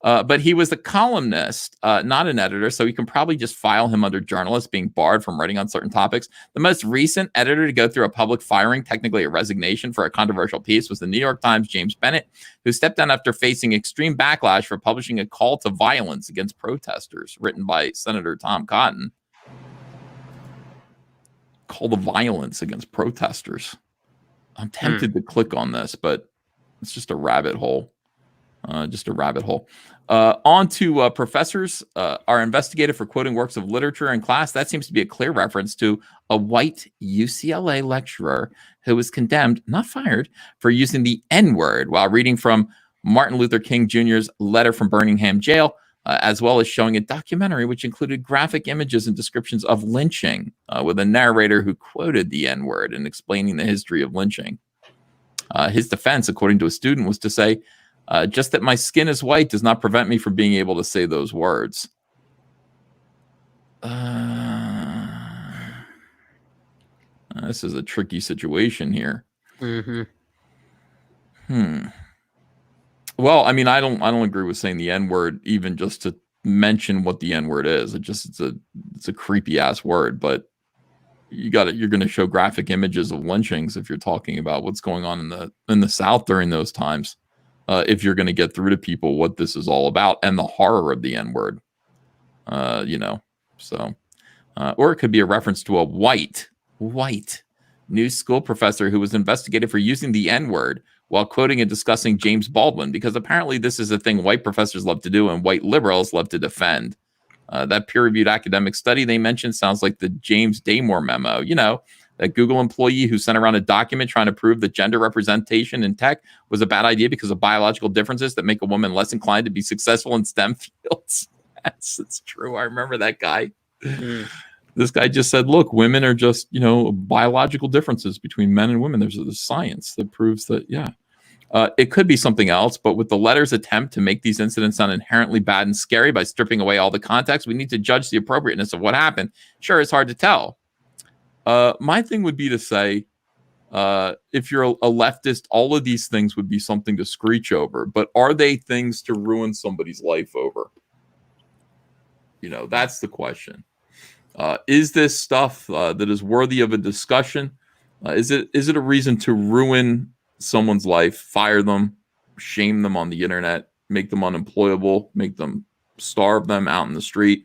[SPEAKER 1] But he was a columnist, not an editor, so we can probably just file him under journalist, being barred from writing on certain topics. The most recent editor to go through a public firing, technically a resignation for a controversial piece, was the New York Times' James Bennett, who stepped down after facing extreme backlash for publishing a call to violence against protesters, written by Senator Tom Cotton. Call to violence against protesters. I'm tempted to click on this, but it's just a rabbit hole. On to professors are investigated for quoting works of literature in class. That seems to be a clear reference to a white UCLA lecturer who was condemned, not fired, for using the N-word while reading from Martin Luther King Jr.'s Letter from Birmingham Jail, as well as showing a documentary which included graphic images and descriptions of lynching, with a narrator who quoted the N-word and explaining the history of lynching. His defense, according to a student, was to say, just that my skin is white does not prevent me from being able to say those words. This is a tricky situation here. Well, I mean, I don't agree with saying the N-word, even just to mention what the N-word is. It's a creepy ass word, but you're going to show graphic images of lynchings if you're talking about what's going on in the South during those times. If you're going to get through to people what this is all about and the horror of the N-word, or it could be a reference to a white new school professor who was investigated for using the N-word while quoting and discussing James Baldwin, because apparently this is a thing white professors love to do and white liberals love to defend. That peer-reviewed academic study they mentioned sounds like the James Damore memo, that Google employee who sent around a document trying to prove that gender representation in tech was a bad idea because of biological differences that make a woman less inclined to be successful in STEM fields. It's true. I remember that guy. This guy just said, look, women are just, biological differences between men and women. There's science that proves that, it could be something else, but with the letter's attempt to make these incidents sound inherently bad and scary by stripping away all the context, we need to judge the appropriateness of what happened. Sure, it's hard to tell. My thing would be to say, if you're a leftist, all of these things would be something to screech over, but are they things to ruin somebody's life over? That's the question. Is this stuff that is worthy of a discussion? Is it a reason to ruin someone's life, fire them, shame them on the internet, make them unemployable, make them starve them out in the street,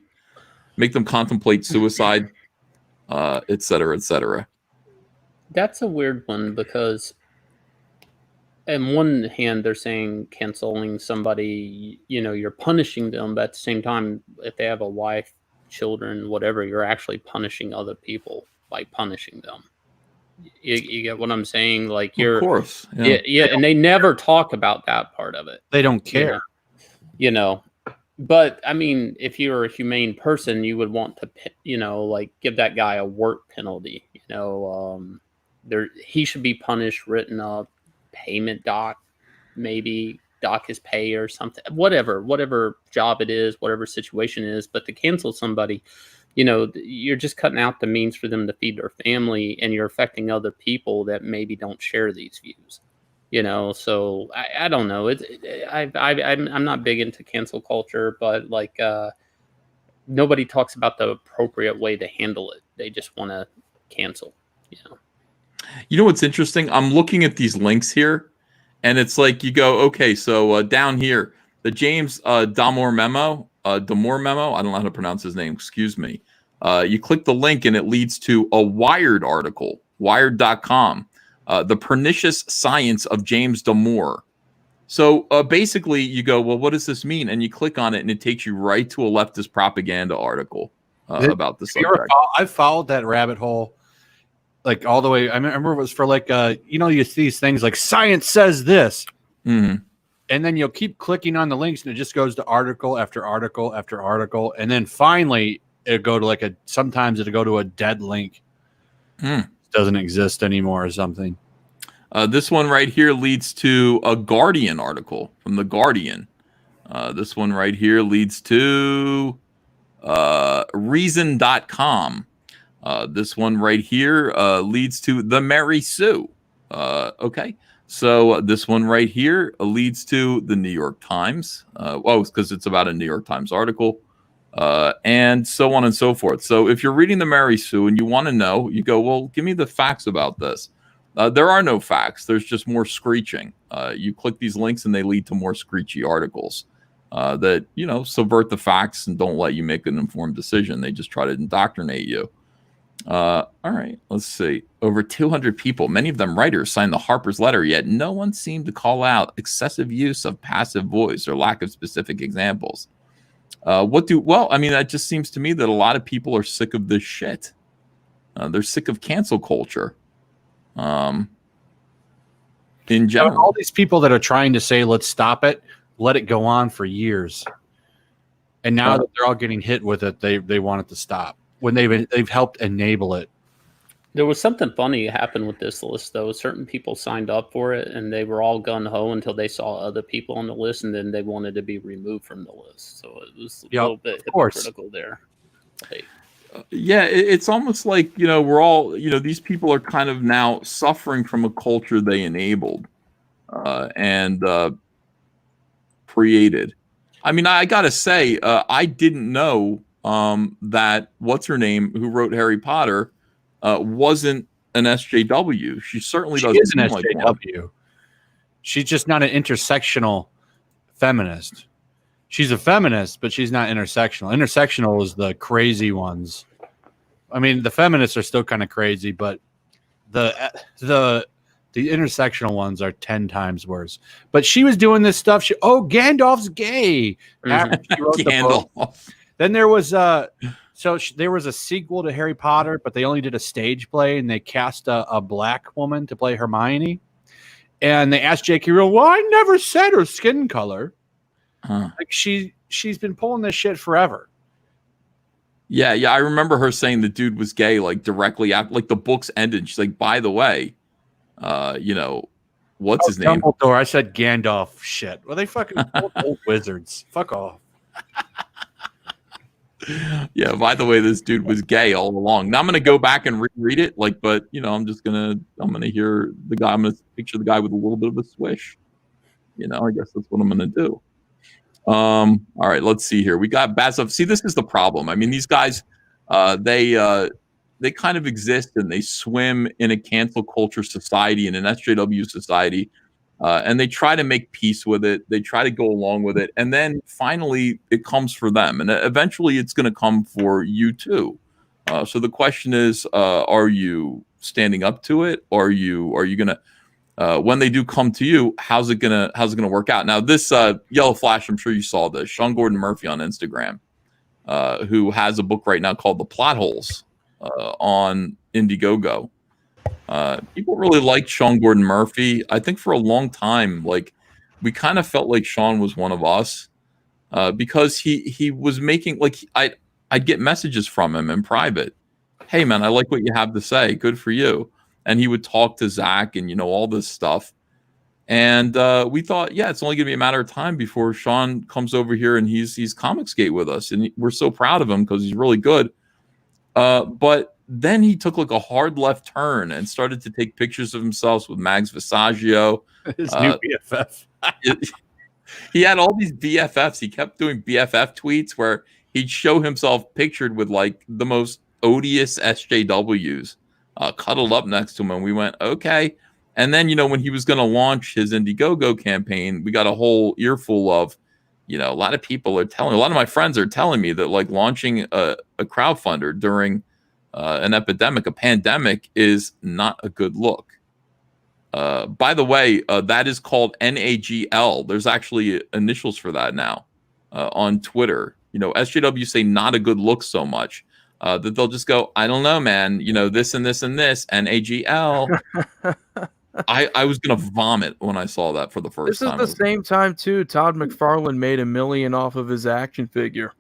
[SPEAKER 1] make them contemplate suicide, et cetera, et cetera?
[SPEAKER 4] That's a weird one because on one hand, they're saying canceling somebody, you're punishing them, but at the same time, if they have a wife, children, whatever, you're actually punishing other people by punishing them. You get what I'm saying? Like you're, of course, yeah, and they never talk about that part of it.
[SPEAKER 3] They don't care.
[SPEAKER 4] But I mean, if you're a humane person, you would want to, like give that guy a work penalty. He should be punished, written up, payment doc, maybe dock his pay or something. Whatever job it is, whatever situation it is. But to cancel somebody, you're just cutting out the means for them to feed their family, and you're affecting other people that maybe don't share these views. So I don't know. I'm not big into cancel culture, but like nobody talks about the appropriate way to handle it. They just want to cancel.
[SPEAKER 1] You know what's interesting? I'm looking at these links here, and it's like you go, okay, so down here, the James Damore memo, I don't know how to pronounce his name. Excuse me. You click the link, and it leads to a Wired article, Wired.com. The Pernicious Science of James Damore. So basically, you go, well, what does this mean? And you click on it, and it takes you right to a leftist propaganda article about the subject.
[SPEAKER 3] I followed that rabbit hole like all the way. I remember it was for like, you see these things like science says this.
[SPEAKER 1] Mm-hmm.
[SPEAKER 3] And then you'll keep clicking on the links, and it just goes to article after article after article. And then finally, it'll go to sometimes it'll go to a dead link. Doesn't exist anymore or something.
[SPEAKER 1] This one right here leads to a Guardian article from the Guardian. This one right here leads to Reason.com. This one right here leads to the Mary Sue. Okay. So this one right here leads to the New York Times. Because it's about a New York Times article. And so on and so forth. So if you're reading the Mary Sue and you want to know, you go, well, give me the facts about this. There are no facts. There's just more screeching. You click these links and they lead to more screechy articles that, subvert the facts and don't let you make an informed decision. They just try to indoctrinate you. All right, let's see. Over 200 people, many of them writers, signed the Harper's letter, yet no one seemed to call out excessive use of passive voice or lack of specific examples. That just seems to me that a lot of people are sick of this shit. They're sick of cancel culture. In general,
[SPEAKER 3] all these people that are trying to say, let's stop it, let it go on for years. And now that they're all getting hit with it, they want it to stop when they've helped enable it.
[SPEAKER 4] There was something funny happened with this list, though. Certain people signed up for it, and they were all gung-ho until they saw other people on the list, and then they wanted to be removed from the list. So it was a little bit hypocritical there.
[SPEAKER 1] It's almost like, we're all, these people are kind of now suffering from a culture they enabled and created. I mean, I got to say, I didn't know that what's-her-name, who wrote Harry Potter, wasn't an SJW. She certainly doesn't
[SPEAKER 3] is an SJW.
[SPEAKER 1] Like
[SPEAKER 3] She's just not an intersectional feminist. She's a feminist, but she's not intersectional. Intersectional is the crazy ones. I mean, the feminists are still kind of crazy, but the intersectional ones are 10 times worse. But she was doing this stuff. Gandalf's gay. After she wrote the book. Then there was there was a sequel to Harry Potter, but they only did a stage play, and they cast a black woman to play Hermione. And they asked J.K. Rowling, well, I never said her skin color. Like she's been pulling this shit forever.
[SPEAKER 1] Yeah. I remember her saying the dude was gay, like directly after, like the books ended. She's like, by the way, what's his name?
[SPEAKER 3] Dumbledore. I said Gandalf. Shit. Well, they fucking old wizards. Fuck off.
[SPEAKER 1] Yeah. By the way, this dude was gay all along. Now I'm gonna go back and reread it. I'm gonna hear the guy. I'm gonna picture the guy with a little bit of a swish. I guess that's what I'm gonna do. All right, let's see here. We got Bazov. See, this is the problem. I mean, these guys, they kind of exist and they swim in a cancel culture society, in an SJW society, and they try to make peace with it. They try to go along with it, and then finally it comes for them, and eventually it's going to come for you too. So the question is, are you standing up to it? Or are you gonna when they do come to you, how's it gonna work out? Now, this Yellow Flash, I'm sure you saw this. Sean Gordon Murphy on Instagram, who has a book right now called The Plot Holes on Indiegogo. People really liked Sean Gordon Murphy. I think for a long time, like, we kind of felt like Sean was one of us. because he was making like I'd get messages from him in private. Hey man, I like what you have to say. Good for you. And he would talk to Zach and all this stuff. And we thought, yeah, it's only going to be a matter of time before Sean comes over here and he's Comicsgate with us, and we're so proud of him because he's really good. But then he took like a hard left turn and started to take pictures of himself with Mags Visaggio.
[SPEAKER 3] His new BFF.
[SPEAKER 1] He had all these BFFs. He kept doing BFF tweets where he'd show himself pictured with like the most odious SJWs cuddled up next to him. And we went, okay. And then, when he was going to launch his Indiegogo campaign, we got a whole earful of, a lot of people are telling, a lot of my friends are telling me that like launching a crowdfunder during an epidemic, a pandemic, is not a good look. By the way, that is called NAGL. There's actually initials for that now on Twitter. SJW say not a good look so much that they'll just go, I don't know, man. This and this and this, NAGL. I was gonna vomit when I saw that for the first time.
[SPEAKER 2] This is the same time too. Todd McFarlane made $1 million off of his action figure.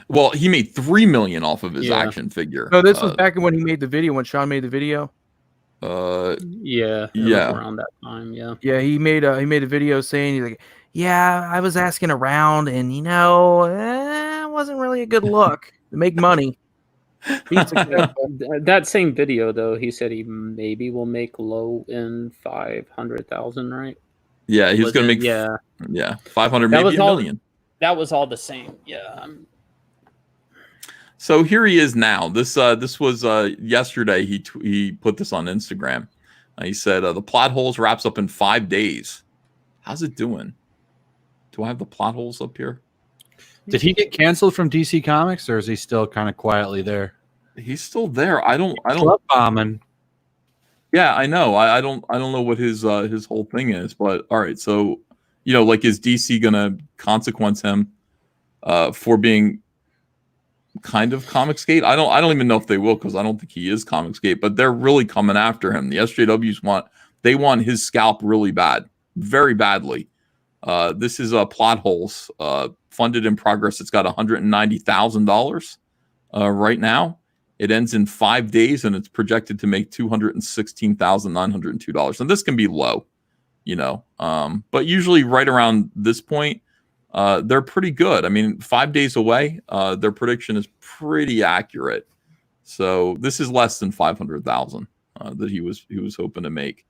[SPEAKER 1] Well, he made $3 million off of his action figure.
[SPEAKER 2] No, this was back when he made the video. When Sean made the video.
[SPEAKER 4] Yeah. Around that time. Yeah.
[SPEAKER 2] Yeah, he made a video saying he's like, yeah, I was asking around, and it wasn't really a good look to make money.
[SPEAKER 4] That same video, though, he said he maybe will make low in 500,000, right?
[SPEAKER 1] Yeah, he was going to make 500, maybe $1 million.
[SPEAKER 4] That was all the same. Yeah.
[SPEAKER 1] So here he is now. This was yesterday. He put this on Instagram. He said the plot holes wraps up in 5 days. How's it doing? Do I have the plot holes up here?
[SPEAKER 3] Did he get canceled from DC Comics, or is he still kind of quietly there?
[SPEAKER 1] He's still there. I don't
[SPEAKER 3] Club bombing.
[SPEAKER 1] Yeah, I know. I don't know what his whole thing is, but all right. So, like, is DC gonna consequence him for being kind of Comicsgate? I don't even know if they will, because I don't think he is Comicsgate, but they're really coming after him. The SJWs want his scalp really bad, very badly. This is plot holes funded in progress. It's got $190,000 right now. It ends in 5 days, and it's projected to make $216,902. And this can be low, but usually right around this point, they're pretty good. I mean, 5 days away, their prediction is pretty accurate. So this is less than 500,000 that he was hoping to make.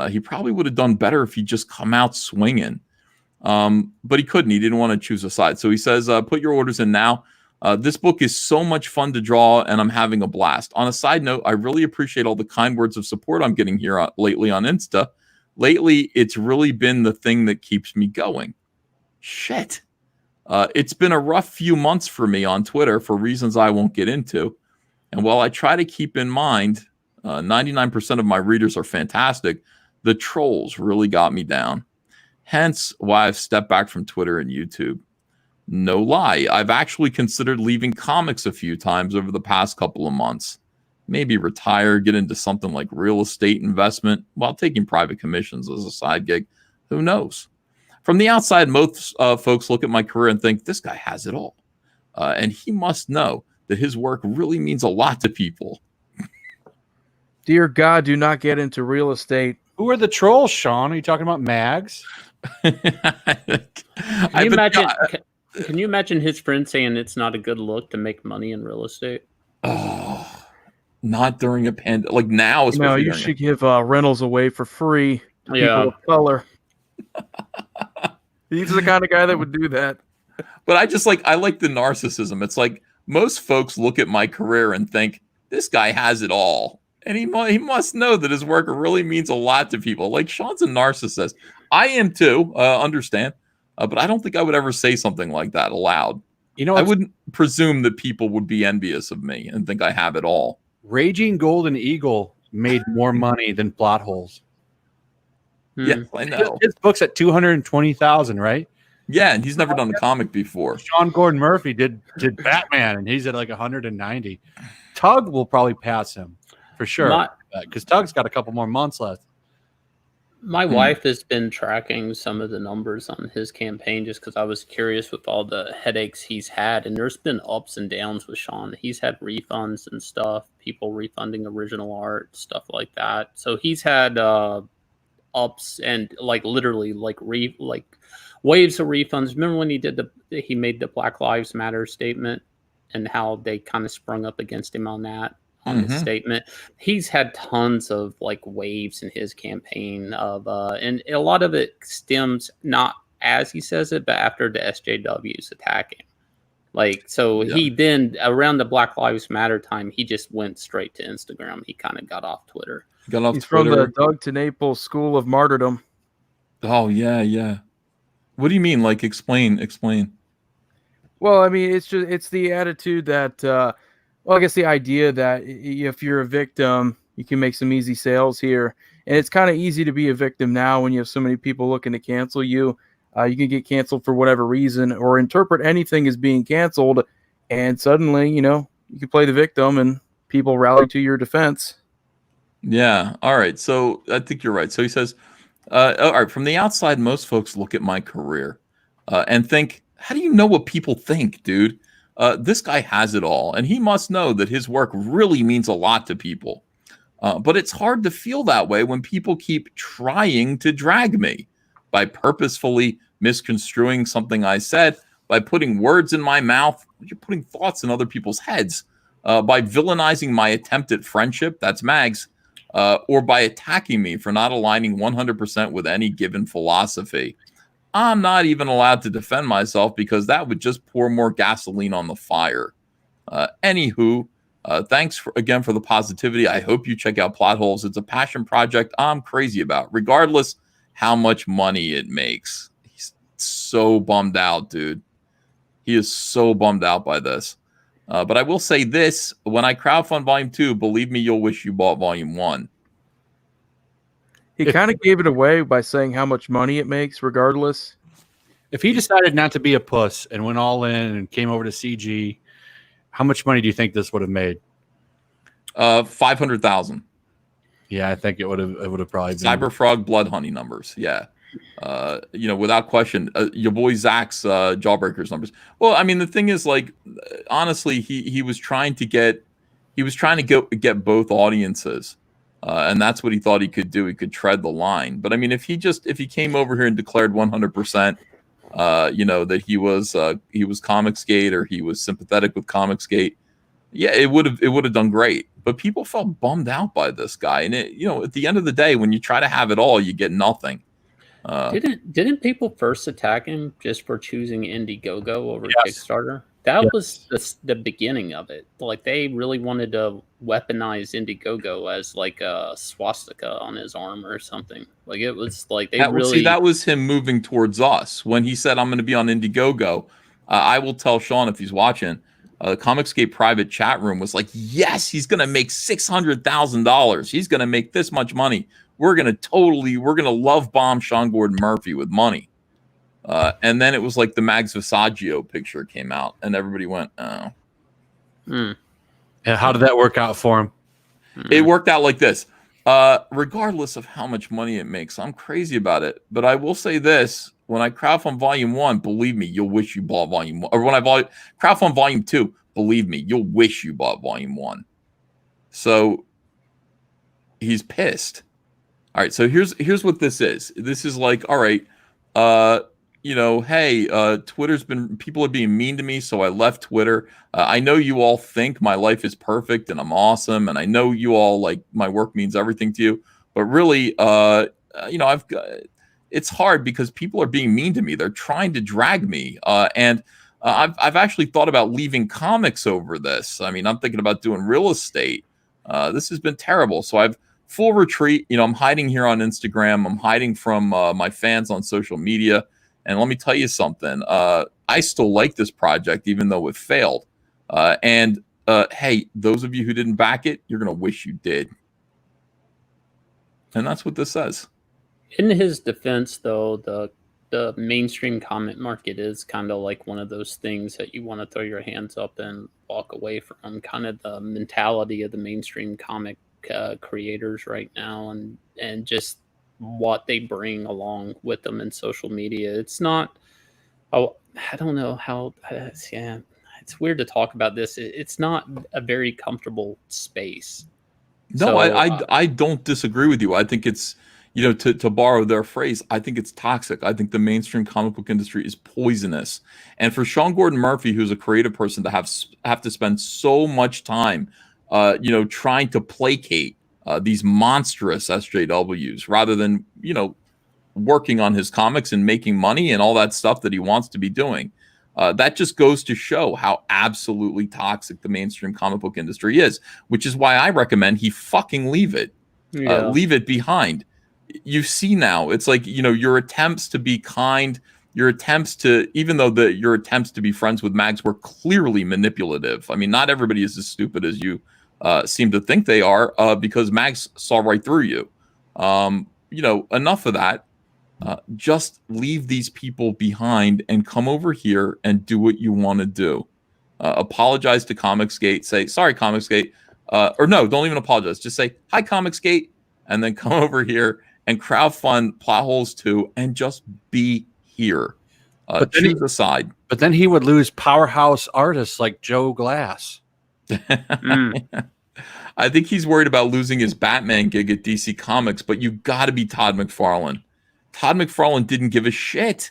[SPEAKER 1] He probably would have done better if he just come out swinging. But he couldn't. He didn't want to choose a side. So he says, put your orders in now. This book is so much fun to draw, and I'm having a blast. On a side note, I really appreciate all the kind words of support I'm getting here lately on Insta. Lately, it's really been the thing that keeps me going. Shit. It's been a rough few months for me on Twitter for reasons I won't get into. And while I try to keep in mind 99% of my readers are fantastic, the trolls really got me down. Hence why I've stepped back from Twitter and YouTube. No lie, I've actually considered leaving comics a few times over the past couple of months. Maybe retire, get into something like real estate investment while taking private commissions as a side gig. Who knows? From the outside, most folks look at my career and think, this guy has it all. And he must know that his work really means a lot to people.
[SPEAKER 2] Dear God, do not get into real estate.
[SPEAKER 3] Who are the trolls, Sean? Are you talking about Mags?
[SPEAKER 4] Can you imagine his friend saying it's not a good look to make money in real estate?
[SPEAKER 1] Oh, not during a pandemic. Like now,
[SPEAKER 2] no, you should give rentals away for free to people of color. He's the kind of guy that would do that.
[SPEAKER 1] But I like the narcissism. It's like most folks look at my career and think, this guy has it all. And he must know that his work really means a lot to people. Like, Sean's a narcissist. I am too, understand. But I don't think I would ever say something like that aloud. I wouldn't presume that people would be envious of me and think I have it all.
[SPEAKER 3] Raging Golden Eagle made more money than plot holes.
[SPEAKER 1] Yes, I know.
[SPEAKER 3] His book's at 220,000, right?
[SPEAKER 1] Yeah, and he's never done a comic before.
[SPEAKER 3] Sean Gordon Murphy did Batman, and he's at like 190. Tug will probably pass him for sure, because Tug's got a couple more months left.
[SPEAKER 4] My wife has been tracking some of the numbers on his campaign just because I was curious with all the headaches he's had. And there's been ups and downs with Sean. He's had refunds and stuff, people refunding original art, stuff like that. So he's had ups and like literally like waves of refunds. Remember when he made the Black Lives Matter statement and how they kind of sprung up against him on that? On his statement, he's had tons of like waves in his campaign of and a lot of it stems not as he says it, but after the SJWs attack him. Like, so he then around the Black Lives Matter time, he just went straight to Instagram. He kind of got off Twitter.
[SPEAKER 2] He's from the Doug to Naples School of Martyrdom.
[SPEAKER 1] Oh yeah. What do you mean? Like, explain.
[SPEAKER 2] Well, I mean, it's the attitude that well, I guess the idea that if you're a victim, you can make some easy sales here. And it's kind of easy to be a victim now when you have so many people looking to cancel you. You can get canceled for whatever reason or interpret anything as being canceled. And suddenly, you can play the victim and people rally to your defense.
[SPEAKER 1] Yeah. All right. So I think you're right. So he says, all right, from the outside, most folks look at my career and think, how do you know what people think, dude? This guy has it all, and he must know that his work really means a lot to people. But it's hard to feel that way when people keep trying to drag me by purposefully misconstruing something I said, by putting words in my mouth. You're putting thoughts in other people's heads, by villainizing my attempt at friendship, that's Mags, or by attacking me for not aligning 100% with any given philosophy. I'm not even allowed to defend myself because that would just pour more gasoline on the fire. Anywho, thanks again for the positivity. I hope you check out Plot Holes. It's a passion project I'm crazy about, regardless how much money it makes. He's so bummed out, dude. He is so bummed out by this. But I will say this, when I crowdfund Volume 2, believe me, you'll wish you bought Volume 1.
[SPEAKER 2] He kind of gave it away by saying how much money it makes, regardless.
[SPEAKER 3] If he decided not to be a puss and went all in and came over to CG, how much money do you think this would have made?
[SPEAKER 1] 500,000.
[SPEAKER 3] Yeah, I think it would have probably been
[SPEAKER 1] Cyberfrog Blood Honey numbers. Yeah. Without question, your boy Zach's Jawbreakers numbers. Well, I mean, the thing is, like, honestly, he was trying to get get both audiences. And that's what he thought he could do. He could tread the line. But I mean, if he came over here and declared 100%, that he was Comicsgate or he was sympathetic with Comicsgate, yeah, it would have done great. But people felt bummed out by this guy, and at the end of the day, when you try to have it all, you get nothing.
[SPEAKER 4] Didn't people first attack him just for choosing Indiegogo over
[SPEAKER 3] Yes.
[SPEAKER 4] Kickstarter? That was the beginning of it. Like, they really wanted to weaponize Indiegogo as like a swastika on his arm or something. Like, it was like
[SPEAKER 1] that was him moving towards us when he said, "I'm going to be on Indiegogo." I will tell Sean if he's watching. The Comicsgate private chat room was like, "Yes, he's going to make $600,000. He's going to make this much money. We're going to love bomb Sean Gordon Murphy with money." And then it was like the Mags Visaggio picture came out, and everybody went, "Oh."
[SPEAKER 3] And how did that work out for him?
[SPEAKER 1] It worked out like this. Regardless of how much money it makes, I'm crazy about it. But I will say this: when I crowdfund Volume 1, believe me, you'll wish you bought Volume 1. Or when I crowdfund Volume 2, believe me, you'll wish you bought Volume 1. So he's pissed. All right, so here's what this is. This is like, all right, hey, people are being mean to me, so I left Twitter. I know you all think my life is perfect and I'm awesome, and I know you all like my work means everything to you, but really, it's hard because people are being mean to me. They're trying to drag me, and I've actually thought about leaving comics over this. I mean, I'm thinking about doing real estate. This has been terrible, so I've full retreat. I'm hiding here on Instagram. I'm hiding from my fans on social media. And let me tell you something. I still like this project, even though it failed. Hey, those of you who didn't back it, you're going to wish you did. And that's what this says.
[SPEAKER 4] In his defense, though, the mainstream comic market is kind of like one of those things that you want to throw your hands up and walk away from. Kind of the mentality of the mainstream comic creators right now, and just what they bring along with them in social media. It's not. Oh, I don't know how. Yeah, it's weird to talk about this. It's not a very comfortable space.
[SPEAKER 1] No,
[SPEAKER 4] So,
[SPEAKER 1] I don't disagree with you. I think it's, to borrow their phrase, I think it's toxic. I think the mainstream comic book industry is poisonous. And for Sean Gordon Murphy, who's a creative person, to have to spend so much time, trying to placate these monstrous SJWs rather than, working on his comics and making money and all that stuff that he wants to be doing. That just goes to show how absolutely toxic the mainstream comic book industry is, which is why I recommend he fucking leave it. Leave it behind. You see now, it's like, your attempts to be kind, your attempts to, even though your attempts to be friends with Mags were clearly manipulative. I mean, not everybody is as stupid as you seem to think they are, because Mags saw right through you. Enough of that. Just leave these people behind and come over here and do what you want to do. Apologize to Comicsgate. Say, sorry, Comicsgate. Or no, don't even apologize. Just say, hi, Comicsgate. And then come over here and crowdfund Plot Holes 2 and just be here. Choose a side.
[SPEAKER 3] But then he would lose powerhouse artists like Joe Glass.
[SPEAKER 1] I think he's worried about losing his Batman gig at DC Comics, but you got to be Todd McFarlane. Todd McFarlane didn't give a shit.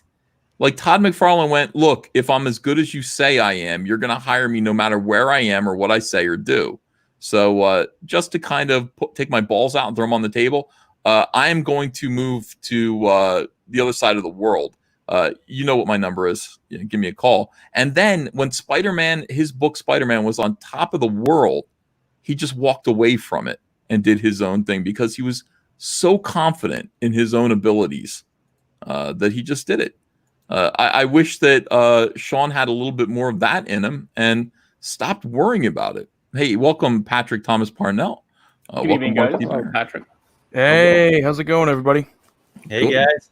[SPEAKER 1] Like, Todd McFarlane went, look, if I'm as good as you say I am, you're going to hire me no matter where I am or what I say or do. So just to kind of take my balls out and throw them on the table, I am going to move to the other side of the world. You know what my number is. Give me a call. And then when Spider-Man, his book Spider-Man was on top of the world, he just walked away from it and did his own thing because he was so confident in his own abilities that he just did it. I wish that Sean had a little bit more of that in him and stopped worrying about it. Hey, welcome, Patrick Thomas Parnell.
[SPEAKER 6] Good evening, guys.
[SPEAKER 4] Hello, Patrick.
[SPEAKER 2] Hey, how's it going, everybody?
[SPEAKER 6] Hey, guys.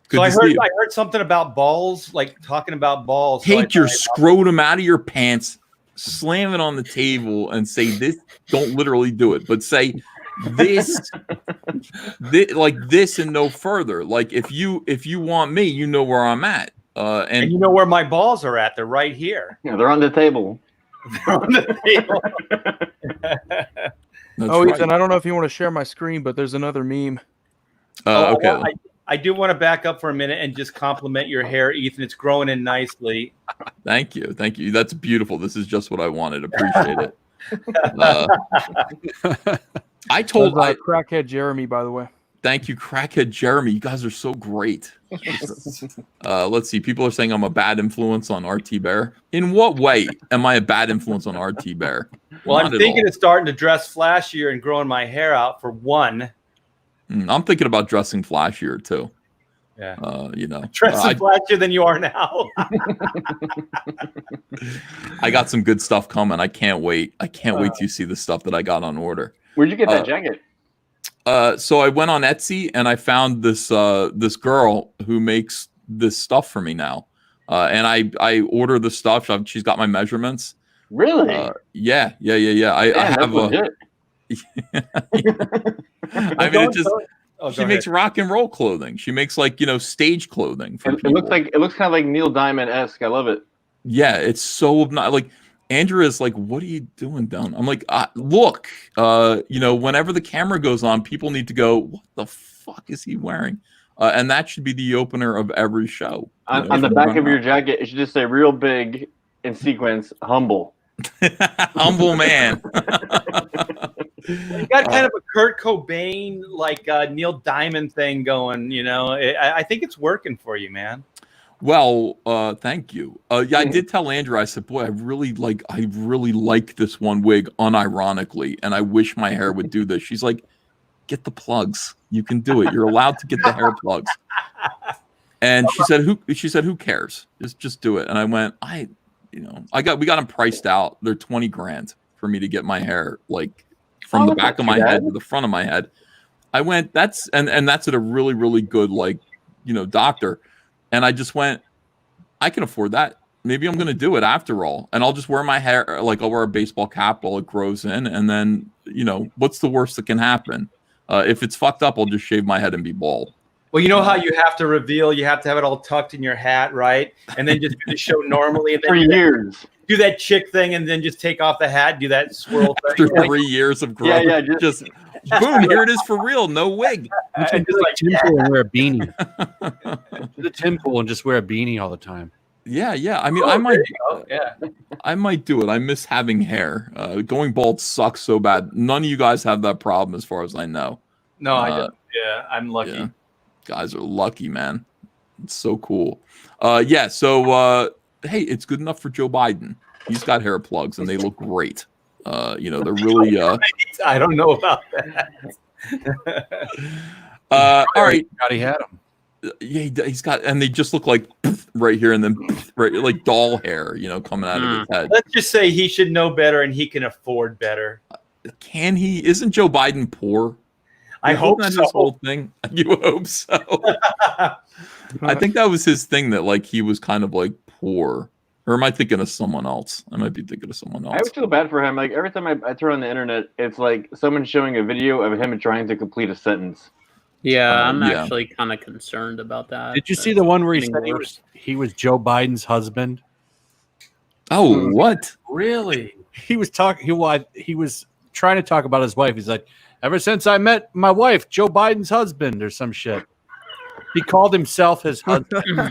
[SPEAKER 1] Good
[SPEAKER 6] So
[SPEAKER 1] to see you.
[SPEAKER 6] I heard something about balls, like talking about balls.
[SPEAKER 1] Take your scrotum out of your pants, slam it on the table, and say this. Don't literally do it, but say this, like this and no further. Like if you want me, you know where I'm at. And
[SPEAKER 6] you know where my balls are at. They're right here.
[SPEAKER 7] Yeah, they're on the table.
[SPEAKER 6] They're on the table.
[SPEAKER 2] Oh, Ethan, I don't know if you want to share my screen, but there's another meme.
[SPEAKER 1] Okay.
[SPEAKER 6] Well, I do want to back up for a minute and just compliment your hair, Ethan. It's growing in nicely.
[SPEAKER 1] Thank you. That's beautiful. This is just what I wanted. Appreciate it. I told
[SPEAKER 2] Crackhead Jeremy, by the way.
[SPEAKER 1] Thank you, Crackhead Jeremy. You guys are so great. Let's see. People are saying I'm a bad influence on RT Bear. In what way am I a bad influence on RT Bear?
[SPEAKER 6] Well, I'm thinking of starting to dress flashier and growing my hair out for one.
[SPEAKER 1] I'm thinking about dressing flashier too.
[SPEAKER 6] Yeah.
[SPEAKER 1] Dressing
[SPEAKER 6] flashier than you are now.
[SPEAKER 1] I got some good stuff coming. I can't wait. I can't wait till you see the stuff that I got on order.
[SPEAKER 7] Where'd you get that jacket?
[SPEAKER 1] So I went on Etsy and I found this this girl who makes this stuff for me now. And I order the stuff. She's got my measurements.
[SPEAKER 7] Really?
[SPEAKER 1] Yeah. I have a. I mean, it just. She makes rock and roll clothing. She makes stage clothing for people.
[SPEAKER 7] It looks kind of like Neil Diamond-esque. I love it.
[SPEAKER 1] Yeah, it's so like Andrea's like, what are you doing down? I'm like, look, whenever the camera goes on, people need to go, what the fuck is he wearing? And that should be the opener of every show.
[SPEAKER 7] On the back of your jacket, it should just say real big in sequence, humble.
[SPEAKER 1] Humble man.
[SPEAKER 6] You got kind of a Kurt Cobain, like Neil Diamond thing going, I think it's working for you, man.
[SPEAKER 1] Well, thank you. Yeah, I did tell Andrew, I said, boy, I really like this one wig unironically, and I wish my hair would do this. She's like, get the plugs. You can do it. You're allowed to get the hair plugs. And she said, who cares? Just do it. And I went, we got them priced out. They're $20,000 for me to get my hair from the back of my head to the front of my head. I went, that's at a really, really good, doctor. And I just went, I can afford that. Maybe I'm going to do it after all. And I'll just wear my hair, I'll wear a baseball cap while it grows in. And then, what's the worst that can happen? If it's fucked up, I'll just shave my head and be bald.
[SPEAKER 6] Well, you know how you have to reveal, you have to have it all tucked in your hat, right? And then just do the show normally, and then
[SPEAKER 7] 3 years.
[SPEAKER 6] do that chick thing, and then just take off the hat, do that swirl thing.
[SPEAKER 1] After 3 years of growth, just boom, here it is for real, no wig.
[SPEAKER 6] And just like,
[SPEAKER 3] Tim Pool and wear a beanie. The Tim Pool and just wear a beanie all the time.
[SPEAKER 1] Yeah. I mean, I might do it. I miss having hair. Going bald sucks so bad. None of you guys have that problem, as far as I know.
[SPEAKER 6] no, I don't. Yeah, I'm lucky.
[SPEAKER 1] Yeah. Guys are lucky, man. It's so cool. So hey, it's good enough for Joe Biden. He's got hair plugs and they look great. They're really
[SPEAKER 6] I don't know about that.
[SPEAKER 1] all right.
[SPEAKER 3] He had them.
[SPEAKER 1] Yeah, he's got, and they just look like right here and then right like doll hair, coming out of his head.
[SPEAKER 6] Let's just say he should know better and he can afford better.
[SPEAKER 1] Can he? Isn't Joe Biden poor?
[SPEAKER 6] I hope
[SPEAKER 1] that's
[SPEAKER 6] so.
[SPEAKER 1] his whole thing. You hope so. I think that was his thing, that like he was kind of like poor. Or am I thinking of someone else? I might be thinking of someone else.
[SPEAKER 7] I would feel bad for him. Like every time I turn on the internet, it's like someone showing a video of him trying to complete a sentence.
[SPEAKER 4] Yeah, I'm actually kind of concerned about that.
[SPEAKER 3] Did you see the one where he said he was Joe Biden's husband?
[SPEAKER 1] Oh, what?
[SPEAKER 6] Really?
[SPEAKER 3] He was talking. He was trying to talk about his wife. He's like, ever since I met my wife, Joe Biden's husband, or some shit. He called himself his husband.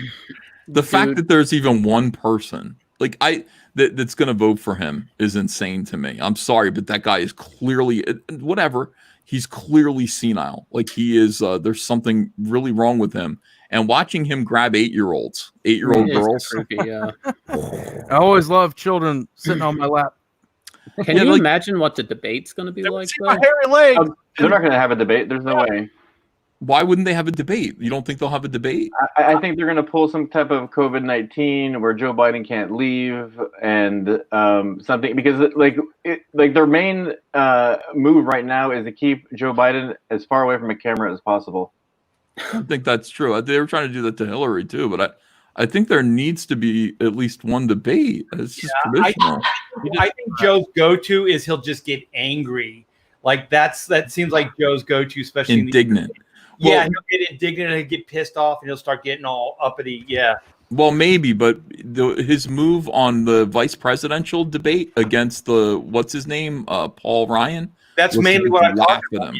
[SPEAKER 1] The fact that there's even one person like that's going to vote for him is insane to me. I'm sorry, but that guy is clearly whatever. He's clearly senile. Like he is. There's something really wrong with him. And watching him grab 8-year-old girls.
[SPEAKER 4] Creepy, yeah.
[SPEAKER 2] I always love children sitting on my lap.
[SPEAKER 4] Can you imagine what the debate's going to be like?
[SPEAKER 3] My hairy leg.
[SPEAKER 7] They're not going to have a debate. There's no way.
[SPEAKER 1] Why wouldn't they have a debate? You don't think they'll have a debate?
[SPEAKER 7] I think they're going to pull some type of COVID-19 where Joe Biden can't leave and something, because like their main move right now is to keep Joe Biden as far away from a camera as possible.
[SPEAKER 1] I think that's true. They were trying to do that to Hillary too, but I think there needs to be at least one debate. It's just traditional.
[SPEAKER 6] I think Joe's go-to is he'll just get angry. Like that seems like Joe's go-to, especially
[SPEAKER 1] indignant.
[SPEAKER 6] Yeah, he'll get indignant and he'll get pissed off and he'll start getting all uppity. Yeah.
[SPEAKER 1] Well, maybe, but his move on the vice presidential debate against what's his name, Paul Ryan.
[SPEAKER 6] That's mainly what I'm talking about.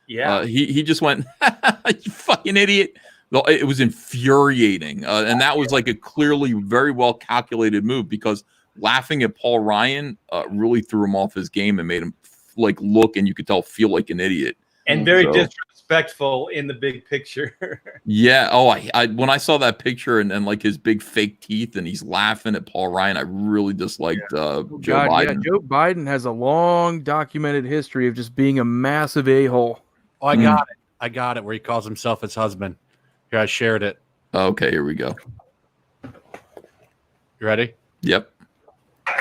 [SPEAKER 6] Yeah.
[SPEAKER 1] He just went, you fucking idiot. It was infuriating, and that was like a clearly very well calculated move, because laughing at Paul Ryan really threw him off his game and made him like look, and you could tell, feel like an idiot.
[SPEAKER 6] And very disrespectful in the big picture.
[SPEAKER 1] Yeah. Oh, I when I saw that picture and like his big fake teeth and he's laughing at Paul Ryan, I really disliked Joe Biden.
[SPEAKER 2] Yeah, Joe Biden has a long documented history of just being a massive a-hole.
[SPEAKER 3] Oh, I got it. Where he calls himself his husband. Here, I shared it.
[SPEAKER 1] Okay, here we go.
[SPEAKER 3] You ready?
[SPEAKER 1] Yep.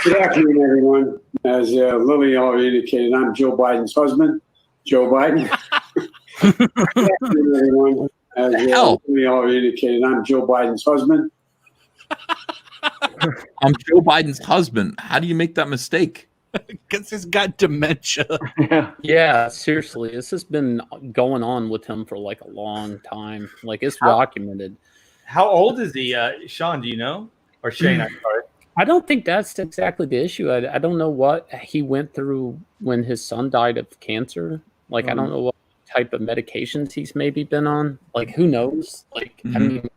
[SPEAKER 8] Good afternoon, everyone. As Lily already indicated, I'm Joe Biden's husband, Joe Biden. Good afternoon, everyone. As Lily already indicated, I'm Joe Biden's husband.
[SPEAKER 1] I'm Joe Biden's husband. How do you make that mistake?
[SPEAKER 3] Because he's got dementia.
[SPEAKER 4] Yeah, seriously. This has been going on with him for like a long time. Like it's documented.
[SPEAKER 6] How old is he, Sean? Do you know? Or Shane, I'm sorry.
[SPEAKER 4] I don't think that's exactly the issue. I don't know what he went through when his son died of cancer. Like, I don't know what type of medications he's maybe been on. Like, who knows? Like, I mean,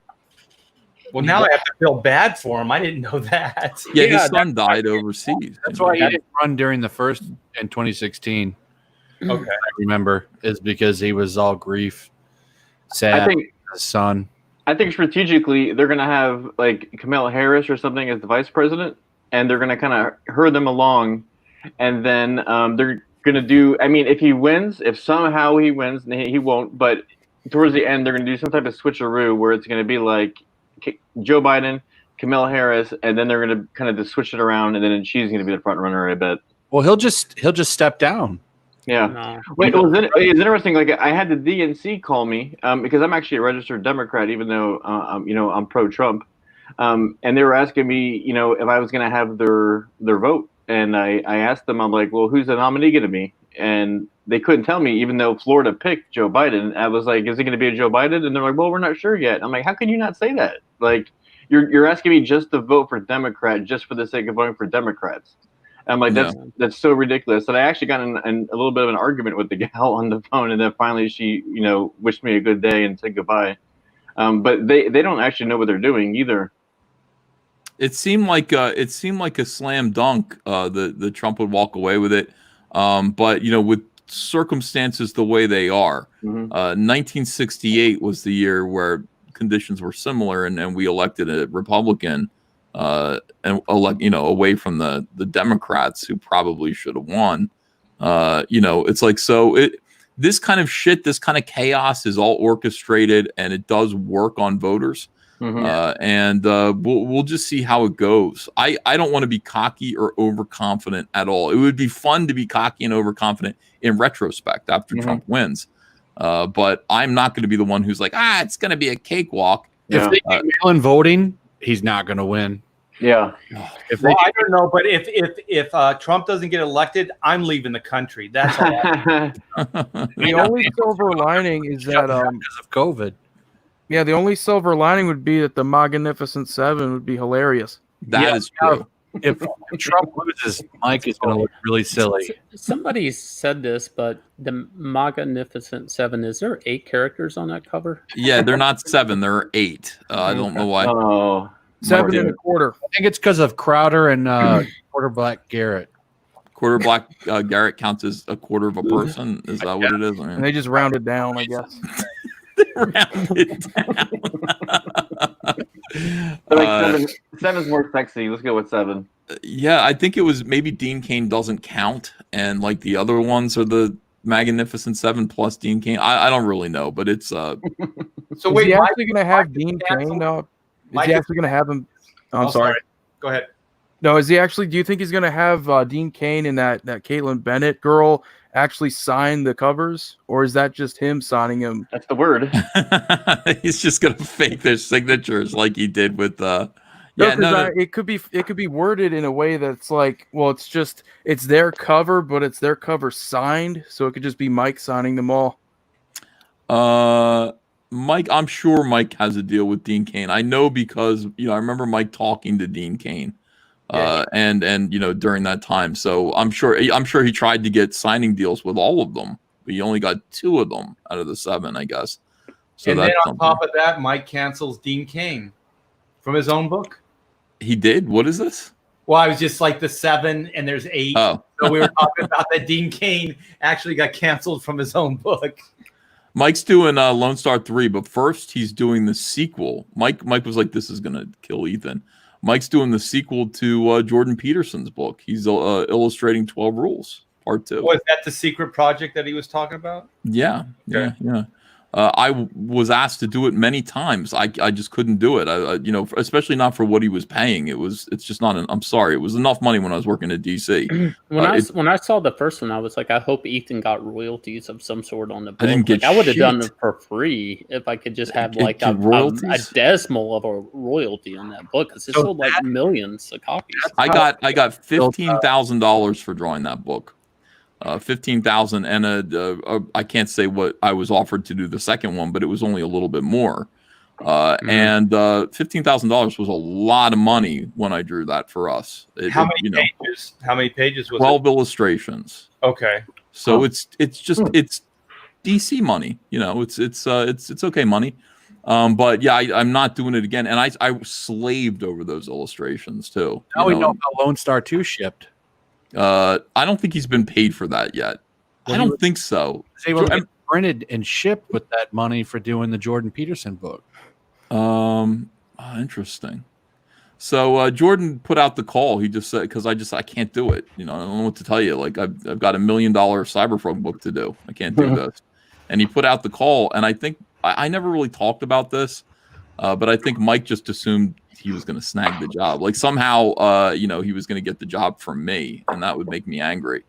[SPEAKER 6] well, now I have to feel bad for him. I didn't know that.
[SPEAKER 1] Yeah, his son died overseas.
[SPEAKER 3] That's why he didn't run during the first in 2016.
[SPEAKER 6] Okay.
[SPEAKER 3] I remember, is because he was all grief, sad.
[SPEAKER 7] I think
[SPEAKER 3] his son.
[SPEAKER 7] I think strategically they're going to have like Kamala Harris or something as the vice president, and they're going to kind of herd them along, and then they're going to do. I mean, if somehow he wins, and he won't, but towards the end they're going to do some type of switcheroo where it's going to be like Joe Biden, Kamala Harris, and then they're going to kind of just switch it around, and then she's going to be the front runner, I bet.
[SPEAKER 3] Well, he'll just step down.
[SPEAKER 7] Yeah.
[SPEAKER 4] no.
[SPEAKER 7] Wait, it's interesting. Like I had the DNC call me because I'm actually a registered Democrat, even though I'm pro-Trump, and they were asking me, if I was going to have their vote, and I asked them, I'm like, well, who's the nominee going to be? And they couldn't tell me, even though Florida picked Joe Biden. I was like, is it going to be a Joe Biden? And they're like, well, we're not sure yet. I'm like, how can you not say that? Like, you're asking me just to vote for Democrat just for the sake of voting for Democrats. And I'm like, that's so ridiculous. And I actually got in a little bit of an argument with the gal on the phone, and then finally she, wished me a good day and said goodbye. But they don't actually know what they're doing either.
[SPEAKER 1] It seemed like a slam dunk that Trump would walk away with it. But with circumstances the way they are, 1968 was the year where conditions were similar, and we elected a Republican, away from the Democrats who probably should have won. It's like, this kind of shit, this kind of chaos is all orchestrated, and it does work on voters. And we'll just see how it goes. I don't want to be cocky or overconfident at all. It would be fun to be cocky and overconfident in retrospect after Trump wins. But I'm not going to be the one who's like, it's going to be a cakewalk.
[SPEAKER 3] If they do mail-in voting, he's not going to win.
[SPEAKER 7] Yeah.
[SPEAKER 6] I don't know, but if Trump doesn't get elected, I'm leaving the country. That's all.
[SPEAKER 2] The only silver lining is that
[SPEAKER 3] because of COVID.
[SPEAKER 2] Yeah, the only silver lining would be that the Magnificent Seven would be hilarious.
[SPEAKER 1] That is true.
[SPEAKER 3] If Trump loses, Mike is going to look really silly.
[SPEAKER 4] Somebody said this, but the Magnificent Seven, is there 8 characters on that cover?
[SPEAKER 1] Yeah, they're not 7, they're 8. I don't know why.
[SPEAKER 7] Oh,
[SPEAKER 2] 7 and a quarter.
[SPEAKER 3] I think it's because of Crowder and Quarterback Garrett.
[SPEAKER 1] Quarterback Garrett counts as a quarter of a person. Is that what it is?
[SPEAKER 2] And they just rounded down, I guess.
[SPEAKER 1] Rounded down.
[SPEAKER 7] Seven's more sexy. Let's go with 7.
[SPEAKER 1] Yeah, I think it was maybe Dean Cain doesn't count, and like the other ones are the Magnificent Seven plus Dean Cain. I don't really know, but it's
[SPEAKER 2] So wait, is he actually going to have Dean Cain? Is he actually going to have him? I'm sorry.
[SPEAKER 6] Go ahead.
[SPEAKER 2] No, is he actually? Do you think he's going to have Dean Cain and that Caitlin Bennett girl actually sign the covers, or is that just him signing them?
[SPEAKER 7] That's the word.
[SPEAKER 1] He's just going to fake their signatures like he did with.
[SPEAKER 2] It could be worded in a way that's like, well, it's their cover, but it's their cover signed, so it could just be Mike signing them all.
[SPEAKER 1] Mike, I'm sure Mike has a deal with Dean Cain. I know because I remember Mike talking to Dean Cain. And during that time, so I'm sure he tried to get signing deals with all of them, but he only got 2 of them out of the 7, I guess. So
[SPEAKER 6] and then on top of that, Mike cancels Dean Cain from his own book.
[SPEAKER 1] He did. What is this?
[SPEAKER 6] Well, I was just like the 7, and there's 8.
[SPEAKER 1] Oh.
[SPEAKER 6] So we were talking about that Dean Cain actually got canceled from his own book.
[SPEAKER 1] Mike's doing Lone Star 3, but first he's doing the sequel. Mike was like, "This is gonna kill Ethan." Mike's doing the sequel to Jordan Peterson's book. He's illustrating 12 Rules, Part 2.
[SPEAKER 6] Was that the secret project that he was talking about?
[SPEAKER 1] Yeah. I was asked to do it many times. I just couldn't do it. Especially not for what he was paying. It's just not. I'm sorry. It was enough money when I was working at DC.
[SPEAKER 4] When I saw the first one, I was like, I hope Ethan got royalties of some sort on the book.
[SPEAKER 1] I didn't get.
[SPEAKER 4] I would have done it for free if I could just have like a decimal of a royalty on that book, because it sold like millions of copies.
[SPEAKER 1] I got $15,000 for drawing that book. 15,000 and I can't say what I was offered to do the second one, but it was only a little bit more. And $15,000 was a lot of money when I drew that for us.
[SPEAKER 6] How many pages? How many pages was
[SPEAKER 1] 12 illustrations.
[SPEAKER 6] Okay.
[SPEAKER 1] So it's DC money. It's okay money. But yeah, I'm not doing it again. And I slaved over those illustrations too.
[SPEAKER 3] Now we know how Lone Star 2 shipped.
[SPEAKER 1] I don't think he's been paid for that yet. I don't think so.
[SPEAKER 3] They were printed and shipped with that money for doing the Jordan Peterson book.
[SPEAKER 1] Interesting. So Jordan put out the call. He just said, because I can't do it. I don't know what to tell you. Like I've got $1 million Cyberpunk book to do. I can't do this. And he put out the call, and I think I never really talked about this, but I think Mike just assumed he was going to snag the job. Like somehow, he was going to get the job from me, and that would make me angry.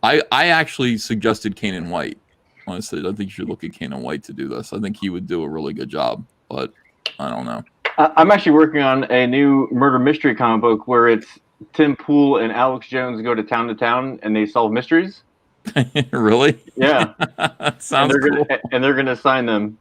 [SPEAKER 1] I actually suggested Kanan White. Honestly, I think you should look at Kanan White to do this. I think he would do a really good job, but I don't know.
[SPEAKER 7] I'm actually working on a new murder mystery comic book where it's Tim Pool and Alex Jones go to town and they solve mysteries.
[SPEAKER 1] Really?
[SPEAKER 7] Yeah,
[SPEAKER 1] Sounds cool.
[SPEAKER 7] and they're gonna sign them.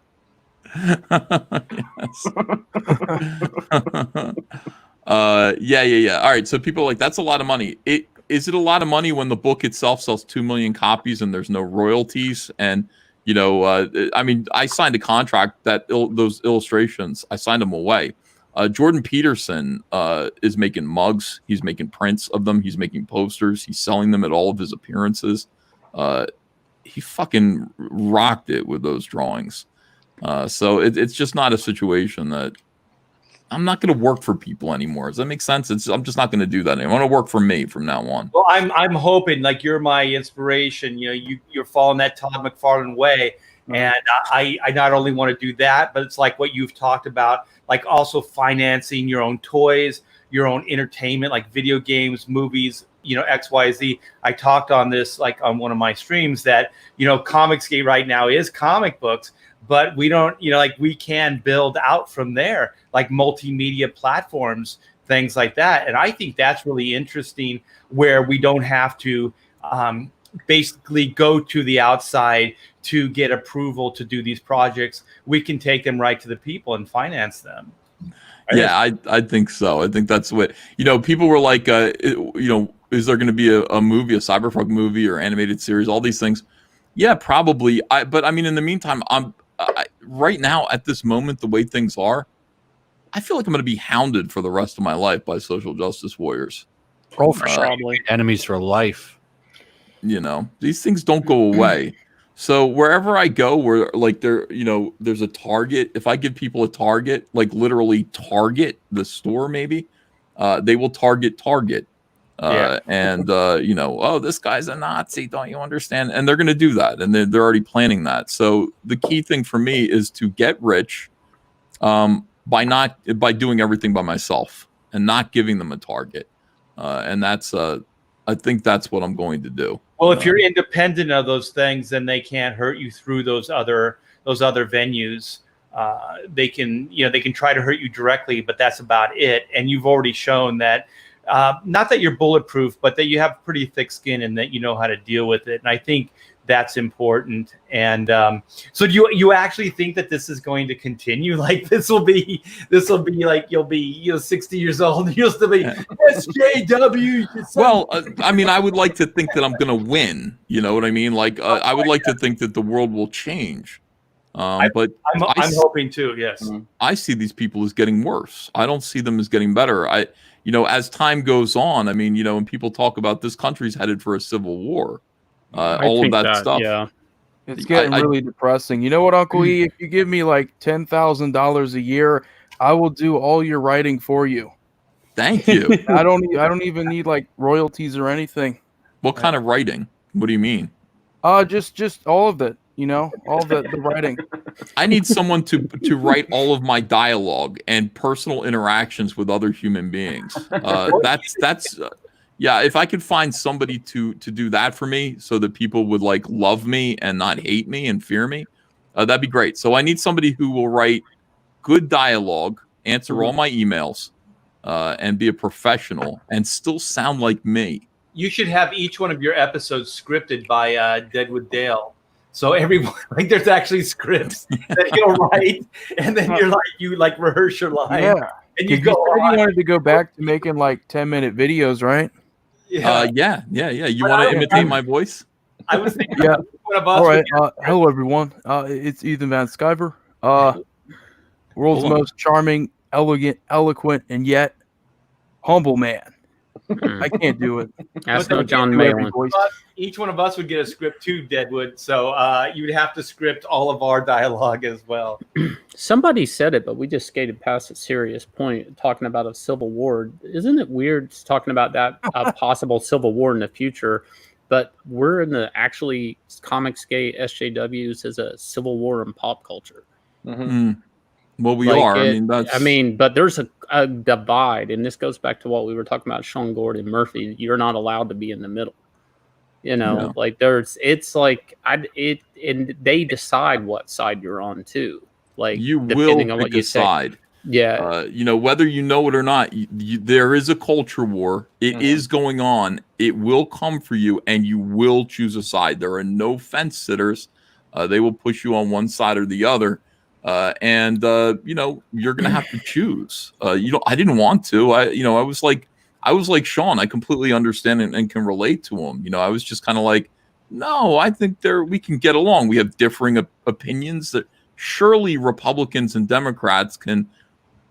[SPEAKER 1] Yeah. All right. So people are like, that's a lot of money. Is it a lot of money when the book itself sells 2 million copies and there's no royalties? And I mean, I signed a contract that those illustrations, I signed them away. Jordan Peterson is making mugs. He's making prints of them. He's making posters. He's selling them at all of his appearances. He fucking rocked it with those drawings. So it's just not a situation that I'm not going to work for people anymore. Does that make sense? I'm just not going to do that anymore. I want to work for me from now on.
[SPEAKER 6] Well, I'm hoping, like, you're my inspiration. You're following that Todd McFarlane way, and I not only want to do that, but it's like what you've talked about, like also financing your own toys, your own entertainment, like video games, movies, XYZ. I talked on this, like, on one of my streams that, Comicsgate right now is comic books, but we don't, like, we can build out from there, like multimedia platforms, things like that. And I think that's really interesting, where we don't have to basically go to the outside to get approval to do these projects. We can take them right to the people and finance them.
[SPEAKER 1] Yeah, I think so. I think that's what, people were like, is there going to be a movie, a Cyberpunk movie or animated series, all these things? Yeah, probably. But I mean, in the meantime, right now at this moment, the way things are, I feel like I'm going to be hounded for the rest of my life by social justice warriors.
[SPEAKER 3] Oh, for sure. Enemies for life.
[SPEAKER 1] These things don't go away. So wherever I go, where like there's a Target. If I give people a Target, like literally Target, the store maybe, they will target Target. Oh, this guy's a Nazi, don't you understand? And they're going to do that, and they're already planning that. So the key thing for me is to get rich by doing everything by myself and not giving them a target. And that's I think that's what I'm going to do.
[SPEAKER 6] Well, if you're independent of those things, then they can't hurt you through those other venues. They can try to hurt you directly, but that's about it. And you've already shown that. Not that you're bulletproof, but that you have pretty thick skin and that you know how to deal with it. And I think that's important. And so do you actually think that this is going to continue? Like this will be like you'll be 60 years old and you'll still be SJW.
[SPEAKER 1] Well, I mean, I would like to think that I'm going to win. You know what I mean? Like I would like to think that the world will change. But
[SPEAKER 6] I'm hoping too. Yes,
[SPEAKER 1] I see these people as getting worse. I don't see them as getting better. As time goes on, I mean, when people talk about this country's headed for a civil war, all of that stuff.
[SPEAKER 2] Yeah, it's getting really depressing. You know what, Uncle E? If you give me like $10,000 a year, I will do all your writing for you.
[SPEAKER 1] Thank you.
[SPEAKER 2] I don't even need like royalties or anything.
[SPEAKER 1] What kind of writing? What do you mean?
[SPEAKER 2] Just all of it. All the writing.
[SPEAKER 1] I need someone to write all of my dialogue and personal interactions with other human beings. Yeah. If I could find somebody to do that for me, so that people would like love me and not hate me and fear me, that'd be great. So I need somebody who will write good dialogue, answer all my emails, and be a professional and still sound like me.
[SPEAKER 6] You should have each one of your episodes scripted by Deadwood Dale. So everyone, like, there's actually scripts that he'll write, and then you rehearse your line.
[SPEAKER 2] Yeah,
[SPEAKER 6] and you
[SPEAKER 2] go. You wanted to go back to making like 10-minute videos, right?
[SPEAKER 6] Yeah.
[SPEAKER 1] Yeah. You want to imitate my voice?
[SPEAKER 6] I was thinking.
[SPEAKER 2] Yeah.
[SPEAKER 6] One of us.
[SPEAKER 2] All right. Hello, everyone. It's Ethan Van Sciver. World's most charming, eloquent, and yet humble man. I can't do it.
[SPEAKER 4] That's no John Mayer.
[SPEAKER 6] Each one of us would get a script too, Deadwood. So you would have to script all of our dialogue as well.
[SPEAKER 4] Somebody said it, but we just skated past a serious point talking about a civil war. Isn't it weird talking about that possible civil war in the future? But we're in the actually Comicsgate SJWs as a civil war in pop culture.
[SPEAKER 1] Mm-hmm. Well, we are.
[SPEAKER 4] But there's a divide, and this goes back to what we were talking about, Sean Gordon Murphy. You're not allowed to be in the middle. Like and they decide what side you're on too. Like
[SPEAKER 1] you
[SPEAKER 4] depending
[SPEAKER 1] will
[SPEAKER 4] on
[SPEAKER 1] pick
[SPEAKER 4] what you
[SPEAKER 1] a side.
[SPEAKER 4] Yeah.
[SPEAKER 1] You know, whether you know it or not, there is a culture war. It is going on. It will come for you, and you will choose a side. There are no fence sitters. They will push you on one side or the other. And you know, you're gonna have to choose. You know, I didn't want to. I was like Sean. I completely understand and can relate to him. You know, I was just kind of like, no, I think we can get along. We have differing opinions. That surely Republicans and Democrats can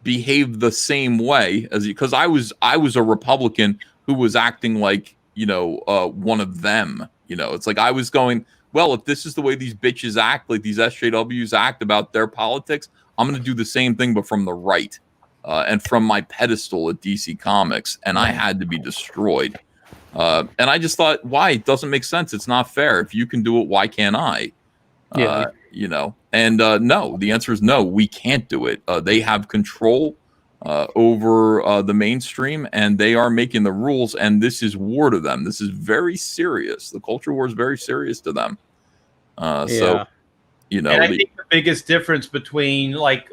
[SPEAKER 1] behave the same way as you. Because I was a Republican who was acting like, you know, one of them. You know, it's like I was going, well, if this is the way these bitches act, like these SJWs act about their politics, I'm going to do the same thing, but from the right and from my pedestal at DC Comics. And I had to be destroyed. And I just thought, why? It doesn't make sense. It's not fair. If you can do it, why can't I? You know, and no, the answer is no, we can't do it. They have control over the mainstream, and they are making the rules, and this is war to them. This is very serious. The culture war is very serious to them. So, you know,
[SPEAKER 6] and I think the biggest difference between like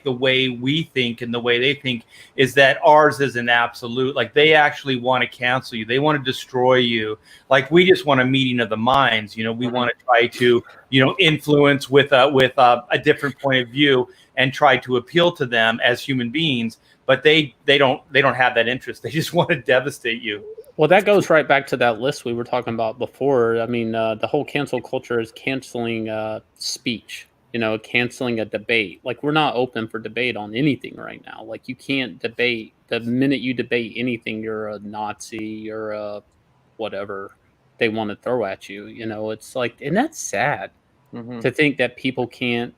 [SPEAKER 6] the way we think and the way they think is that ours is an absolute. Like they actually want to cancel you. They want to destroy you. Like we just want a meeting of the minds. You know, we want to try to, you know, influence with a different point of view and try to appeal to them as human beings. But they don't have that interest. They just want to devastate you.
[SPEAKER 4] Well, that goes right back to that list we were talking about before. I mean, the whole cancel culture is canceling speech, you know, canceling a debate. Like, we're not open for debate on anything right now. Like, you can't debate. The minute you debate anything, you're a Nazi, you're a whatever they want to throw at you. You know, it's like, and that's sad to think that people can't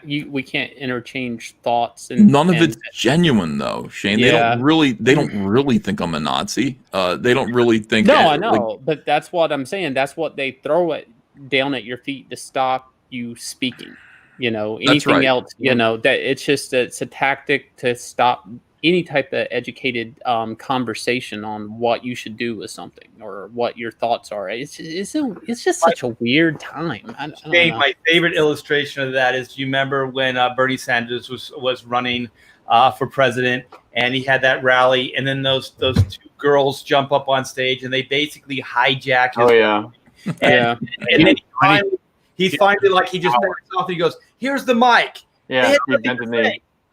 [SPEAKER 4] we can't interchange thoughts, and
[SPEAKER 1] none of it's genuine though, Shane. They don't really think I'm a Nazi. They don't really think.
[SPEAKER 4] No, I know, but that's what I'm saying. That's what they throw it down at your feet to stop you speaking. You know, anything else, you know, that it's a tactic to stop any type of educated conversation on what you should do with something or what your thoughts are. It's just such a weird time. I don't know.
[SPEAKER 6] My favorite illustration of that is, you remember when Bernie Sanders was running for president, and he had that rally, and then those two girls jump up on stage and they basically hijack his and then he's finally like, he just backs off and he goes, "Here's the mic."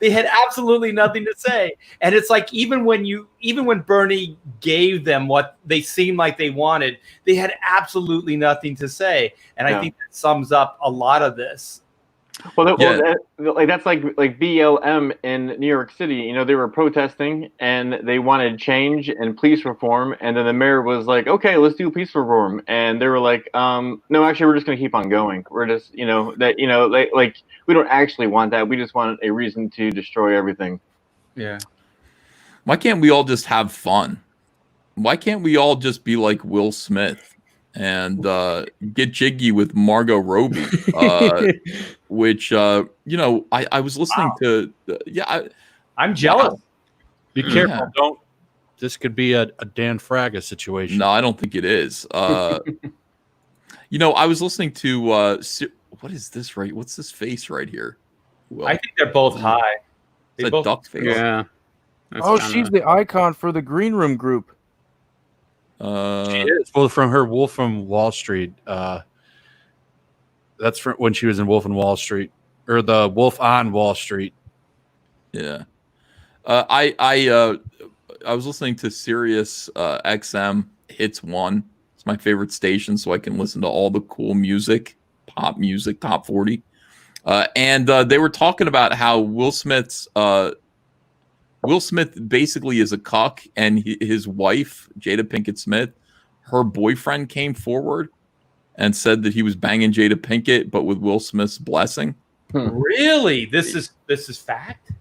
[SPEAKER 6] They had absolutely nothing to say. And it's like, even when Bernie gave them what they seemed like they wanted, they had absolutely nothing to say. And I think that sums up a lot of this.
[SPEAKER 7] Well, that's like BLM in New York City. You know, they were protesting and they wanted change and police reform. And then the mayor was like, "Okay, let's do police reform." And they were like, "No, actually, we're just going to keep on going. We're just, you know, like we don't actually want that. We just want a reason to destroy everything."
[SPEAKER 6] Yeah.
[SPEAKER 1] Why can't we all just have fun? Why can't we all just be like Will Smith and get jiggy with Margot Robbie? Which you know, I was listening to.
[SPEAKER 6] I'm jealous.
[SPEAKER 3] Be careful! Don't. This could be a Dan Fraga situation.
[SPEAKER 1] No, I don't think it is. You know, I was listening to what is this right? What's this face right here? Will?
[SPEAKER 6] I think they're both high.
[SPEAKER 1] It's a duck face.
[SPEAKER 2] Yeah. She's the icon for the Green Room group.
[SPEAKER 3] She is. Well, from her Wolf from Wall Street. That's from when she was in Wolf on Wall Street, or the Wolf on Wall Street.
[SPEAKER 1] Yeah. I was listening to Sirius XM Hits 1. It's my favorite station, so I can listen to all the cool music, pop music, top 40. And they were talking about how Will Smith basically is a cuck, and his wife, Jada Pinkett Smith, her boyfriend came forward and said that he was banging Jada Pinkett, but with Will Smith's blessing.
[SPEAKER 6] Really? This is fact?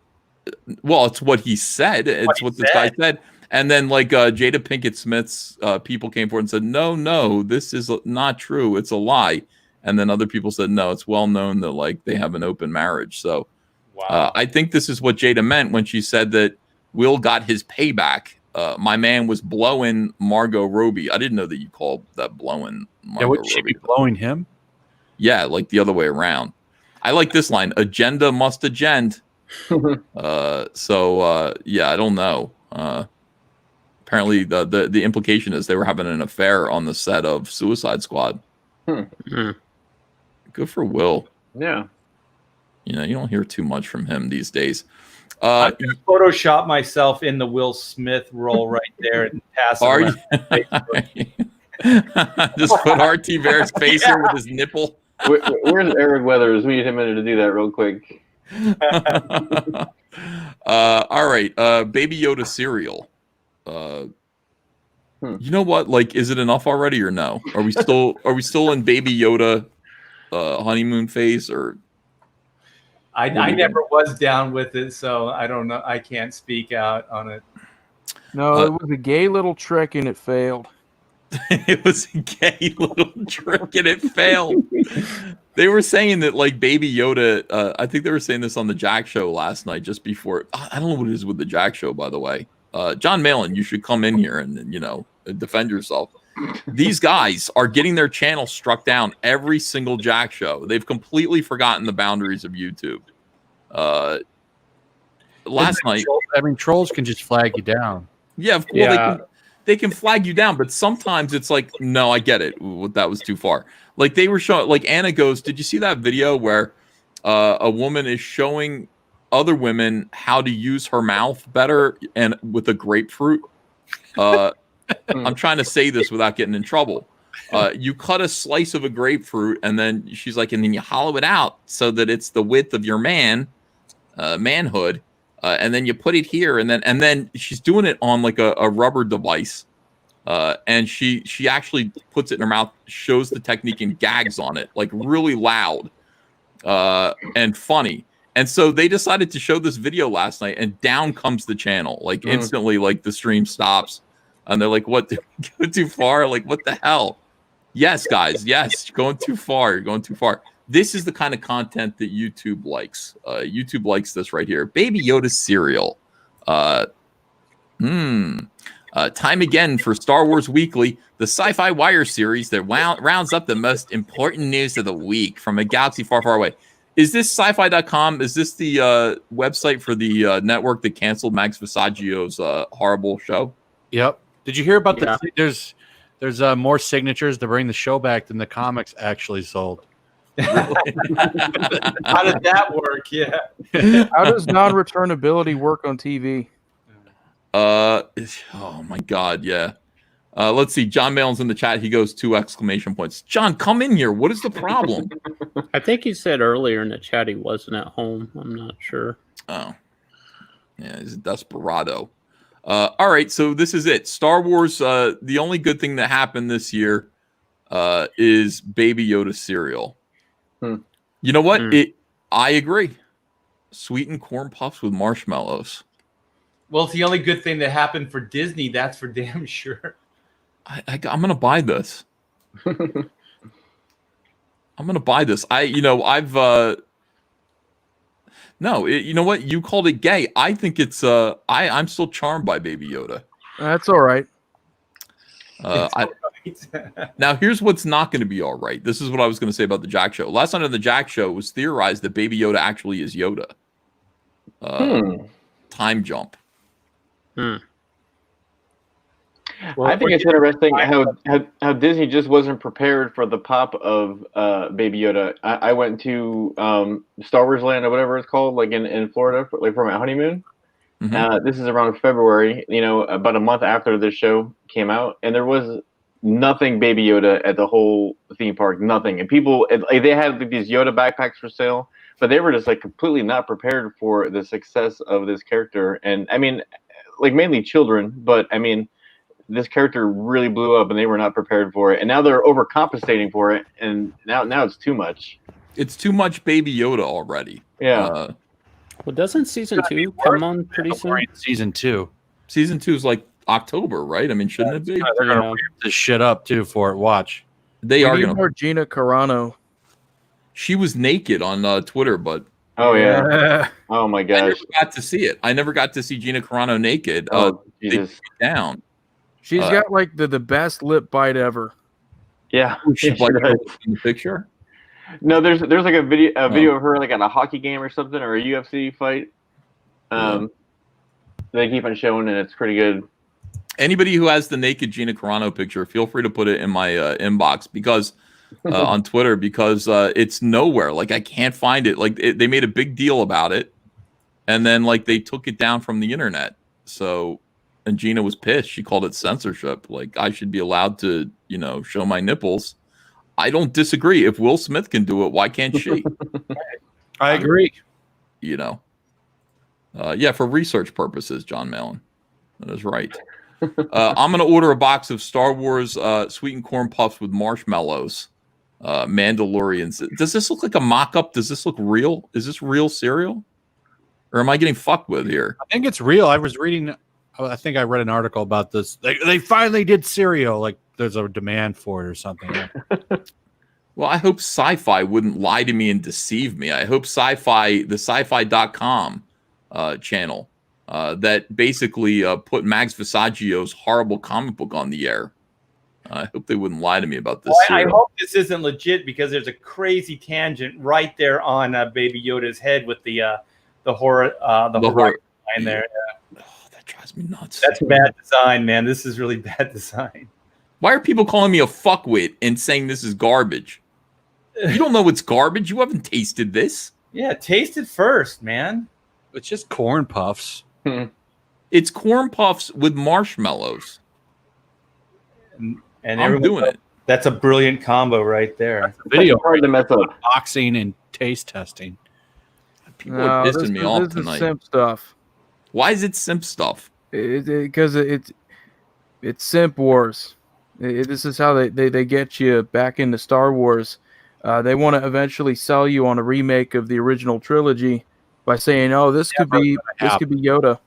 [SPEAKER 1] Well, it's what he said. It's what this guy said. And then, like, Jada Pinkett Smith's people came forward and said, no, this is not true. It's a lie. And then other people said, no, it's well known that, like, they have an open marriage. So I think this is what Jada meant when she said that Will got his payback. My man was blowing Margot Robbie. I didn't know that you called that blowing Margot
[SPEAKER 3] would she be blowing him?
[SPEAKER 1] Yeah, like the other way around. I like this line. Agenda must agend. Yeah, I don't know. Apparently, the implication is they were having an affair on the set of Suicide Squad.
[SPEAKER 4] Mm.
[SPEAKER 1] Good for Will.
[SPEAKER 7] Yeah.
[SPEAKER 1] You know, you don't hear too much from him these days.
[SPEAKER 6] I'm gonna Photoshop myself in the Will Smith role right there and pass it
[SPEAKER 1] Are
[SPEAKER 6] around.
[SPEAKER 1] you? Just put RT Bear's face here with his nipple.
[SPEAKER 7] Where's Eric Weathers? We need him in to do that real quick.
[SPEAKER 1] All right. Baby Yoda cereal. You know what? Like, is it enough already or no? Are we still in Baby Yoda honeymoon phase or?
[SPEAKER 6] I never was down with it, so I don't know. I can't speak out on it.
[SPEAKER 2] No, it was a gay little trick and it failed.
[SPEAKER 1] It was a gay little trick and it failed. They were saying that like Baby Yoda, I think they were saying this on the Jack Show last night, just before. I don't know what it is with the Jack Show, by the way. John Malin, you should come in here and defend yourself. These guys are getting their channel struck down every single Jack Show. They've completely forgotten the boundaries of YouTube. Last night,
[SPEAKER 3] I mean, trolls can just flag you down.
[SPEAKER 1] Yeah, of course they can flag you down, but sometimes it's like, no, I get it. Ooh, that was too far. Like they were showing, like Anna goes, did you see that video where a woman is showing other women how to use her mouth better and with a grapefruit? I'm trying to say this without getting in trouble. You cut a slice of a grapefruit and then she's like, and then you hollow it out so that it's the width of your manhood. And then you put it here, and then she's doing it on like a rubber device, and she actually puts it in her mouth, shows the technique, and gags on it like really loud and funny. And so they decided to show this video last night, and down comes the channel like instantly. Like the stream stops, and they're like, "What? Go too far? Like what the hell?" Yes, guys. Yes, you're going too far. You're going too far. This is the kind of content that YouTube likes. YouTube likes this right here. Baby Yoda cereal. Time again for Star Wars Weekly, the Sci-Fi Wire series that rounds up the most important news of the week from a galaxy far, far away. Is this sci-fi.com? Is this the website for the network that canceled Max Visaggio's horrible show?
[SPEAKER 3] Yep. Did you hear about there's more signatures to bring the show back than the comics actually sold?
[SPEAKER 6] How did that work? Yeah.
[SPEAKER 2] How does non-returnability work on TV?
[SPEAKER 1] Oh my God, yeah. Let's see. John Malin's in the chat. He goes 2 exclamation points. John, come in here. What is the problem?
[SPEAKER 4] I think he said earlier in the chat he wasn't at home. I'm not sure.
[SPEAKER 1] Oh, yeah, he's a desperado. All right, so this is it. Star Wars. The only good thing that happened this year is Baby Yoda cereal. You know what? I agree. Sweetened corn puffs with marshmallows.
[SPEAKER 6] Well, it's the only good thing that happened for Disney. That's for damn sure.
[SPEAKER 1] I'm gonna buy this. I'm gonna buy this. You know what? You called it gay. I think it's I'm still charmed by Baby Yoda.
[SPEAKER 2] That's all right.
[SPEAKER 1] Now, here's what's not going to be all right. This is what I was going to say about the Jack Show. Last night on the Jack Show, it was theorized that Baby Yoda actually is Yoda. Time jump.
[SPEAKER 7] Well, I think it's interesting how Disney just wasn't prepared for the pop of Baby Yoda. I went to Star Wars Land or whatever it's called, like in Florida, like for my honeymoon. This is around February, about a month after this show came out, and there was nothing Baby Yoda at the whole theme park, nothing. And people, they had these Yoda backpacks for sale, but they were just like completely not prepared for the success of this character. And I mean, like mainly children, but I mean, this character really blew up and they were not prepared for it. And now they're overcompensating for it. And now it's too much.
[SPEAKER 1] It's too much Baby Yoda already.
[SPEAKER 7] Yeah.
[SPEAKER 4] Well, doesn't season 2 come on pretty soon?
[SPEAKER 3] Season 2.
[SPEAKER 1] Season 2 is like October, right? I mean, shouldn't it be?
[SPEAKER 3] They're gonna ramp this shit up too for it. Watch.
[SPEAKER 1] They are
[SPEAKER 2] need
[SPEAKER 1] gonna.
[SPEAKER 2] more Gina Carano.
[SPEAKER 1] She was naked on Twitter, but
[SPEAKER 7] oh yeah, oh my gosh,
[SPEAKER 1] I never got to see it. I never got to see Gina Carano naked. They took it down.
[SPEAKER 2] She's got like the best lip bite ever.
[SPEAKER 7] Yeah,
[SPEAKER 1] she's like in the picture.
[SPEAKER 7] No, there's like a video of her like at a hockey game or something or a UFC fight, They keep on showing, and it's pretty good.
[SPEAKER 1] Anybody who has the naked Gina Carano picture, feel free to put it in my inbox because on Twitter, because it's nowhere. Like I can't find it. Like they made a big deal about it, and then like they took it down from the internet. So, and Gina was pissed. She called it censorship. Like I should be allowed to, show my nipples. I don't disagree. If Will Smith can do it, why can't she?
[SPEAKER 3] I agree.
[SPEAKER 1] Yeah, for research purposes, John Malin. That is right. I'm going to order a box of Star Wars sweetened corn puffs with marshmallows. Mandalorians. Does this look like a mock-up? Does this look real? Is this real cereal? Or am I getting fucked with here?
[SPEAKER 3] I think it's real. I was reading, I think I read an article about this. They finally did cereal. Like there's a demand for it or something.
[SPEAKER 1] Well, I hope Sci-Fi wouldn't lie to me and deceive me. I hope Sci-Fi, the sci-fi.com channel that basically put Max Visaggio's horrible comic book on the air. I hope they wouldn't lie to me about this.
[SPEAKER 6] Well, I hope this isn't legit because there's a crazy tangent right there on Baby Yoda's head with the horror line there. Yeah.
[SPEAKER 1] Oh, that drives me nuts.
[SPEAKER 6] That's bad design, man. This is really bad design.
[SPEAKER 1] Why are people calling me a fuckwit and saying this is garbage? You don't know it's garbage. You haven't tasted this.
[SPEAKER 6] Yeah, taste it first, man.
[SPEAKER 3] It's just corn puffs.
[SPEAKER 1] It's corn puffs with marshmallows.
[SPEAKER 6] And
[SPEAKER 1] I'm doing it.
[SPEAKER 6] That's a brilliant combo right there.
[SPEAKER 3] Video
[SPEAKER 7] Hard to mess up.
[SPEAKER 3] boxing and taste testing.
[SPEAKER 1] People are pissing me off
[SPEAKER 2] this
[SPEAKER 1] tonight.
[SPEAKER 2] is simp stuff.
[SPEAKER 1] Why is it simp stuff?
[SPEAKER 2] Because it's simp wars. This is how they get you back into Star Wars. They want to eventually sell you on a remake of the original trilogy by saying, "Oh, this could be Yoda."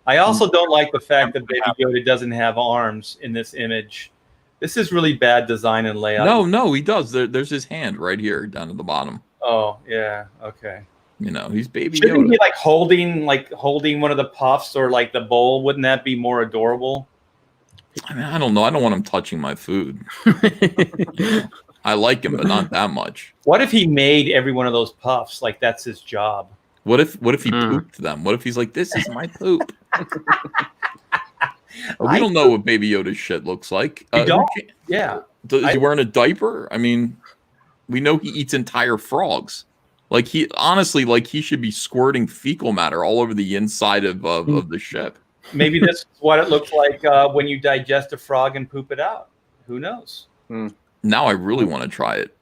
[SPEAKER 6] I also don't like the fact that Baby Yoda doesn't have arms in this image. This is really bad design and layout.
[SPEAKER 1] No, he does. There's his hand right here down at the bottom.
[SPEAKER 6] Oh, yeah. Okay.
[SPEAKER 1] He's Baby
[SPEAKER 6] Shouldn't
[SPEAKER 1] Yoda.
[SPEAKER 6] he be holding one of the puffs or like the bowl? Wouldn't that be more adorable?
[SPEAKER 1] I mean, I don't know. I don't want him touching my food. I like him, but not that much.
[SPEAKER 6] What if he made every one of those puffs? Like that's his job.
[SPEAKER 1] What if he pooped them? What if he's like, this is my poop? We don't know what Baby Yoda's shit looks like.
[SPEAKER 6] You don't? Yeah.
[SPEAKER 1] Is he wearing a diaper? I mean, we know he eats entire frogs. Like he should be squirting fecal matter all over the inside of the ship.
[SPEAKER 6] Maybe this is what it looks like when you digest a frog and poop it out. Who knows?
[SPEAKER 1] Now I really want to try it.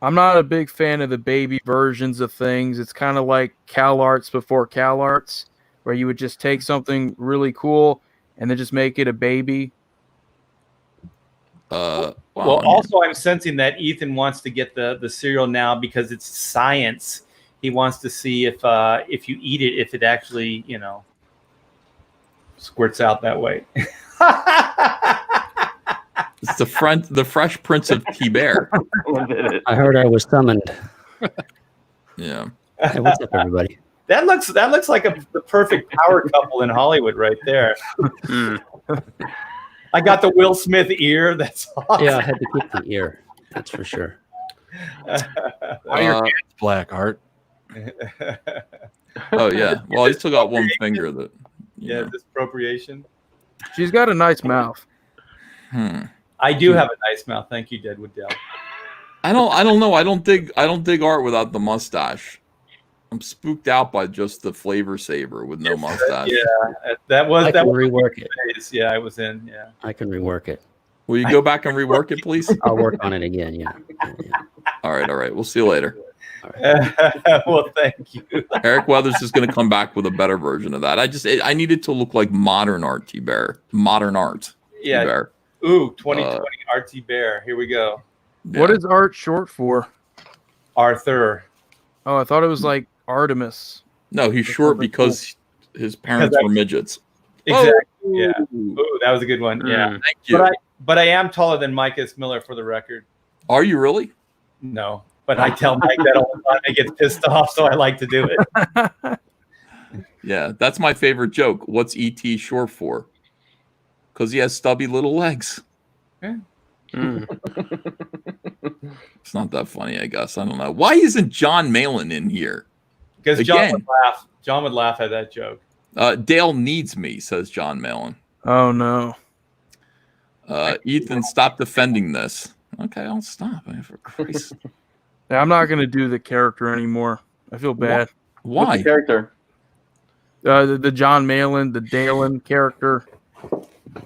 [SPEAKER 2] I'm not a big fan of the baby versions of things. It's kind of like CalArts before CalArts, where you would just take something really cool and then just make it a baby.
[SPEAKER 6] Also, I'm sensing that Ethan wants to get the cereal now because it's science. He wants to see if you eat it, if it actually, squirts out that way.
[SPEAKER 1] It's the Fresh Prince of T-Bear.
[SPEAKER 9] I heard I was summoned.
[SPEAKER 1] Yeah.
[SPEAKER 9] Hey, what's up, everybody?
[SPEAKER 6] That looks like the perfect power couple in Hollywood right there. I got the Will Smith ear. That's awesome.
[SPEAKER 9] Yeah, I had to keep the ear. That's for sure.
[SPEAKER 3] Why your hands black, Art?
[SPEAKER 1] Oh yeah. Well, he's still got one finger that.
[SPEAKER 6] Yeah, disappropriation.
[SPEAKER 2] She's got a nice mouth.
[SPEAKER 6] I do have a nice mouth. Thank you, Deadwood Dell.
[SPEAKER 1] I don't know. I don't dig Art without the mustache. I'm spooked out by just the flavor saver with no mustache.
[SPEAKER 6] Yeah, that was
[SPEAKER 9] rework it.
[SPEAKER 6] Yeah, I was in. Yeah,
[SPEAKER 9] I can rework it.
[SPEAKER 1] Will you go back and rework it, please?
[SPEAKER 9] I'll work on it again. Yeah.
[SPEAKER 1] All right. We'll see you later.
[SPEAKER 6] Well, thank you.
[SPEAKER 1] Eric Weathers is going to come back with a better version of that. I need it to look like modern art, T-Bear. Modern art.
[SPEAKER 6] Yeah.
[SPEAKER 1] T-Bear.
[SPEAKER 6] Ooh, 2020 RT Bear. Here we go.
[SPEAKER 1] Yeah.
[SPEAKER 2] What is art short for?
[SPEAKER 6] Arthur.
[SPEAKER 2] Oh, I thought it was like Artemis.
[SPEAKER 1] No, he's short because his parents were midgets.
[SPEAKER 6] Exactly.
[SPEAKER 1] Oh.
[SPEAKER 6] Yeah. Ooh, that was a good one. Yeah.
[SPEAKER 1] Thank you.
[SPEAKER 6] But I am taller than Mike S. Miller for the record.
[SPEAKER 1] Are you really?
[SPEAKER 6] No. But I tell Mike that all the time. He gets pissed off, so I like to do it.
[SPEAKER 1] Yeah, that's my favorite joke. What's ET short for? Because he has stubby little legs.
[SPEAKER 6] Yeah.
[SPEAKER 1] It's not that funny, I guess. I don't know. Why isn't John Malin in here?
[SPEAKER 6] Because John
[SPEAKER 1] Again.
[SPEAKER 6] would laugh. John would laugh at that joke.
[SPEAKER 1] Dale needs me, says John Malin.
[SPEAKER 2] Oh no.
[SPEAKER 1] Ethan, stop defending this. Okay, I'll stop. For Christ's sake.
[SPEAKER 2] Yeah, I'm not gonna do the character anymore. I feel bad.
[SPEAKER 7] What's
[SPEAKER 1] Why?
[SPEAKER 7] the character?
[SPEAKER 2] The John Malin, the Dalen character.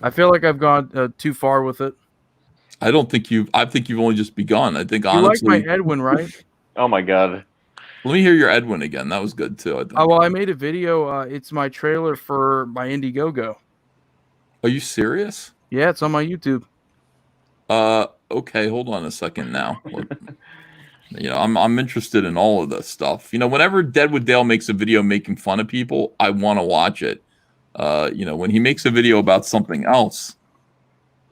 [SPEAKER 2] I feel like I've gone too far with it.
[SPEAKER 1] I think you've only just begun. I think
[SPEAKER 2] You
[SPEAKER 1] honestly.
[SPEAKER 2] like my Edwin, right?
[SPEAKER 7] Oh my god.
[SPEAKER 1] Let me hear your Edwin again. That was good too. I think.
[SPEAKER 2] Oh well, I made a video. It's my trailer for my Indiegogo.
[SPEAKER 1] Are you serious?
[SPEAKER 2] Yeah, it's on my YouTube.
[SPEAKER 1] Okay, hold on a second now. I'm interested in all of this stuff. Whenever Deadwood Dale makes a video making fun of people, I want to watch it. When he makes a video about something else,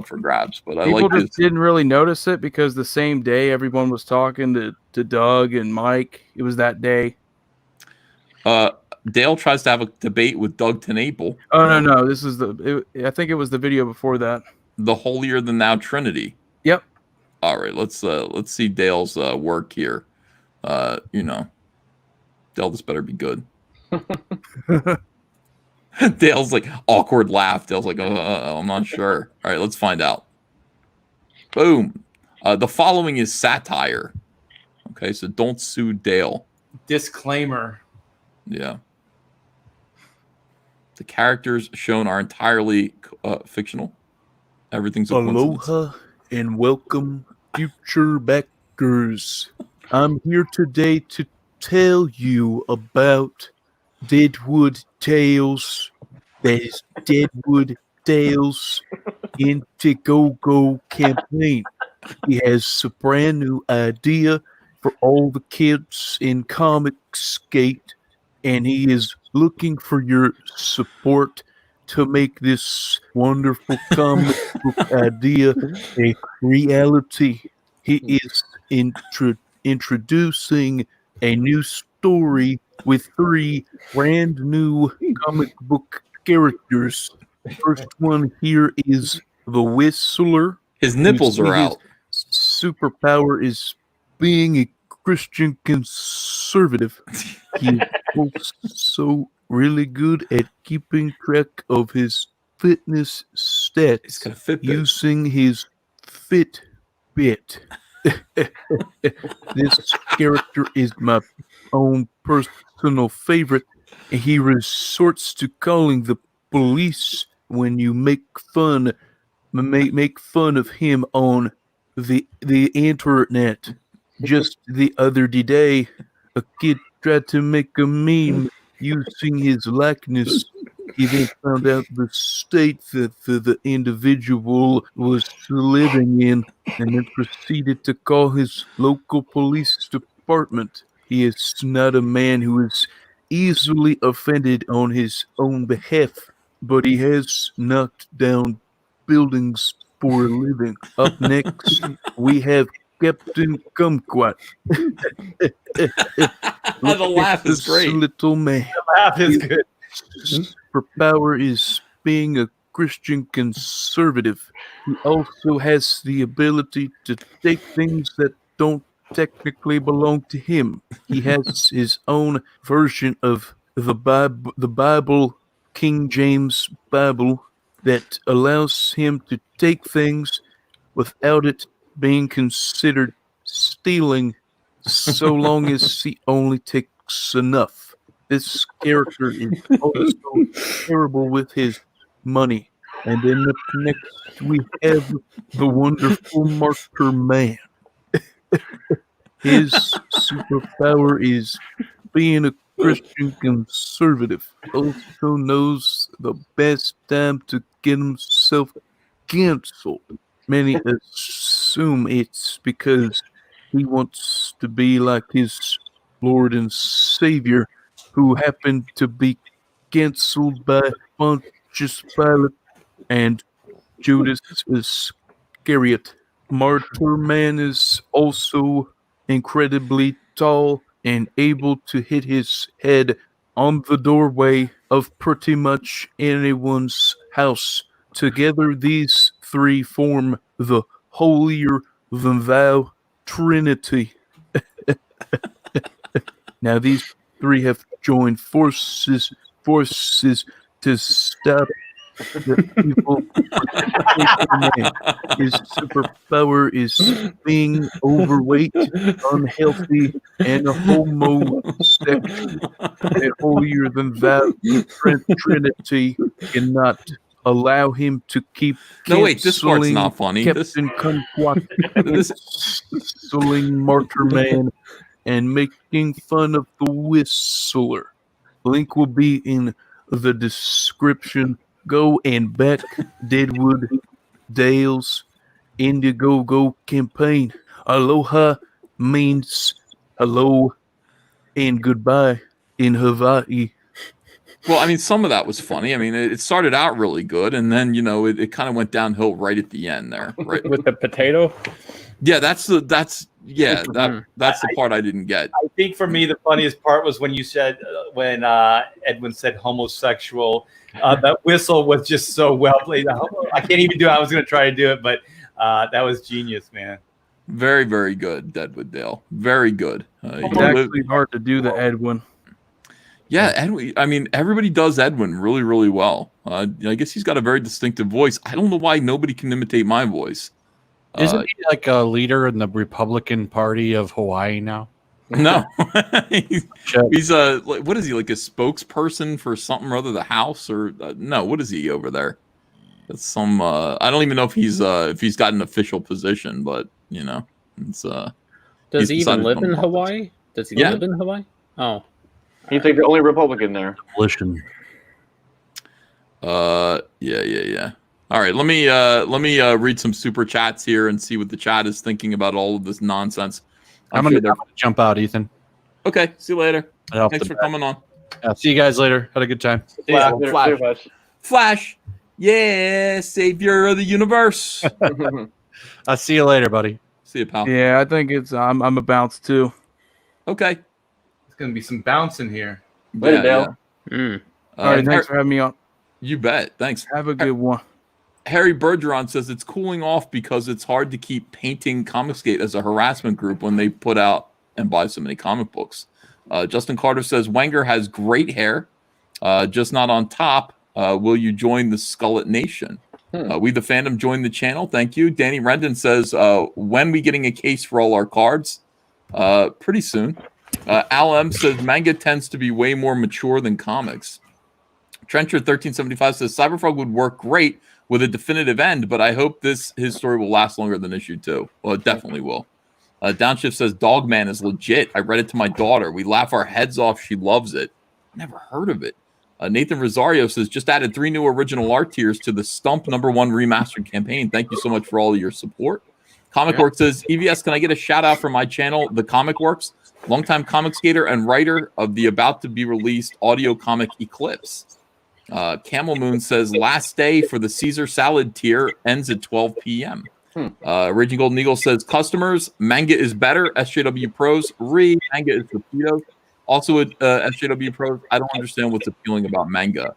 [SPEAKER 1] for grabs. But
[SPEAKER 2] People just didn't really notice it because the same day everyone was talking to Doug and Mike. It was that day.
[SPEAKER 1] Dale tries to have a debate with Doug TenNapel.
[SPEAKER 2] Oh no, this is I think it was the video before that.
[SPEAKER 1] The holier than thou Trinity.
[SPEAKER 2] Yep.
[SPEAKER 1] All right, let's see Dale's work here. Dale, this better be good. Dale's like awkward laugh. Dale's like, I'm not sure. All right, let's find out. Boom. The following is satire. Okay, so don't sue Dale.
[SPEAKER 6] Disclaimer.
[SPEAKER 1] Yeah. The characters shown are entirely fictional. Everything's a coincidence.
[SPEAKER 2] Aloha and welcome, future backers. I'm here today to tell you about Deadwood Tales. That is Deadwood Tales Indiegogo campaign. He has a brand new idea for all the kids in Comic Skate, and he is looking for your support to make this wonderful comic book idea a reality. He is introducing a new story with 3 brand new comic book characters. The first one here is the Whistler.
[SPEAKER 1] His nipples are out.
[SPEAKER 2] Superpower is being a Christian conservative. He's also really good at keeping track of his fitness stats.
[SPEAKER 1] He's got a Fitbit.
[SPEAKER 2] Using his Fitbit. This character is my own personal favorite. He resorts to calling the police when you make fun of him on the internet. Just the other day, a kid tried to make a meme using his likeness. He then found out the state that the individual was living in and then proceeded to call his local police department. He is not a man who is easily offended on his own behalf, but he has knocked down buildings for a living. Up next, we have Captain Kumquat.
[SPEAKER 1] The laugh is great.
[SPEAKER 2] Little man.
[SPEAKER 6] The laugh is good.
[SPEAKER 2] Superpower is being a Christian conservative. He also has the ability to take things that don't technically belong to him. He has his own version of the Bible, King James Bible, that allows him to take things without it being considered stealing, so long as he only takes enough. This character is also terrible with his money. And then up next we have the wonderful Marker Man. His superpower is being a Christian conservative. Also knows the best time to get himself canceled. Many assume it's because he wants to be like his Lord and Savior, who happened to be canceled by Pontius Pilate and Judas Iscariot. Martyr Man is also incredibly tall and able to hit his head on the doorway of pretty much anyone's house. Together, these 3 form the holier than thou Trinity. Now, these three have joined forces to stop the evil. His superpower is being overweight, unhealthy, and homosexual. A holier than thou Trinity cannot allow him to keep
[SPEAKER 1] No, wait, this part's
[SPEAKER 2] canceling
[SPEAKER 1] not funny.
[SPEAKER 2] Captain Kumquat, canceling Martyr Man, and making fun of the Whistler. Link will be in the description. Go and back Deadwood Dale's Indiegogo campaign. Aloha means hello and goodbye in Hawaii.
[SPEAKER 1] Well, I mean, some of that was funny. I mean, it started out really good, and then it kind of went downhill right at the end there. Right
[SPEAKER 4] with the potato.
[SPEAKER 1] Yeah, that's the part I didn't get.
[SPEAKER 6] I think for me, the funniest part was when you said when Edwin said homosexual. That whistle was just so well played. I can't even do it. I was going to try to do it, but that was genius, man.
[SPEAKER 1] Very, very good, Deadwood Dale. Very good.
[SPEAKER 2] It's actually hard to do the Edwin.
[SPEAKER 1] Yeah, Edwin. I mean, everybody does Edwin really, really well. I guess he's got a very distinctive voice. I don't know why nobody can imitate my voice.
[SPEAKER 3] Isn't he like a leader in the Republican Party of Hawaii now?
[SPEAKER 1] No, he's what is he, like a spokesperson for something or other, the House or no? What is he over there? That's some. I don't even know if he's got an official position, but it's.
[SPEAKER 4] Does he even live in Hawaii? Does he live in Hawaii? Oh,
[SPEAKER 7] he's like the only Republican there.
[SPEAKER 3] Listen.
[SPEAKER 1] Yeah. All right, let me read some super chats here and see what the chat is thinking about all of this nonsense.
[SPEAKER 3] I'm gonna jump out, Ethan.
[SPEAKER 1] Okay, see you later. Thanks for coming on.
[SPEAKER 3] Yeah, see you guys later. Had a good time.
[SPEAKER 1] Flash. Yeah, savior of the universe.
[SPEAKER 3] I'll see you later, buddy.
[SPEAKER 1] See you, pal.
[SPEAKER 2] Yeah, I think it's I'm a bounce too.
[SPEAKER 1] Okay.
[SPEAKER 6] It's gonna be some bounce in here.
[SPEAKER 7] Later, Dale.
[SPEAKER 2] All right, thanks for having me on.
[SPEAKER 1] You bet. Thanks.
[SPEAKER 2] Have a good one.
[SPEAKER 1] Harry Bergeron says it's cooling off because it's hard to keep painting Comicsgate as a harassment group when they put out and buy so many comic books. Justin Carter says Wenger has great hair, just not on top. Will you join the Skullet Nation? We the fandom join the channel. Thank you. Danny Rendon says when we getting a case for all our cards? Pretty soon. Al M says manga tends to be way more mature than comics. Trencher 1375 says Cyberfrog would work great with a definitive end, but I hope his story will last longer than issue 2. Well, it definitely will. Downshift says Dogman is legit. I read it to my daughter. We laugh our heads off. She loves it. Never heard of it. Nathan Rosario says just added 3 new original art tiers to the Stump #1 remastered campaign. Thank you so much for all of your support. Comic Works says EVS, can I get a shout out for my channel, The Comic Works, longtime comic skater and writer of the about to be released audio comic Eclipse. Camel Moon says last day for the Caesar salad tier ends at 12 p.m. Raging Golden Eagle says customers, manga is better. SJW Pros, manga is torpedoes. Also at SJW Pros, I don't understand what's appealing about manga.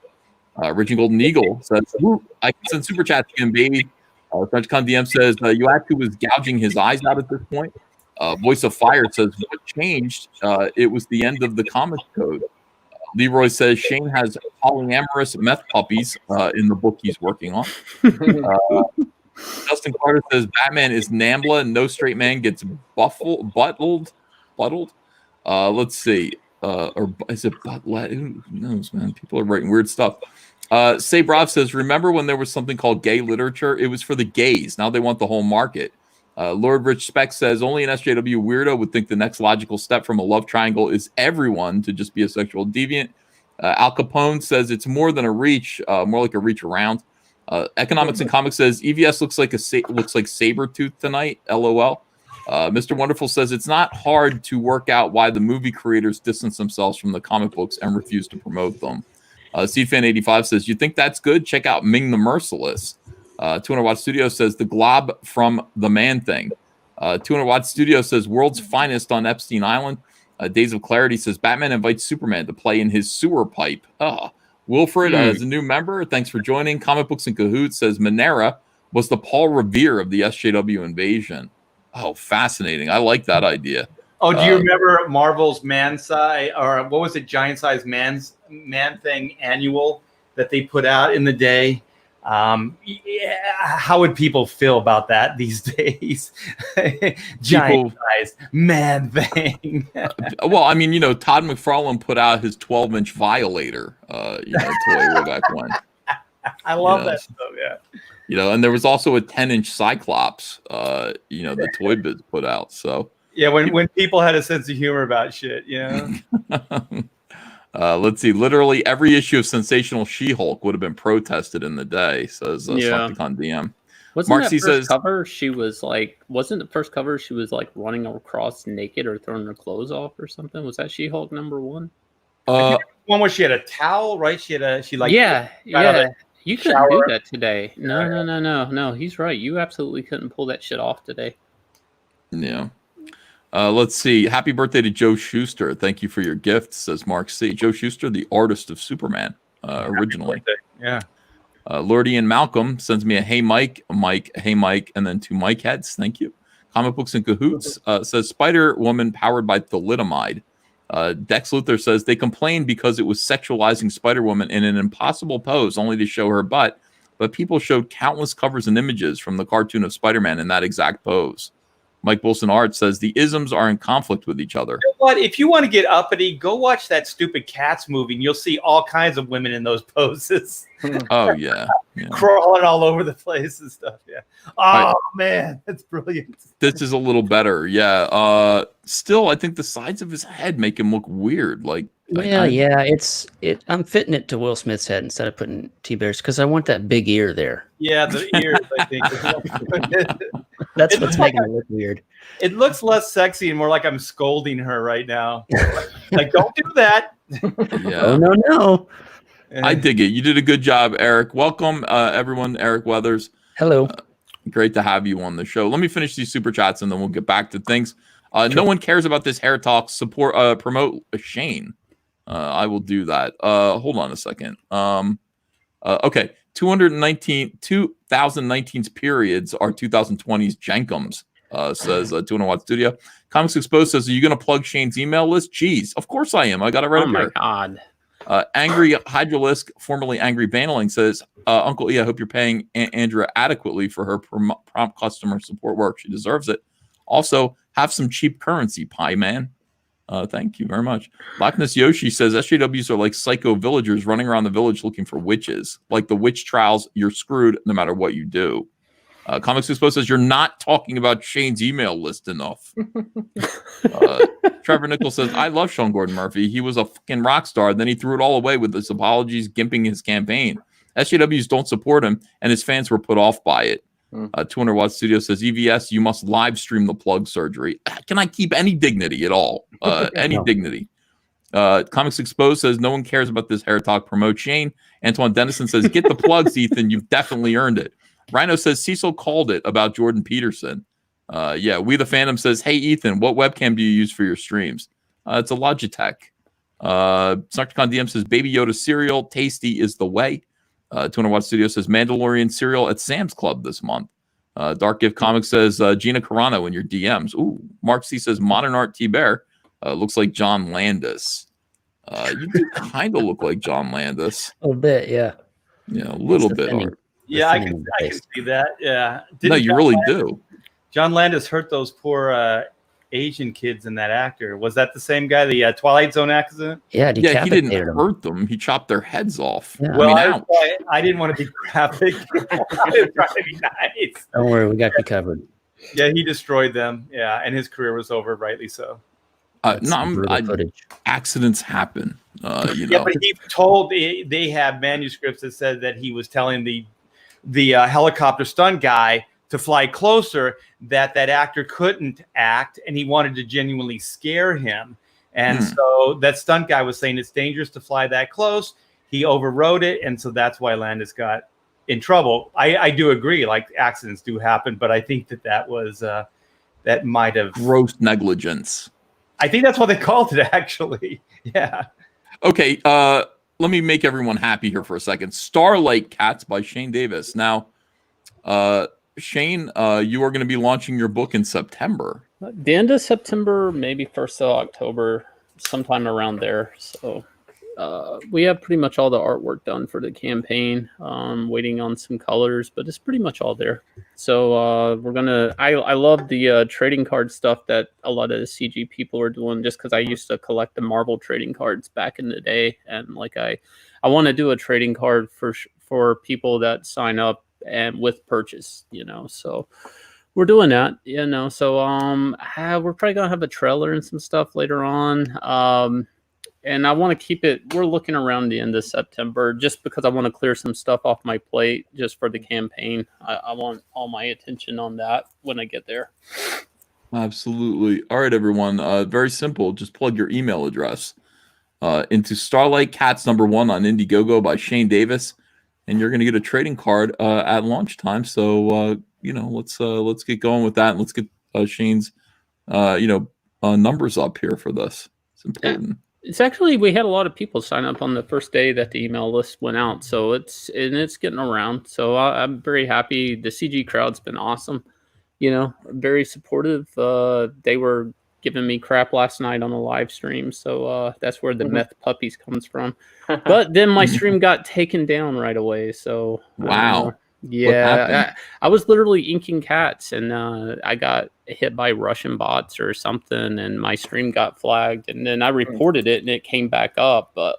[SPEAKER 1] Raging Golden Eagle says, I can send super chats again, baby. FrenchCon DM says, Yuatu was gouging his eyes out at this point. Voice of Fire says, what changed? It was the end of the comic code. Leroy says Shane has polyamorous meth puppies in the book he's working on. Justin Carter says Batman is Nambla and no straight man gets buttled. Let's see. Or is it Butlet? Who knows, man? People are writing weird stuff. Sabrav says, remember when there was something called gay literature? It was for the gays. Now they want the whole market. Lord Rich Speck says only an SJW weirdo would think the next logical step from a love triangle is everyone to just be a sexual deviant. Al Capone says it's more than a reach, more like a reach around. Economics and Comics says EVS looks like Sabretooth tonight. LOL. Mr. Wonderful says it's not hard to work out why the movie creators distance themselves from the comic books and refuse to promote them. Seedfan85 says you think that's good? Check out Ming the Merciless. 200 Watt Studio says the glob from the Man Thing. 200 Watt Studio says world's finest on Epstein Island. Days of Clarity says Batman invites Superman to play in his sewer pipe. Wilfred is a new member. Thanks for joining. Comic Books in Cahoots says Monera was the Paul Revere of the SJW invasion. Oh, fascinating. I like that idea.
[SPEAKER 6] Oh, do you remember Marvel's man size, or what was it, giant size man thing annual that they put out in the day? Yeah, how would people feel about that these days? Giant size man thing.
[SPEAKER 1] Well, I mean, Todd McFarlane put out his 12-inch Violator, toy way back when.
[SPEAKER 6] I love that stuff. Yeah.
[SPEAKER 1] And there was also a 10-inch Cyclops. The Toy Biz put out. So.
[SPEAKER 6] Yeah, when people had a sense of humor about shit,
[SPEAKER 1] Let's see. Literally every issue of Sensational She-Hulk would have been protested in the day, says Sucticon DM.
[SPEAKER 4] Wasn't the first cover she was like running across naked or throwing her clothes off or something? Was that She-Hulk #1?
[SPEAKER 6] One where she had a towel, right? You couldn't
[SPEAKER 4] do that today. No. He's right. You absolutely couldn't pull that shit off today.
[SPEAKER 1] Yeah. Let's see. Happy birthday to Joe Schuster. Thank you for your gift, says Mark C. Joe Schuster, the artist of Superman, originally.
[SPEAKER 6] Yeah.
[SPEAKER 1] Lordy and Malcolm sends me a hey Mike, hey Mike, and then 2 Mike heads. Thank you. Comic Books and Cahoots says Spider Woman powered by thalidomide. Dex Luthor says they complained because it was sexualizing Spider Woman in an impossible pose only to show her butt, but people showed countless covers and images from the cartoon of Spider-Man in that exact pose. Mike Wilson Art says the isms are in conflict with each other.
[SPEAKER 6] You know what? If you want to get uppity, go watch that stupid Cats movie, and you'll see all kinds of women in those poses.
[SPEAKER 1] Oh, yeah.
[SPEAKER 6] Crawling all over the place and stuff. Yeah. Oh, man. That's brilliant.
[SPEAKER 1] This is a little better. Yeah. Still, I think the sides of his head make him look weird. Like,
[SPEAKER 9] I'm fitting it to Will Smith's head instead of putting T-Bear's because I want that big ear there.
[SPEAKER 6] Yeah, the ears, I think.
[SPEAKER 9] That's what's making it look weird.
[SPEAKER 6] It looks less sexy and more like I'm scolding her right now. Like, don't do that.
[SPEAKER 1] Yeah.
[SPEAKER 9] Oh, no.
[SPEAKER 1] I dig it. You did a good job, Eric. Welcome, everyone. Eric Weathers.
[SPEAKER 9] Hello.
[SPEAKER 1] Great to have you on the show. Let me finish these super chats and then we'll get back to things. Sure. No one cares about this hair talk. Promote Shane. I will do that. Hold on a second. Okay. 2019's periods are 2020's Jenkums, says 200 Watt Studio. Comics Exposed says, are you going to plug Shane's email list? Jeez, of course I am. I got it right up here.
[SPEAKER 4] Oh, my God.
[SPEAKER 1] Angry Hydralisk, formerly Angry Vanaling, says, Uncle E, I hope you're paying Andrea adequately for her prompt customer support work. She deserves it. Also, have some cheap currency, pie man. Thank you very much. Blackness Yoshi says SJWs are like psycho villagers running around the village looking for witches. Like the witch trials, you're screwed no matter what you do. Comics Exposed says you're not talking about Shane's email list enough. Trevor Nichols says, I love Sean Gordon Murphy. He was a fucking rock star. Then he threw it all away with his apologies, gimping his campaign. SJWs don't support him, and his fans were put off by it. 200 Watt Studio says, EVS, you must live stream the plug surgery. Can I keep any dignity at all? Any dignity? Comics Exposed says, no one cares about this hair talk. Promote Shane. Antoine Dennison says, get the plugs, Ethan. You've definitely earned it. Rhino says, Cecil called it about Jordan Peterson. Yeah, We the Phantom says, hey, Ethan, what webcam do you use for your streams? It's a Logitech. Snarkcon DM says, Baby Yoda cereal, tasty is the way. 200 Watt Studio says, Mandalorian cereal at Sam's Club this month. Dark Gift Comics says, Gina Carano in your DMs. Ooh, Mark C says, Modern Art T-Bear. Looks like John Landis. You do kind of look like John Landis.
[SPEAKER 9] A little bit, yeah.
[SPEAKER 1] Yeah, a little bit.
[SPEAKER 6] Yeah, I can see that. Yeah.
[SPEAKER 1] No, you really do.
[SPEAKER 6] John Landis hurt those poor Asian kids in that actor. Was that the same guy, the Twilight Zone accident?
[SPEAKER 1] Yeah, he didn't hurt them. He chopped their heads off.
[SPEAKER 9] Yeah.
[SPEAKER 6] Well, I didn't want to be graphic. I was trying to be nice.
[SPEAKER 9] Don't worry, we got you covered.
[SPEAKER 6] Yeah, he destroyed them. Yeah, and his career was over, rightly so.
[SPEAKER 1] Accidents happen.
[SPEAKER 6] Yeah, but he told they have manuscripts that said that he was telling the helicopter stunt guy to fly closer, that actor couldn't act, and he wanted to genuinely scare him. And so that stunt guy was saying it's dangerous to fly that close. He overrode it, and so that's why Landis got in trouble. I do agree, like accidents do happen, but I think that was that might have
[SPEAKER 1] gross negligence.
[SPEAKER 6] I think that's what they called it, actually. Yeah.
[SPEAKER 1] Okay. Let me make everyone happy here for a second. Starlight Cats by Shane Davis. Now, Shane, you are going to be launching your book in September.
[SPEAKER 4] The end of September, maybe 1st of October, sometime around there. So we have pretty much all the artwork done for the campaign. Waiting on some colors, but it's pretty much all there. So we're gonna. I love the trading card stuff that a lot of the CG people are doing, just because I used to collect the Marvel trading cards back in the day, and like I want to do a trading card for people that sign up and with purchase. So. We're doing that, so we're probably gonna have a trailer and some stuff later on. And I want to keep it, we're looking around the end of September just because I want to clear some stuff off my plate just for the campaign. I want all my attention on that when I get there.
[SPEAKER 1] Absolutely. All right, everyone. Very simple. Just plug your email address into Starlight Cats #1 on Indiegogo by Shane Davis, and you're going to get a trading card at lunchtime. So, let's get going with that, and let's get Shane's, numbers up here for this. It's important.
[SPEAKER 4] Yeah. It's actually, we had a lot of people sign up on the first day that the email list went out, so it's getting around. So I'm very happy. The CG crowd's been awesome. Very supportive. They were giving me crap last night on the live stream, so that's where the meth puppies comes from. But then my stream got taken down right away. So
[SPEAKER 1] wow.
[SPEAKER 4] Yeah, I was literally inking cats, and I got hit by Russian bots or something, and my stream got flagged, and then I reported it, and it came back up. But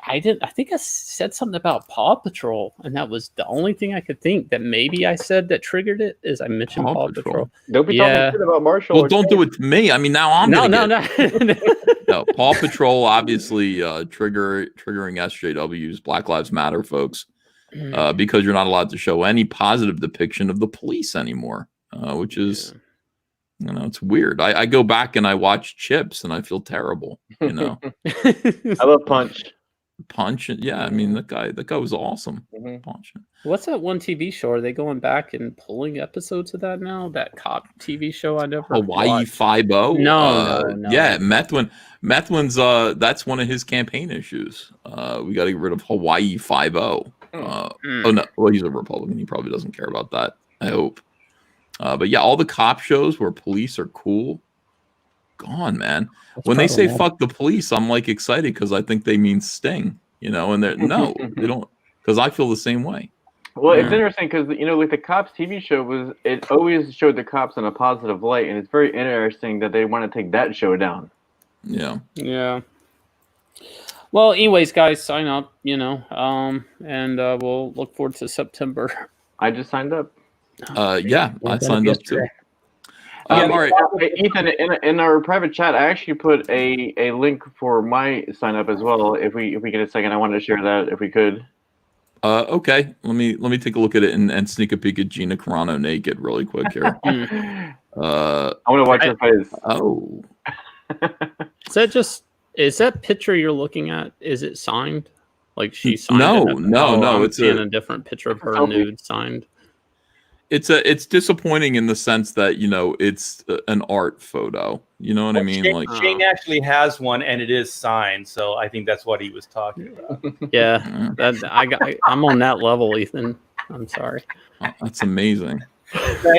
[SPEAKER 4] I think I said something about Paw Patrol, and that was the only thing I could think that maybe I said that triggered it. Is I mentioned Paw Patrol.
[SPEAKER 7] Don't be talking shit about Marshall.
[SPEAKER 1] Well, don't do it to me. I mean, now I'm
[SPEAKER 4] no.
[SPEAKER 1] No, Paw Patrol obviously triggering SJWs, Black Lives Matter folks. Because you're not allowed to show any positive depiction of the police anymore, which is, it's weird. I go back and I watch Chips and I feel terrible. I
[SPEAKER 7] love Punch.
[SPEAKER 1] Yeah, I mean that guy was awesome. Punch.
[SPEAKER 4] What's that one TV show? Are they going back and pulling episodes of that now? That cop TV show I never
[SPEAKER 1] Hawaii
[SPEAKER 4] watched.
[SPEAKER 1] 5-0.
[SPEAKER 4] No.
[SPEAKER 1] Yeah, Methwin's that's one of his campaign issues. We got to get rid of Hawaii 5-0. Oh no, well, he's a Republican. He probably doesn't care about that, I hope. But yeah, all the cop shows where police are cool, gone, man. When they say fuck the police, I'm excited because I think they mean Sting, and they're no, they don't, because I feel the same way.
[SPEAKER 7] Well, it's interesting because the Cops TV show it always showed the cops in a positive light, and it's very interesting that they want to take that show down.
[SPEAKER 4] Yeah. Well, anyways, guys, sign up, and we'll look forward to September.
[SPEAKER 7] I just signed up.
[SPEAKER 1] Yeah, I signed up too.
[SPEAKER 7] All right, Ethan, in our private chat, I actually put a link for my sign up as well. If we get a second, I wanted to share that if we could.
[SPEAKER 1] Okay, let me take a look at it and sneak a peek at Gina Carano naked really quick here.
[SPEAKER 7] I want to watch her face.
[SPEAKER 1] Oh,
[SPEAKER 4] Is that picture you're looking at? Is it signed? She signed it?
[SPEAKER 1] No.
[SPEAKER 4] It's a different picture of her nude signed.
[SPEAKER 1] It's disappointing in the sense that it's an art photo. You know what I mean?
[SPEAKER 6] Shane actually has one, and it is signed. So I think that's what he was talking about.
[SPEAKER 4] Yeah, I'm on that level, Ethan. I'm sorry.
[SPEAKER 1] Oh, that's amazing.
[SPEAKER 6] That's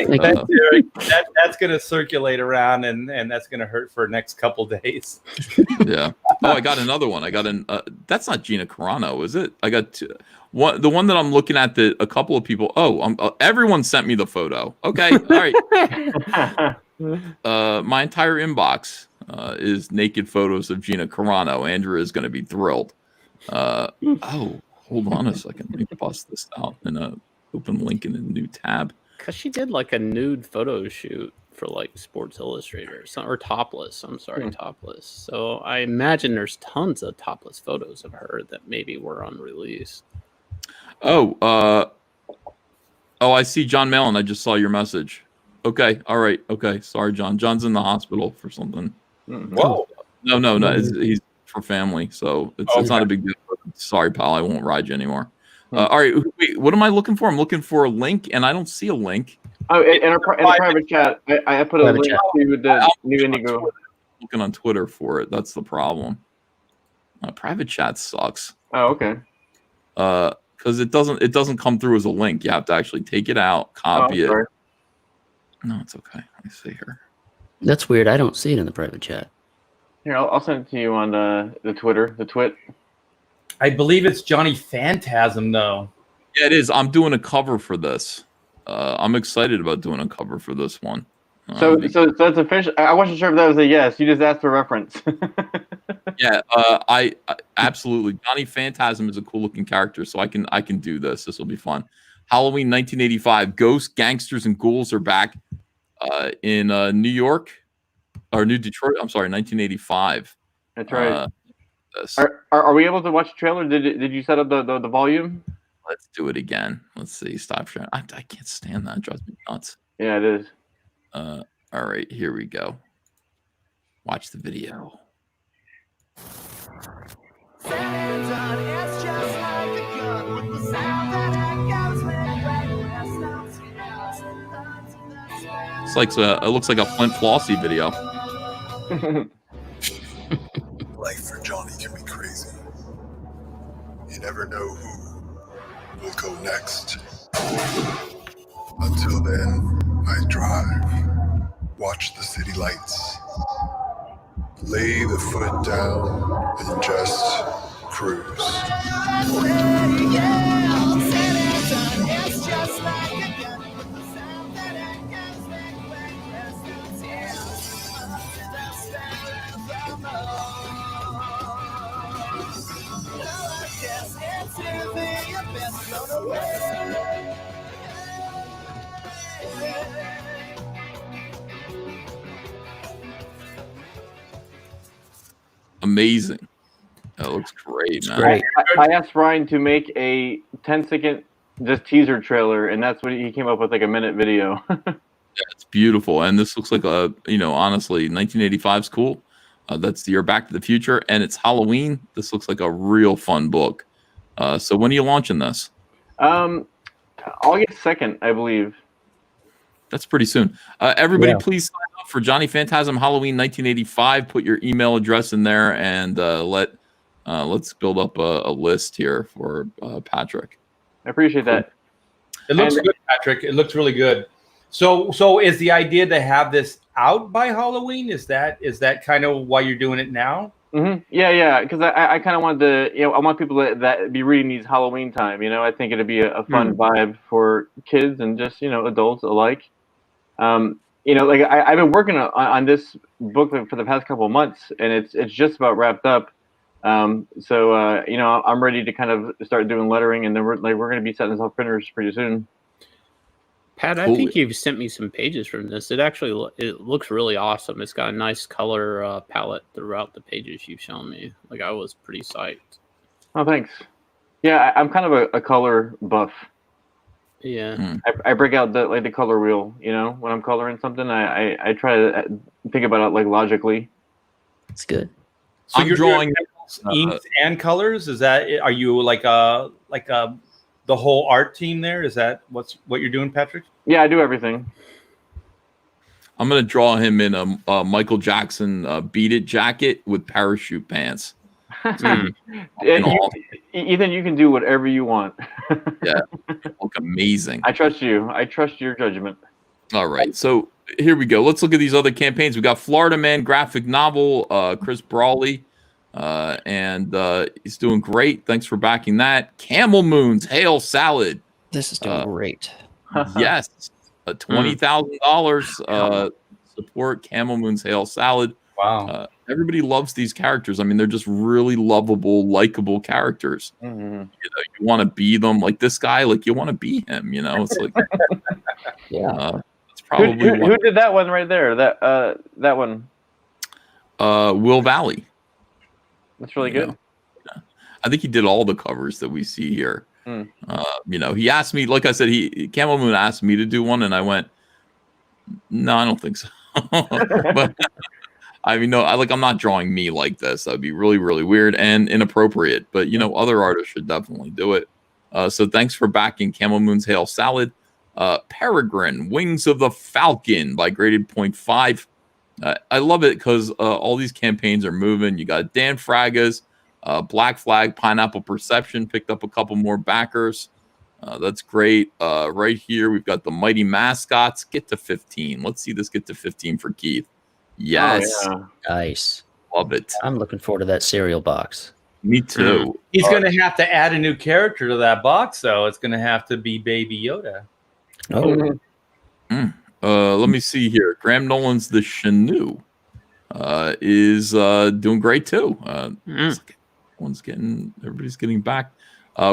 [SPEAKER 6] going to circulate around, and that's going to hurt for the next couple days.
[SPEAKER 1] Yeah. Oh, I got another one. I got that's not Gina Carano, is it? I got the one that I'm looking at that a couple of people. Oh, everyone sent me the photo. Okay. All right. My entire inbox is naked photos of Gina Carano. Andrew is going to be thrilled. Hold on a second. Let me bust this out in a open link in a new tab.
[SPEAKER 4] Because she did a nude photo shoot for Sports Illustrated or Topless. I'm sorry, Topless. So I imagine there's tons of topless photos of her that maybe were unreleased.
[SPEAKER 1] I see John Malin. I just saw your message. Okay, all right. Okay, sorry, John. John's in the hospital for something.
[SPEAKER 6] Whoa.
[SPEAKER 1] No. He's for family, so it's not a big deal. Sorry, pal. I won't ride you anymore. All right, wait, what am I looking for? I'm looking for a link, and I don't see a link.
[SPEAKER 7] Oh, in a private chat, I put a link to the new Indigo.
[SPEAKER 1] Looking on Twitter for it. That's the problem. Private chat sucks.
[SPEAKER 7] Oh, okay.
[SPEAKER 1] Because it doesn't come through as a link. You have to actually take it out, copy it.
[SPEAKER 7] Sorry.
[SPEAKER 1] No, it's okay. Let me see here.
[SPEAKER 9] That's weird. I don't see it in the private chat.
[SPEAKER 7] Here, I'll send it to you on the Twitter, the twit.
[SPEAKER 6] I believe it's Johnny Phantasm, though.
[SPEAKER 1] Yeah, it is. I'm doing a cover for this. I'm excited about doing a cover for this one.
[SPEAKER 7] So that's official. I wasn't sure if that was a yes. You just asked for reference.
[SPEAKER 1] Yeah, I absolutely. Johnny Phantasm is a cool looking character, so I can do this. This will be fun. Halloween 1985. Ghosts, gangsters, and ghouls are back in New York or New Detroit. I'm sorry, 1985.
[SPEAKER 7] That's right. Are we able to watch the trailer? Did you set up the volume?
[SPEAKER 1] Let's do it again. Let's see. Stop sharing. I can't stand that. It drives me nuts.
[SPEAKER 7] Yeah, it is.
[SPEAKER 1] All right, here we go. Watch the video. It's like it looks like a Flint Flossie video.
[SPEAKER 10] Life for Johnny can be crazy. You never know who will go next. Until then, I drive, watch the city lights, lay the foot down, and just cruise.
[SPEAKER 1] Amazing. That looks great, man.
[SPEAKER 9] Great.
[SPEAKER 7] I asked Ryan to make a 10-second just teaser trailer, and that's what he came up with, like a minute video.
[SPEAKER 1] Yeah, it's beautiful, and this looks like honestly, 1985 is cool. That's the year Back to the Future, and it's Halloween. This looks like a real fun book. So when are you launching this?
[SPEAKER 7] August 2nd, I believe.
[SPEAKER 1] That's pretty soon. Everybody, please sign up for Johnny Phantasm Halloween 1985. Put your email address in there, and let's build up a list here for Patrick.
[SPEAKER 7] I appreciate that.
[SPEAKER 6] It looks good, Patrick. It looks really good. So is the idea to have this out by Halloween? Is that kind of why you're doing it now?
[SPEAKER 7] Mm-hmm. Yeah, because I kind of wanted to, I want people that be reading these Halloween time. I think it'd be a fun vibe for kids and just adults alike. I've been working on this book for the past couple of months, and it's just about wrapped up. I'm ready to kind of start doing lettering, and then we're going to be setting this up printers pretty soon.
[SPEAKER 4] Pat, I think you've sent me some pages from this. It looks really awesome. It's got a nice color palette throughout the pages you've shown me. Like, I was pretty psyched.
[SPEAKER 7] Oh, thanks. Yeah, I'm kind of a color buff.
[SPEAKER 4] Yeah.
[SPEAKER 7] I break out the color wheel. When I'm coloring something, I try to think about it like logically.
[SPEAKER 9] It's good.
[SPEAKER 6] So
[SPEAKER 1] I'm
[SPEAKER 6] you're
[SPEAKER 1] drawing
[SPEAKER 6] inks and colors. Are you like the whole art team there? Is that what you're doing, Patrick?
[SPEAKER 7] Yeah, I do everything.
[SPEAKER 1] I'm going to draw him in a Michael Jackson Beat It jacket with parachute pants.
[SPEAKER 7] Ethan, you can do whatever you want.
[SPEAKER 1] Yeah, look amazing.
[SPEAKER 7] I trust you. I trust your judgment.
[SPEAKER 1] All right, so here we go. Let's look at these other campaigns. We got Florida Man graphic novel, Chris Brawley, and he's doing great. Thanks for backing that. Camel Moon's Hail Salad.
[SPEAKER 9] This is doing great.
[SPEAKER 1] Yes, $20,000 support Camel Moon's Hail Salad.
[SPEAKER 6] Wow.
[SPEAKER 1] Everybody loves these characters. I mean, they're just really lovable, likable characters.
[SPEAKER 7] Mm-hmm.
[SPEAKER 1] You want to be them. Like this guy, like you want to be him. It's like,
[SPEAKER 9] yeah.
[SPEAKER 1] It's probably
[SPEAKER 7] who did that one right there. That one.
[SPEAKER 1] Will Valley.
[SPEAKER 7] That's really good.
[SPEAKER 1] Yeah. I think he did all the covers that we see here. He asked me, like I said, Camel Moon asked me to do one, and I went, no, I don't think so. But I mean, no, I'm not drawing me like this. That'd be really, really weird and inappropriate. But other artists should definitely do it. So thanks for backing Camel Moon's Hail Salad. Peregrine, Wings of the Falcon by Graded 0.5. I love it because all these campaigns are moving. You got Dan Fraga's Black Flag, Pineapple Perception, picked up a couple more backers. That's great. Right here, we've got the Mighty Mascots. Get to 15. Let's see this get to 15 for Keith. Yes.
[SPEAKER 7] Oh,
[SPEAKER 9] Nice.
[SPEAKER 1] Love it.
[SPEAKER 9] I'm looking forward to that cereal box.
[SPEAKER 1] Me too.
[SPEAKER 6] He's going to have to add a new character to that box, though. It's going to have to be Baby Yoda.
[SPEAKER 9] Oh,
[SPEAKER 1] Let me see here. Graham Nolan's The Chenoo is doing great too. It's like everybody's getting back.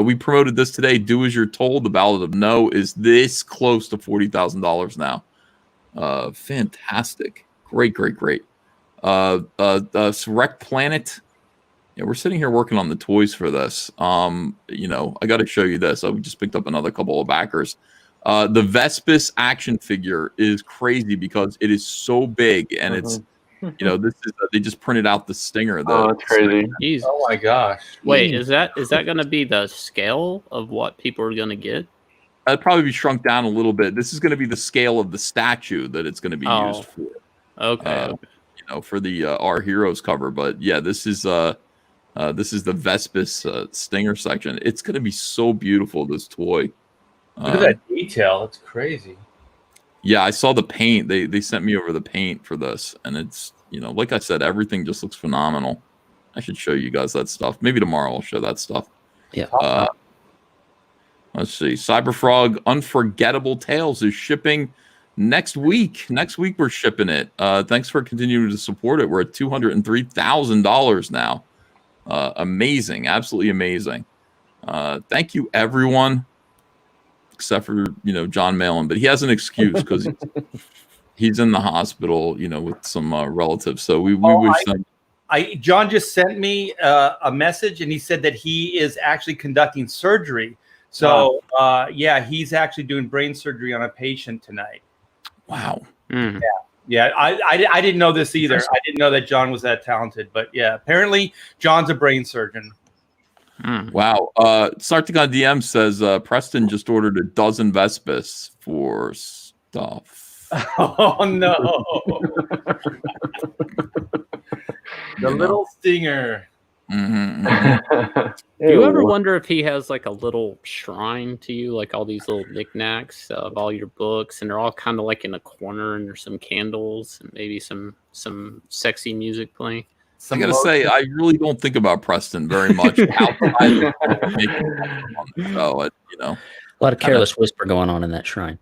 [SPEAKER 1] We promoted this today. Do As You're Told, The Ballad of No, is this close to $40,000 now. Fantastic. Great. Wreck Planet. Yeah, we're sitting here working on the toys for this. You know, I got to show you this. We just picked up another couple of backers. The Vespis action figure is crazy because it is so big, and it's, you know, this is they just printed out the stinger.
[SPEAKER 7] that's crazy.
[SPEAKER 4] Jesus.
[SPEAKER 6] Oh my gosh!
[SPEAKER 4] Wait, is that going to be the scale of what people are going to get?
[SPEAKER 1] It'd probably be shrunk down a little bit. This is going to be the scale of the statue that it's going to be used for.
[SPEAKER 4] Okay.
[SPEAKER 1] You know, for the Our Heroes cover. But yeah, this is the Vespis stinger section. It's going to be so beautiful, this toy.
[SPEAKER 6] Look at that detail. It's crazy.
[SPEAKER 1] Yeah, I saw the paint. They sent me over the paint for this, and it's, you know, like I said, everything just looks phenomenal. I should show you guys that stuff. Maybe tomorrow I'll show that stuff.
[SPEAKER 9] yeah.
[SPEAKER 1] Let's see. Cyberfrog Unforgettable Tales is shipping next week. Next week we're shipping it. Thanks for continuing to support it. We're at $203,000 now. Amazing, absolutely amazing. Thank you, everyone, except for, you know, John Malin, but he has an excuse because he's in the hospital, you know, with some relatives. So we wish them.
[SPEAKER 6] John just sent me a message, and he said that he is actually conducting surgery. So yeah, he's actually doing brain surgery on a patient tonight.
[SPEAKER 1] Wow.
[SPEAKER 6] Yeah. I didn't know this either. I didn't know that John was that talented, but yeah, apparently John's a brain surgeon.
[SPEAKER 1] Wow. Sartigon DM says Preston just ordered a dozen Vespis for stuff.
[SPEAKER 6] Oh no. The little stinger.
[SPEAKER 4] Do you ever wonder if he has like a little shrine to you, like all these little knickknacks of all your books, and they're all kind of like in a corner, and there's some candles and maybe some sexy music playing?
[SPEAKER 1] I gotta say, I really don't think about Preston very much outside of making on the show. You know,
[SPEAKER 9] A lot of careless whisper going on in that shrine.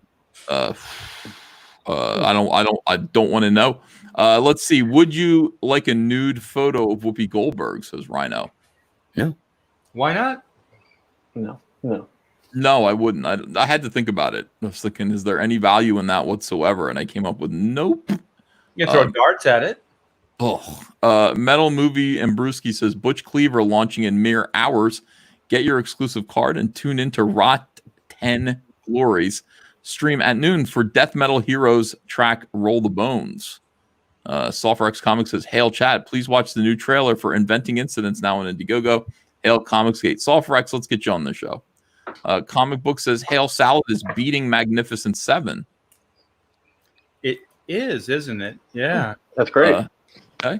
[SPEAKER 1] I don't want to know. Let's see. Would you like a nude photo of Whoopi Goldberg? Says Rhino.
[SPEAKER 9] No.
[SPEAKER 6] Why not?
[SPEAKER 1] No, I wouldn't. I had to think about it. I was thinking, is there any value in that whatsoever? And I came up with nope.
[SPEAKER 6] You can throw darts at it.
[SPEAKER 1] Metal Movie and Brewski says Butch Cleaver launching in mere hours. Get your exclusive card and tune into Rot 10 Glories stream at noon for Death Metal Heroes track Roll the Bones. SoftRx Comics says, Hail chat, please watch the new trailer for Inventing Incidents now on Indiegogo. Hail Comicsgate. SoftRx, let's get you on the show. Comic Book says Hail Salad is beating Magnificent 7.
[SPEAKER 6] It is, isn't it? Yeah.
[SPEAKER 7] That's great.
[SPEAKER 1] Okay.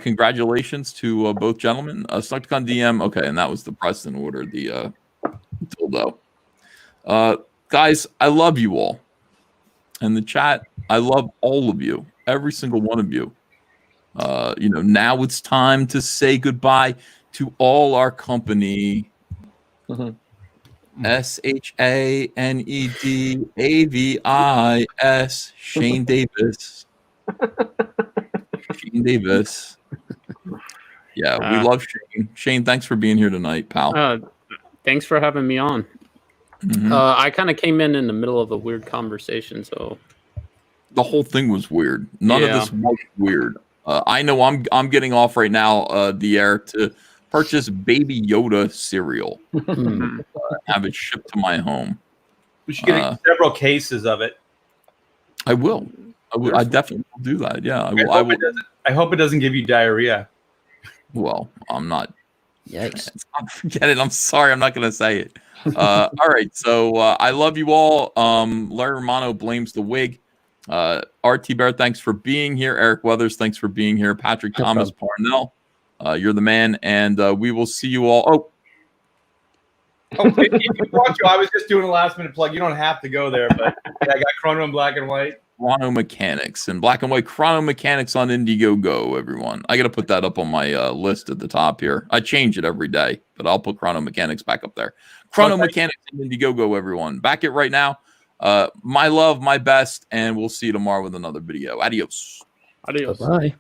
[SPEAKER 1] Congratulations to both gentlemen. Stuckcon DM. Okay, and that was the Preston order, the dildo. Guys, I love you all. And the chat, I love all of you. Every single one of you. You know, now it's time to say goodbye to all our company. SHANEDAVIS, Shane Davis. Shane Davis. Yeah, we love Shane. Shane, thanks for being here tonight, pal.
[SPEAKER 4] Thanks for having me on. I kind of came in the middle of a weird conversation, so
[SPEAKER 1] the whole thing was weird. None of this was weird. I know I'm getting off right now the air to purchase Baby Yoda cereal. Have it shipped to my home.
[SPEAKER 6] We should get several cases of it.
[SPEAKER 1] I will. I definitely will do that. Yeah, I will.
[SPEAKER 6] I hope it doesn't give you diarrhea.
[SPEAKER 1] Well, I'm not.
[SPEAKER 9] Yikes.
[SPEAKER 1] Forget it. I'm sorry. I'm not going to say it. All right. So I love you all. Larry Romano blames the wig. RT Bear, thanks for being here. Eric Weathers, thanks for being here. Patrick Thomas Parnell, you're the man. And we will see you all.
[SPEAKER 6] If you want to, I was just doing a last minute plug. You don't have to go there, but I got Chrono in black and white.
[SPEAKER 1] Chrono Mechanics and Black and White Chrono Mechanics on Indiegogo, everyone. I got to put that up on my list at the top here. I change it every day, but I'll put Chrono Mechanics back up there. Chrono Mechanics and Indiegogo, everyone. Back it right now. My love, my best, and we'll see you tomorrow with another video. Adios.
[SPEAKER 2] Adios.
[SPEAKER 9] Bye.